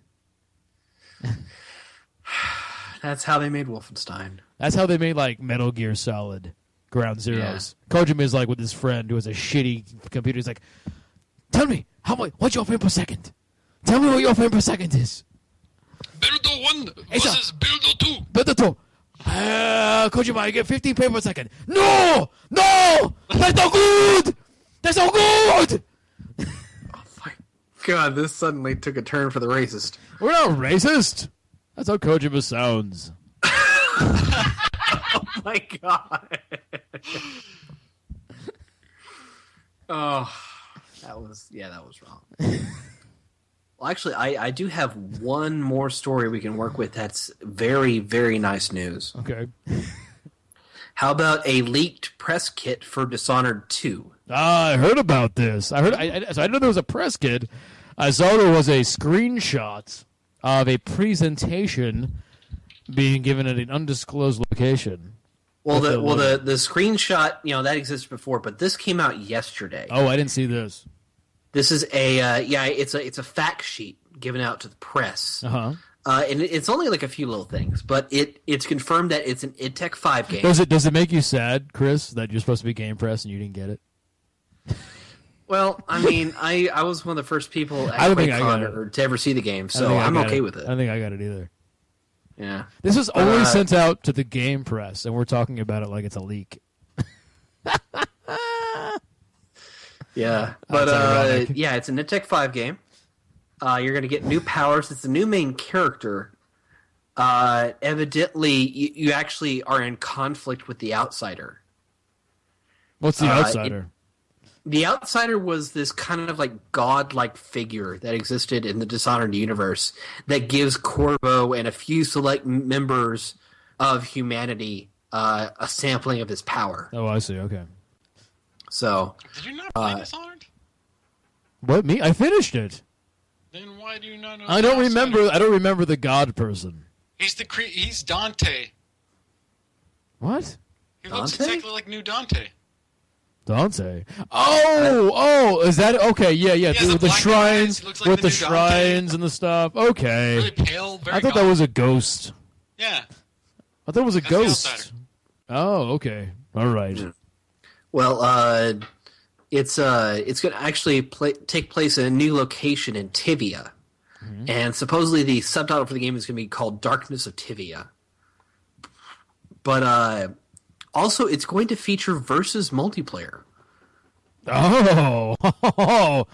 That's how they made Wolfenstein. That's how they made Metal Gear Solid, Ground Zeroes. Yeah. Kojima is with his friend who has a shitty computer. He's like, "Tell me what's your frame per second? Tell me what your frame per second is." Build 1 versus Build 2. Build 2. Kojima, I get 15 frames per second. No, that's not good. That's so good! Oh my god, this suddenly took a turn for the racist. We're not racist. That's how Kojima sounds. Oh my god. Oh, that was wrong. Well, actually, I do have one more story we can work with that's very, very nice news. Okay. How about a leaked press kit for Dishonored 2? I heard about this. So I know there was a press kit. I saw there was a screenshot of a presentation being given at an undisclosed location. Well, the screenshot, that existed before, but this came out yesterday. Oh, I didn't see this. This is it's a fact sheet given out to the press. Uh-huh. And it's only a few little things, but it's confirmed that it's an id Tech 5 game. Does it make you sad, Chris, that you're supposed to be Game Press and you didn't get it? Well, I mean, I was one of the first people at QuakeCon to ever see the game, so I'm okay with it. I don't think I got it either. Yeah. This was only sent out to the Game Press, and we're talking about it like it's a leak. Yeah, but it's an id Tech 5 game. You're going to get new powers. It's a new main character. Evidently, you actually are in conflict with the Outsider. What's the Outsider? The Outsider was this kind of god-like figure that existed in the Dishonored universe that gives Corvo and a few select members of humanity a sampling of his power. Oh, I see. Okay. So, did you not play Dishonored? What, me? I finished it. Then why do you not know? I don't remember the god person. He's Dante. What? He looks Dante? exactly like new Dante. Dante. Oh, is that okay? Yeah, He has with the black shrines, eyes. He looks like with the the new shrines Dante. and the stuff. Okay. Really pale, very I thought that gaunt. was a ghost. Yeah. I thought it was a That's the ghost. outsider. Oh, okay. All right. Well, it's going to actually take place in a new location in Tivia, and supposedly the subtitle for the game is going to be called "Darkness of Tivia." But also, it's going to feature versus multiplayer. Oh,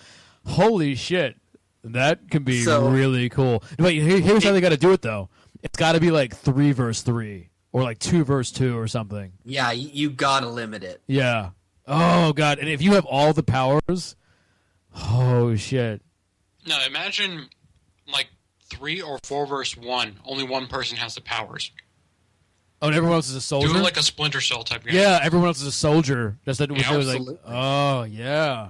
holy shit! That can be really cool. Wait, here's how they got to do it though. It's got to be like 3 versus 3, or like 2 versus 2, or something. Yeah, you gotta limit it. Yeah. Oh god! And if you have all the powers, oh shit! No, imagine like 3 or 4 versus 1. Only one person has the powers. Oh, and everyone else is a soldier. Do it like a Splinter Cell type game. Yeah, everyone else is a soldier. Just that Yeah, was like, oh yeah.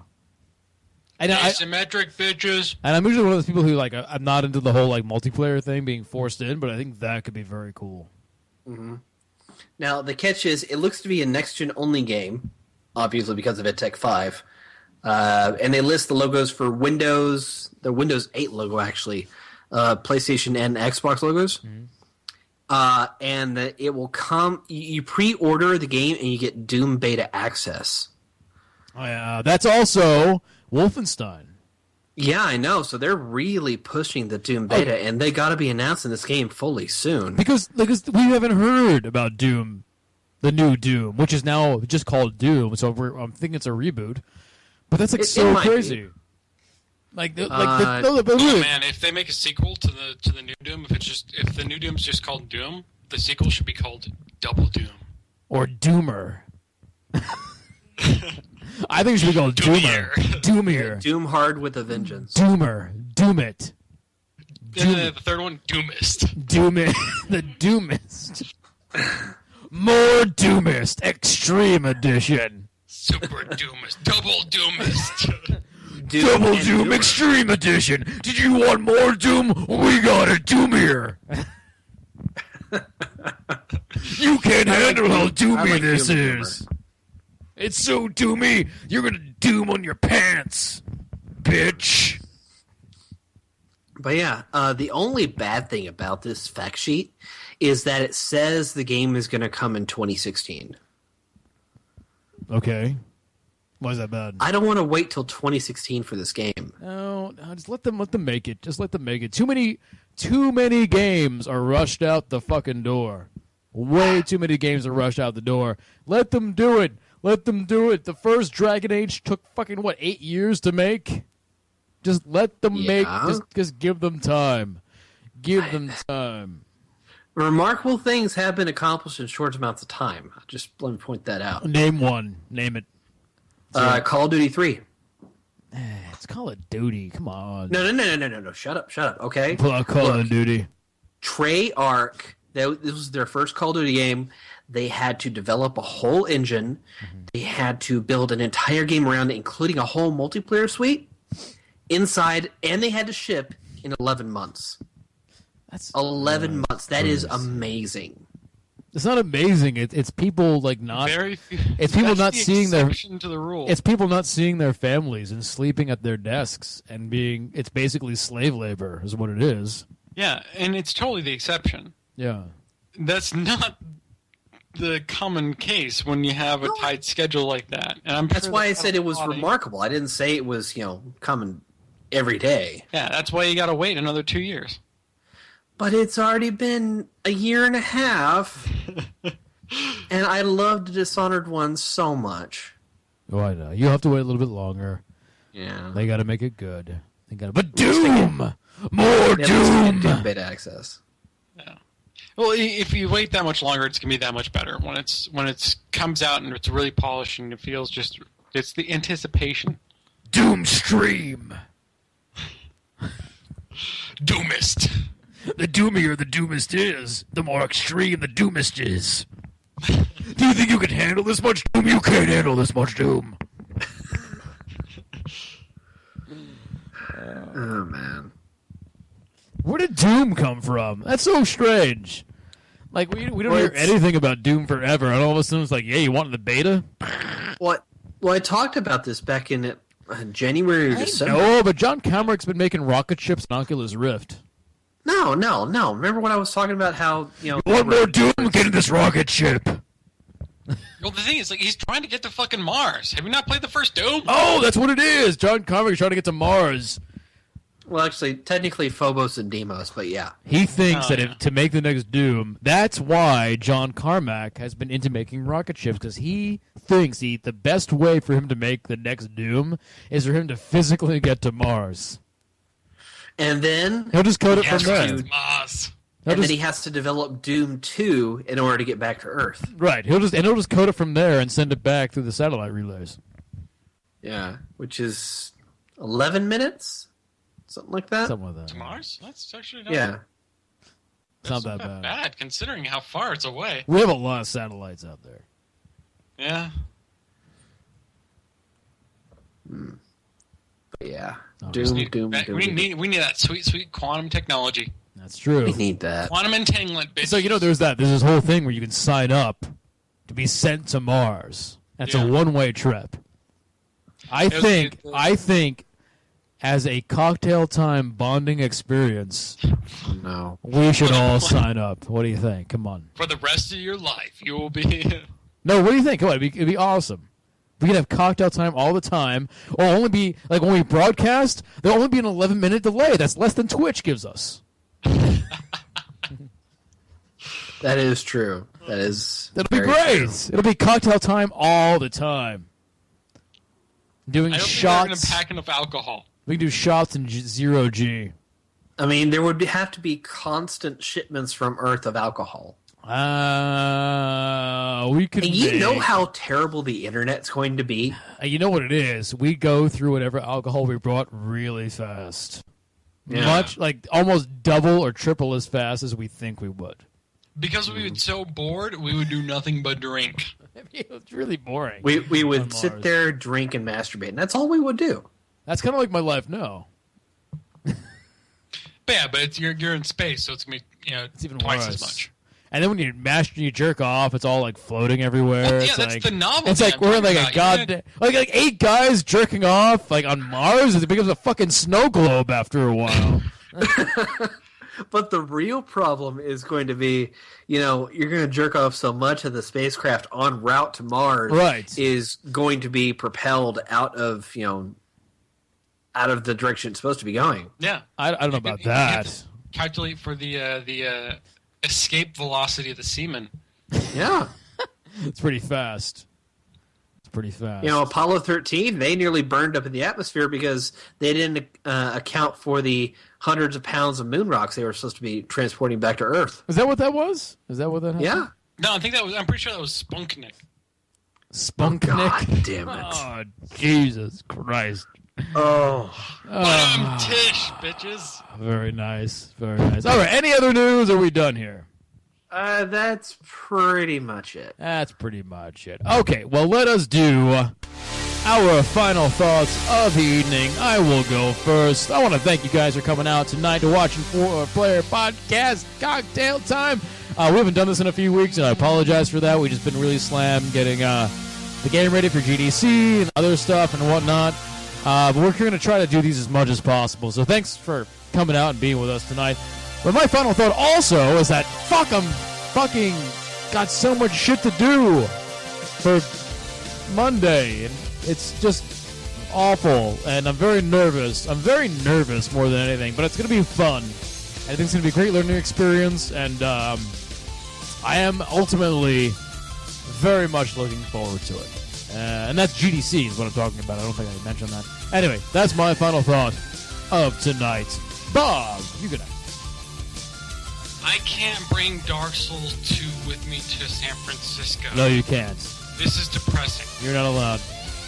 And Asymmetric bitches. And I'm usually one of those people who like I'm not into the whole like multiplayer thing being forced in, but I think that could be very cool. Mm-hmm. Now the catch is, it looks to be a next-gen only game, obviously because of Tech 5, and they list the logos for Windows, the Windows 8 logo actually, PlayStation and Xbox logos, and that it will come. You pre-order the game and you get Doom beta access. Oh, yeah, that's also Wolfenstein. Yeah, I know. So they're really pushing the Doom beta, and they got to be announcing this game fully soon. Because we haven't heard about Doom, the new Doom, which is now just called Doom. So I'm thinking it's a reboot. But that's like so crazy. Really, Oh man, if they make a sequel to the new Doom, if the new Doom's just called Doom, the sequel should be called Double Doom or Doomer. I think it should be called Doomer. Doomier. Doom hard with a vengeance. Doomer. Doom it. The third one, Doomist. Doom it. The Doomist. More Doomist. Extreme Edition. Super Doomist. Double Doomist. Double Doom Extreme Edition. Did you want more Doom? We got it. Doomier. You can't handle how doomy this is. It's so doomy, you're gonna doom on your pants, bitch. But yeah, the only bad thing about this fact sheet is that it says the game is going to come in 2016. Okay. Why is that bad? I don't want to wait till 2016 for this game. No, just let them make it. Just let them make it. Too many games are rushed out the fucking door. Way too many games are rushed out the door. Let them do it. Let them do it. The first Dragon Age took fucking, 8 years to make? Just let them make, just give them time. Give them time. Remarkable things have been accomplished in short amounts of time. Just let me point that out. Name one. Name it. Call of Duty 3. It's Call of Duty. Come on. No. Shut up. Okay. Call of Duty. Treyarch, this was their first Call of Duty game. They had to develop a whole engine. Mm-hmm. They had to build an entire game around it, including a whole multiplayer suite inside, and they had to ship in 11 months. That's 11 months. That is amazing. It's not amazing. It's people not. It's people not seeing their. To the rule. It's people not seeing their families and sleeping at their desks and being. It's basically slave labor, is what it is. Yeah, and it's totally the exception. Yeah, that's not the common case when you have a tight schedule like that. And that's why I said it was remarkable. I didn't say it was common every day. Yeah, that's why you got to wait another 2 years. But it's already been a year and a half, and I loved Dishonored 1 so much. Oh, I know. You have to wait a little bit longer. Yeah. They got to make it good. But Doom! More Doom! Doom beta access. Yeah. Well, if you wait that much longer, it's going to be that much better. When it comes out and it's really polished and it feels just... It's the anticipation. Doom Stream! Doomist! The doomier the Doomist is, the more extreme the Doomist is. Do you think you can handle this much Doom? You can't handle this much Doom. Oh, man. Where did Doom come from? That's so strange. Like, we don't hear anything about Doom Forever, and all of a sudden it's like, yeah, you want the beta? Well, I talked about this back in January or December. No, but John Carmack's been making rocket ships and Oculus Rift. No. Remember when I was talking about how, You want more Doom? Get in this rocket ship! Well, the thing is, like, he's trying to get to fucking Mars. Have you not played the first Doom? Oh, that's what it is! John Carmack's trying to get to Mars. Well, actually, technically Phobos and Deimos, but yeah. He thinks to make the next Doom, that's why John Carmack has been into making rocket ships, because he thinks the best way for him to make the next Doom is for him to physically get to Mars. And then He'll just code it from there. Mars. Then he has to develop Doom 2 in order to get back to Earth. Right. He'll just code it from there and send it back through the satellite relays. Yeah, which is 11 minutes? Something like that? Something like that. To Mars? That's actually not, It's not that bad. considering how far it's away. We have a lot of satellites out there. Yeah. But yeah. Oh, Doom. We need that sweet quantum technology. That's true. We need that. Quantum entanglement, bitch. So, there's this whole thing where you can sign up to be sent to Mars. That's a one-way trip. I think as a cocktail time bonding experience, No. we should all sign up. What do you think? Come on. For the rest of your life, you will be... No, what do you think? Come on, it'd be awesome. We could have cocktail time all the time, or only be, like, when we broadcast, there'll only be an 11-minute delay. That's less than Twitch gives us. That is true. That'll be very great. true. It'll be cocktail time all the time. Doing I don't shots. think we're going to pack enough alcohol. We can do shots in 0G. I mean, there would have to be constant shipments from Earth of alcohol. We could. And you know how terrible the internet's going to be? You know what it is? We go through whatever alcohol we brought really fast. Yeah. Much, like, almost double or triple as fast as we think we would. Because we would so bored, we would do nothing but drink. It's really boring. We would sit there, drink, and masturbate, and that's all we would do. That's kind of like my life now. But yeah, but you're in space, so it's going to be It's even twice worse. as much. And then when you jerk off, it's all like floating everywhere. Well, yeah, it's that's like, the novelty It's like I'm we're in like talking a about. goddamn like 8 guys jerking off like on Mars. It becomes a fucking snow globe after a while. But the real problem is going to be, you're going to jerk off so much that the spacecraft en route to Mars is going to be propelled out of the direction it's supposed to be going. Yeah. I don't know about that. Calculate for the escape velocity of the semen. Yeah. It's pretty fast. Apollo 13, they nearly burned up in the atmosphere because they didn't account for the hundreds of pounds of moon rocks they were supposed to be transporting back to Earth. Is that what that was? Is that what that happened? Yeah. No, I'm pretty sure that was Spunknik. Spunknik? God damn it. Oh, Jesus Christ. Oh. Tish, bitches. Very nice. Very nice. All right, any other news, or are we done here? That's pretty much it. That's pretty much it. Okay, well, let us do our final thoughts of the evening. I will go first. I want to thank you guys for coming out tonight to watch 4-Player Podcast Cocktail Time. We haven't done this in a few weeks, and I apologize for that. We've just been really slammed getting the game ready for GDC and other stuff and whatnot. But we're going to try to do these as much as possible. So thanks for coming out and being with us tonight. But my final thought also is that I'm fucking got so much shit to do for Monday, and it's just awful, and I'm very nervous. I'm very nervous more than anything, but it's going to be fun. I think it's going to be a great learning experience, and I am ultimately very much looking forward to it. And that's GDC is what I'm talking about. I don't think I mentioned that. Anyway, that's my final thought of tonight. Bob, you can. I can't bring Dark Souls 2 with me to San Francisco. No, you can't. This is depressing. You're not allowed.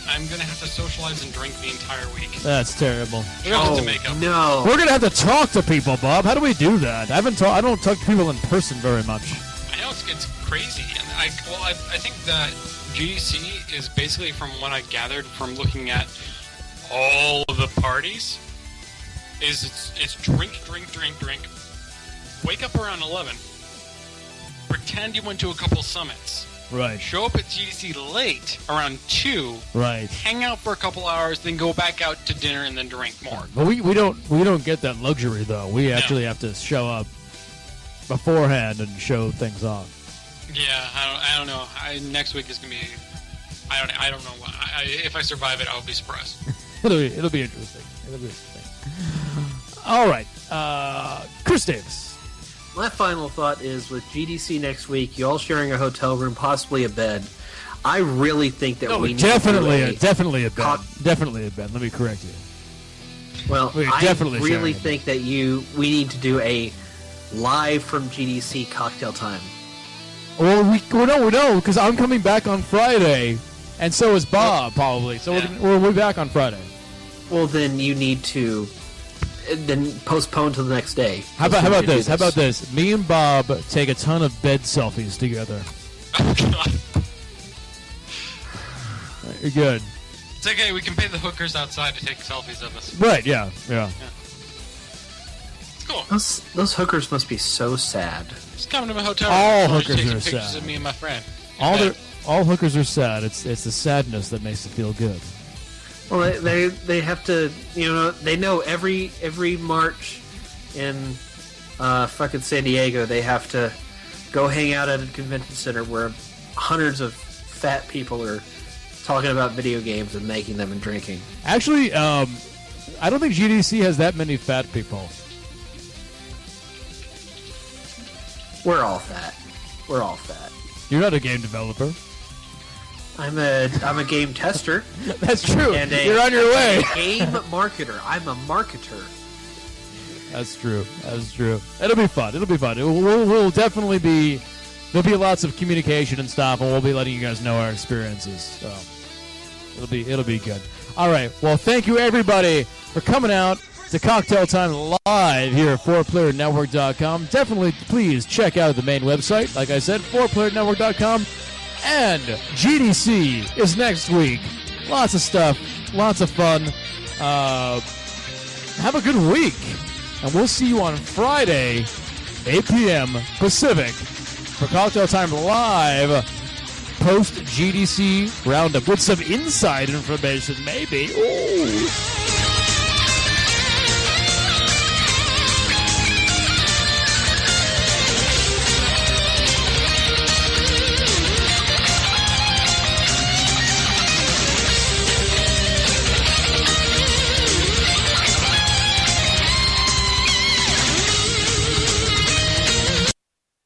I'm going to have to socialize and drink the entire week. That's terrible. We're going to have to make up. No. We're going to have to talk to people, Bob. How do we do that? I don't talk to people in person very much. I know it's crazy. And I think that GDC is basically, from what I gathered from looking at all of the parties, is it's drink. Wake up around 11. pretend you went to a couple summits. Right. Show up at GDC late, around 2. Right. Hang out for a couple hours, then go back out to dinner and then drink more. But we don't get that luxury though. We actually have to show up beforehand and show things off. Yeah, I don't know. Next week is gonna be. I don't know. If I survive it, I'll be surprised. It'll be interesting. All right, Chris Davis. My final thought is with GDC next week, you all sharing a hotel room, possibly a bed. I really think that we need definitely to do definitely a bed. Definitely a bed. Let me correct you. Well, I definitely really sharing a think that we need to do a live from GDC cocktail time. Well, no, because I'm coming back on Friday, and so is Bob probably. So we'll be back on Friday. Well, then you need to then postpone to the next day. How about this? How about this? Me and Bob take a ton of bed selfies together. Oh, God. You're good. It's okay. We can pay the hookers outside to take selfies of us. Right? Yeah. It's cool. Those hookers must be so sad. Just coming to my hotel. All room, hookers taking are pictures sad. of me and my friend. All hookers are sad. It's the sadness that makes it feel good. Well, they have to, they know every March in fucking San Diego, they have to go hang out at a convention center where hundreds of fat people are talking about video games and making them and drinking. Actually, I don't think GDC has that many fat people. We're all fat. You're not a game developer. I'm a game tester. That's true. And you're on your way. A game marketer. I'm a marketer. That's true. It'll be fun. We'll definitely be. There'll be lots of communication and stuff, and we'll be letting you guys know our experiences. So it'll be good. All right. Well, thank you everybody for coming out to Cocktail Time Live here at 4playernetwork.com. Definitely, please check out the main website. Like I said, 4playernetwork.com. And GDC is next week. Lots of stuff. Lots of fun. Have a good week. And we'll see you on Friday, 8 p.m. Pacific, for Cocktail Time Live, post-GDC Roundup with some inside information, maybe. Ooh.